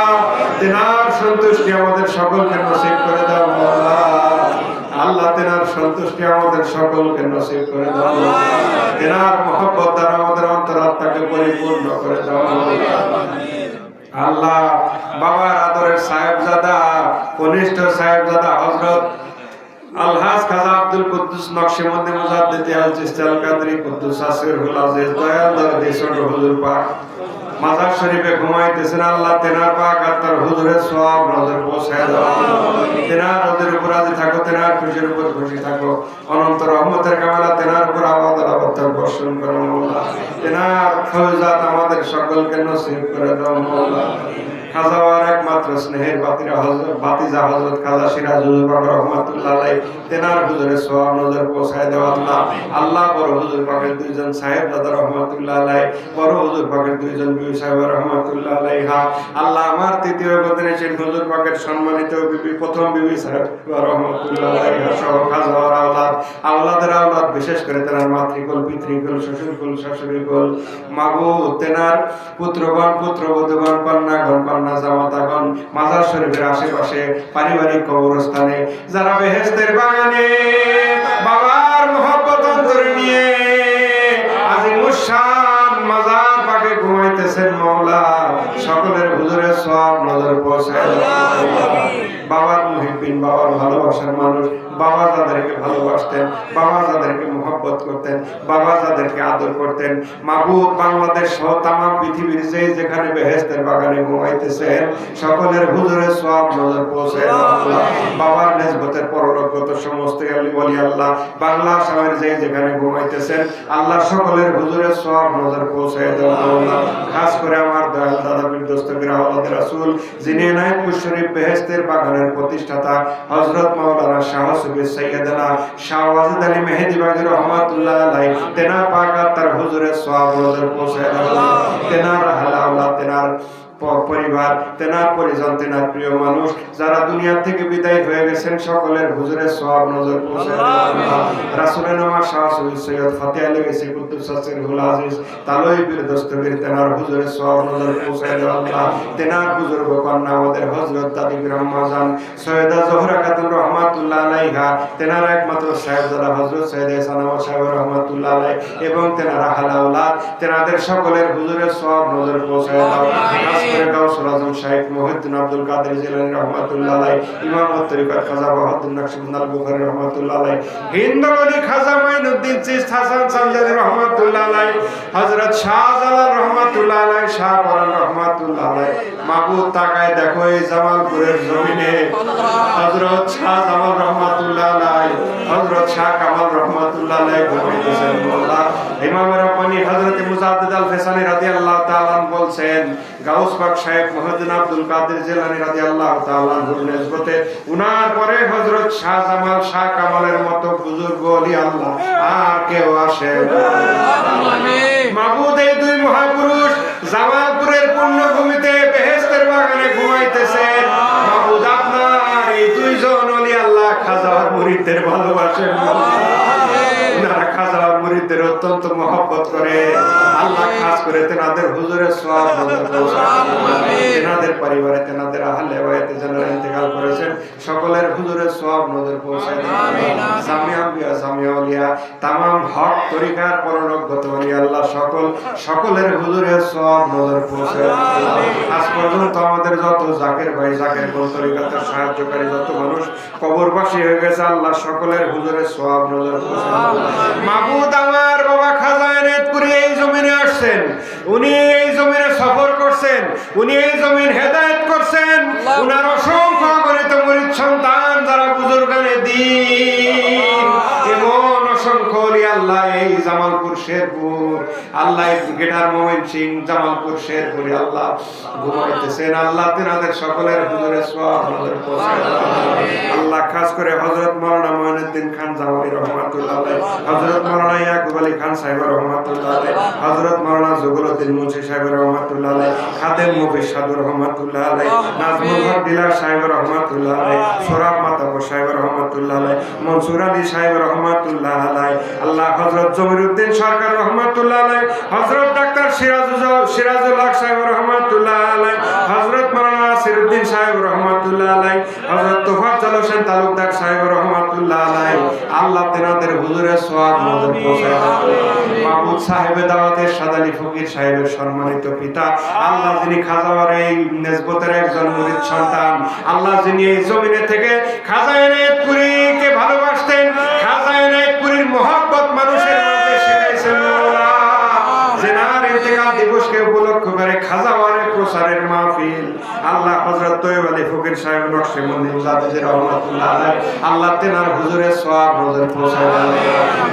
তেনার সন্তুষ্টি আমাদের সকলকে নসিব করে দাও মাওলা। আল্লাহ তেনার সন্তুষ্টি আমাদের সকলকে নসিব করে দাও, তেনার মহব্বত দ্বারা আমাদের অন্তরাত্মাকে পরিপূর্ণ করে দাও মাওলা। আল্লাহ বাবার আদরের সাহেবজাদা, কনিষ্ঠ সাহেবজাদা হযরত আলহাজ খাজা আব্দুল কুদ্দুস নকশবন্দি মুজাদ্দিদ আল চিশতি আল কাদরি কুদ্দুস আসিরুল আজিজ দয়াল দরদি ছোট হুজুর পাক মাজার শরীফে ঘুমাইতেছেন। আল্লাহ তেনার পাক আত্মার হুজুরের সওয়াব নজর পৌঁছায় দাও, তেনার রদের উপর রাজি থাকো, তেনার খুশির উপর খুশি থাকো, অনন্ত রহমতের কামালা তেনার উপর আবাদ আলাবাদ বর্ষণ করো মাওলা। তেনার ফয়জাত আমাদের সকলকে নসিব করে দাও মাওলা। খাজাওয়ার একমাত্র স্নেহের বাতিজা হযরত খাজা সিরাজ হুজুর পাক রহমাতুল্লাহ আলাইহি তেনার হুজুরের সওয়াব নজর পৌঁছায় দাও আল্লাহ। আল্লাহ বড় হুজুর পাকের দুইজন সাহেবজাদা রহমাতুল্লাহ আলাইহি, বড় হুজুর পাকের দুইজন বিবি সাহেব রহমাতুল্লাহ আলাইহা, আল্লাহ আমার তৃতীয় গদিনিশিন হুজুর পাকের সম্মানিত বিবি প্রথম বিবি সাহেব রহমাতুল্লাহ আলাইহা সহ খাজাওয়ার আওলাদ, আওলাদের আওলাদ, বিশেষ করে তেনার মাতৃকুল, পিতৃকুল, শ্বশুরকুল, শাশুড়িকুল, মাবুদ তেনার পুত্রগণ, পুত্রবধূগণ, কন্যাগণ, কন্যা জামাতাগণ, মাজার শরীফের আশেপাশে পারিবারিক কবরস্থানে যারা বেহেশতের বাগানে বাবার মহব্বত অন্তরে নিয়ে আজিমুস শান মাজার পাকে ঘুমাইতেছেন মাওলা, সকলের হুজুরের সওয়াব নজর পৌঁছায় দাও। বাবার মুহিব্বিন, বাবার ভালোবাসার মানুষ, বাবা যাদেরকে ভালোবাসতেন, বাবা যাদেরকে মহব্বত করতেন, বাবা যাদেরকে আদর করতেন, মাবুদ বাংলাদেশ সহ তাম পৃথিবীর যেখানে বেহেশতের বাগানে ঘুমাইতেছেন সকলের হুজুরের সওয়াব নজর পৌঁছে দাও আল্লাহ। বাবার নিসবতের পরলোকগত সমস্ত ওলি আল্লাহ বাংলা আসামের যেখানে ঘুমাইতেছেন আল্লাহ সকলের হুজুরের সওয়াব নজর পৌঁছে দাও আল্লাহ। খাস করে আমার দয়াল দাদা পীর দস্তগীর আওলাদ রাসূল যিনি এনায়েতপুর শরীফ বেহেশতের বাগানের প্রতিষ্ঠাতা হযরত মাওলানা শাহ সুফি সাইয়েদনা শাহ ওয়াজিদ আলী মেহেদি বাগী রহমাতুল্লাহ আলাইহি তেনার পাক তার হুজুরের সওয়াব নজর পৌঁছে দাও। তেনার আহলে আওলাদ, তেনার পরিবার, তেনার পরিজন, তেনার প্রিয় মানুষ যারা দুনিয়া থেকে বিদায় হয়ে গেছেন সকলের হুজুরের সওয়াব নজর পৌঁছে দাও। রাসূলের নামা শাহ সৈয়দ ফাতেহ আলী গাইসি কুদ্দুস সিরহুল আজিজ তালই পীর দস্তগীর তেনার হুজুরের সওয়াব নজর পৌঁছে দাও আল্লাহ। তেনার বুজুর্গ কন্যা আমাদের হযরত দাদি ব্রহ্মা জান সৈয়দা জোহরা খাতুন রহমাতুল্লাহ আলাইহা, তেনার একমাত্র সাহেবজাদা হযরত সৈয়দ সানাওয়া সাহেব রহমাতুল্লাহ আলাইহি এবং তেনার আহলে আওলাদ তেনাদের সকলের হুজুরের সওয়াব নজর পৌঁছে দাও। গাউসুল আজম শাইখ মুহিউদ্দিন আব্দুল কাদের জিলানী রহমাতুল্লাহ আলাইহি, ইমামত তরিকত খাজা বাহাউদ্দিন নকশবন্দি আল বুখারী রহমাতুল্লাহ আলাইহি, হিন্দুল ওলি খাজা মাইনুদ্দিন চিশতি হাসান সামজানি রহমাতুল্লাহ আলাইহি, হযরত শাহজালাল রহমাতুল্লাহ আলাইহি, শাহ পরান রহমাতুল্লাহ আলাইহি। মাবুদ তাকায় দেখো এই জামালপুরের জমিনে হযরত শাহ জামাল রহমাতুল্লাহ আলাইহি, হযরত শাহ কামাল রহমাতুল্লাহ আলাইহি ঘুমাইতেছেন। আল্লাহ ইমাম রাব্বানি হযরত মুজাদ্দিদ আল ফিসানি রাদিয়াল্লাহু তাআলা বলছেন গাউস পাক শাইখ মুহিউদ্দিন আব্দুল কাদের জিলানী রাদিয়াল্লাহু তাআলা আনহুর নিসবতে উনার পরে হযরত শাহ জামাল শাহ কামালের মতো বুজুর্গ ওলি আল্লাহ আর কেউ আসে না। মাবুদ এই দুই মহাপুরুষ জামালপুরের পুণ্যভূমিতে বেহেশতের বাগানে ঘুমাইতেছেন। মাবুদ আপনার এই দুইজন ওলি আল্লাহ খাজার মুরিদদের ভালোবাসেন, ওনারা খাজার মুরিদদের অত্যন্ত মহব্বত করে আল্লাহ। খাস করে তেনাদের হুজুরের সওয়াব নজর পৌঁছে তেনাদের পরিবারে তেনাদের আহলে বায়াতে যারা ইন্তেকাল করেছেন সকলের হুজুরের সওয়াব নজর পৌঁছে জামিয়া আম্বিয়া জামিয়া ওলিয়া तमाम হক তরিকার পরলোকগত ওলি আল্লাহ সকলের হুজুরের সওয়াব নজর পৌঁছে। আজ পর্যন্ত আমাদের যত জাকের ভাই জাকের কোন তরিকাতে সাহায্যকারী যত মানুষ কবরবাসী হয়ে গেছে আল্লাহ সকলের হুজুরের সওয়াব নজর পৌঁছে। মাবুদ আমার বাবা খাজা এনায়েতপুরী এই জমিনে আসছেন, উনি এই জমিনে সফর করছেন, উনি এই জমিন হেদায়েত করছেন। উনার অসংখ্য অগণিত মুরিদ সন্তান যারা বুজুর্গানে দ্বীন এমন অসংখ্য ওলি আল্লাহ এই জামালপুর শেরপুর আল্লাহ গেটার মোমিন সিং জামালপুর শেরপুরে আল্লাহ ঘুমাইতেছেন। আল্লাহ তেনাদের সকলের হুজুরের সওয়াব নজর পৌঁছে আল্লাহ। খাস করে হযরত মাওলানা মঈনুদ্দিন খান জামালি রহমাতুল্লাহ আলাইহি, হযরত মাওলানা ইয়াকুব আলী খান সাহেব রহমাতুল্লাহ আলাইহি, হযরত মাওলানা জুগলউদ্দিন মুন্সি সাহেব রহমাতুল্লাহ আলাইহি, খাদেম মুফতি সাদু রহমাতুল্লাহ আলাইহি, নাজমুল হক দিলার সাহেব রহমাতুল্লাহ আলাইহি, সোরাব মাতাবর সাহেব রহমাতুল্লাহ আলাইহি, মনসুর আলী সাহেব রহমাতুল্লাহ আলাইহি, আল্লাহ হযরত জমিরউদ্দিন সরকার রহমাতুল্লাহ আলাইহি, হযরত ডাক্তার সিরাজুল হক সাহেব রহমাতুল্লাহ আলাইহি, হযরত মাওলানা নাসিরউদ্দিন সাহেব রহমাতুল্লাহ আলাইহি, হযরত তোফাজ্জল হোসেন তালুকদার সাহেব রহমাতুল্লাহ আলাইহি। আল্লাহ তেনাদের হুজুরের সওয়াব নজর পৌঁছে মাহমুদ সাহেবে দাওয়াতের সাদালি ফকির সাহেবের সম্মানিত পিতা আল্লাহ যিনি খাজাওয়ার এই নিসবতের একজন মুরিদ সন্তান আল্লাহ যিনি এই জমিনে থেকে খাজা এনায়েতপুরীকে ভালোবাসতেন, খাজা এনায়েতপুরীর মহব্বত মানুষের মধ্যে শিখাইছেন। জেনার ইন্তেকাল দিবসকে উপলক্ষ করে খাজাওয়ারের প্রচারের মাহফিল আল্লাহ হযরত তৈয়ব আলী ফকির সাহেব নকশবন্দি মুজাদ্দিদ রহমাতুল্লাহ আলাইহি আল্লাহ তেনার হুজুরের সওয়াব নজর পৌঁছায়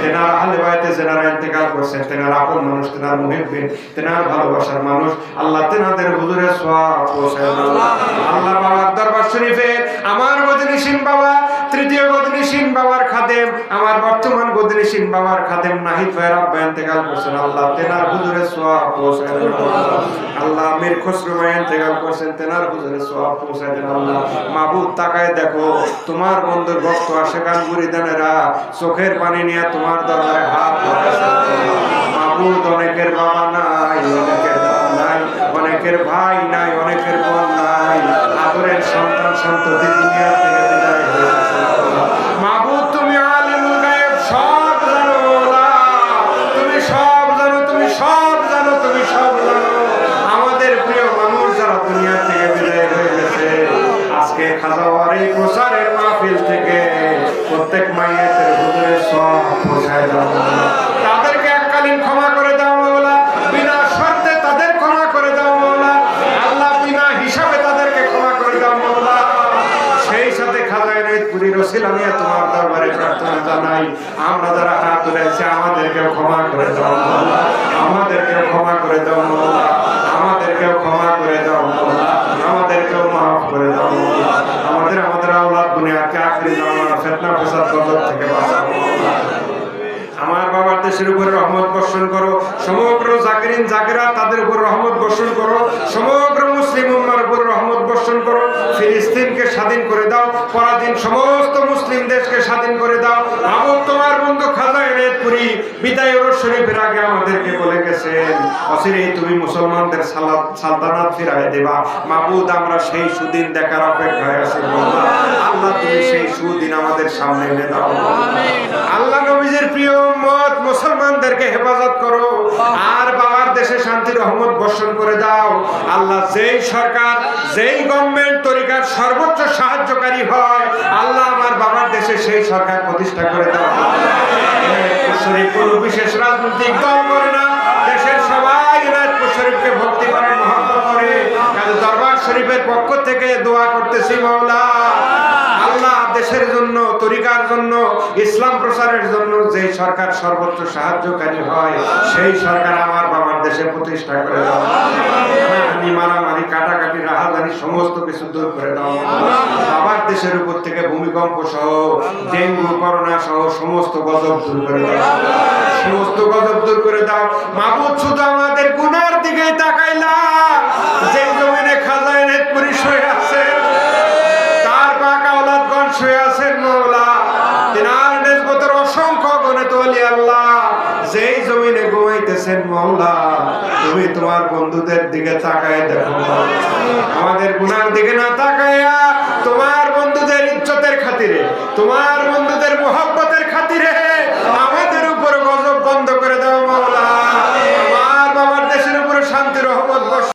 তেনার আহলে বাইতে যারা ইন্তেকাল করেছেন তেনার আপন মানুষ, তেনার মুহিব্বিন, তেনার ভালোবাসার মানুষ আল্লাহ তেনাদের হুজুরের সওয়াব পৌঁছায় আল্লাহ। বাবার দরবার শরীফে আমার মজলিসিন বাবা তৃতীয় গদনিসিন বাবার খাদেম আমার বর্তমান গদনিসিন বাবার খাদেম নাহিদ ভাই রাব্বা ইন্তেকাল করেছেন আল্লাহ তেনার হুজুরের সওয়াব পৌঁছায় আল্লাহ। আমির খসরু ভাই ইন্তেকাল করেছেন তেনার হুজুরের সওয়াব পৌঁছায় দেন আল্লাহ। মাবুদ তাকায় দেখো তোমার বন্ধুর ভক্ত আশিকান মুরিদানেরা চোখের পানি নিয়ে তোমার দরবারে হাত ধরেছে মাবুদ। অনেকের বাবা নাই, অনেকের দাদা নাই, অনেকের ভাই নাই, অনেকের বোন নাই, আদরের সন্তান সন্ততি দুনিয়া থেকে বিদায় হয়েছে মাবুদ। তুমি আলিমুল গায়ব সব জানো, তুমি সব জানো, তুমি সব জানো, তুমি সব জানো। আমাদের প্রিয় মানুষ যারা দুনিয়া থেকে বিদায় হয়ে গেছে আজকে খাজাওয়ার এই প্রচারের মাহফিল থেকে প্রত্যেক মাইয়াতের হুজুরের সওয়াব পৌঁছায় দাও মাওলা। তাদেরকে এককালীন ক্ষমা করে দাও মাওলা, বিনা শর্তে তাদের ক্ষমা করে দাও মাওলা। আল্লাহ বিনা হিসাবে তাদেরকে ক্ষমা করে দাও মাওলা। সেই সাথে খাজায় নাইতপুরীর ওসিলা নিয়ে তোমার দরবারে প্রার্থনা জানাই, আমরা যারা হাত তুলেছি আমাদেরকেও ক্ষমা করে দাও মাওলা, আমাদেরকেও ক্ষমা করে দাও মাওলা, আমাদেরকেও ক্ষমা করে দাও মাওলা, আমাদেরকেও মাফ করে দাও মাওলা। আমাদের আওলাদ দুনিয়াকে আখেরি জামানার ফিতনা ফাসাদ গজব থেকে বাঁচাও মাওলা। আমার বাবার দেশের উপর রহমত বর্ষণ করো, সমগ্র জাকিরিন জাকিরা তাদের উপর রহমত বর্ষণ করো, সমগ্র মুসলিম উম্মার উপর রহমত বর্ষণ করো। ফিলিস্তিনকে স্বাধীন করে দাও, পরাধীন সমস্ত মুসলিম দেশকে স্বাধীন করে দাও। মাবুদ তোমার বন্ধু খাজা এনায়েতপুরী বিদায় ওরস শরীফের আগে আমাদেরকে বলে গেছেন, অচিরেই তুমি মুসলমানদের সালতানাত ফিরায় দেবা। মাবুদ আমরা সেই সুদিন দেখার অপেক্ষায় আছি মাওলা। আল্লাহ তুমি সেই সুদিন আমাদের সামনে এনে দাও। আল্লাহ নবীজির প্রিয় উম্মত মুসলমানদেরকে হেফাজত করো, আর বাবার দেশে শান্তি রহমত বর্ষণ করে দাও। আল্লাহ যেই সরকার যেই গভর্নমেন্ট তরিকার সর্বোচ্চ সাহায্যকারী হয়, আল্লাহ আমার বাবার দেশে সেই সরকার প্রতিষ্ঠা করে দাও। শরীফ কোনো বিশেষ রাজনৈতিক দল করে না, দেশের সবাই এনায়েতপুর শরীফকে ভক্তি করে মহব্বত করে। কাজে দরবার শরীফের পক্ষ থেকে দোয়া করতেছি মাওলা, আল্লাহ দেশের জন্য, তরিকার জন্য, ইসলাম প্রচারের জন্য যে সরকার সর্বোচ্চ সাহায্যকারী হয়, সেই সরকার আমার বাবার দেশে প্রতিষ্ঠা করে দাও। মারামারি কাটাকাটি রাহাজানি সমস্ত কিছু দূর করে দাও। বাবার দেশের উপর থেকে ভূমিকম্প সহ, ডেঙ্গু, করোনা সহ সমস্ত গজব দূর করে দাও, সমস্ত গজব দূর করে দাও। মাবুদ শুধু আমাদের গুনার দিকে তাকাইলা, যে জমিনে খাজা এনায়েতপুরী শুয়ে আছে, তার পাক আওলাদগণ শুয়ে আছেন মাওলা, তিনার নিসবতের অসংখ্য গণিত ওলি আল্লাহ যেই জমিনে ঘুমাইতেছেন মাওলা, তুমি তোমার বন্ধুদের দিকে তাকায় দেখো মাওলা। আমাদের গুনার দিকে না তাকাইয়া তোমার বন্ধুদের ইজ্জতের খাতিরে, তোমার বন্ধুদের মুহাব্বতের খাতিরে আমাদের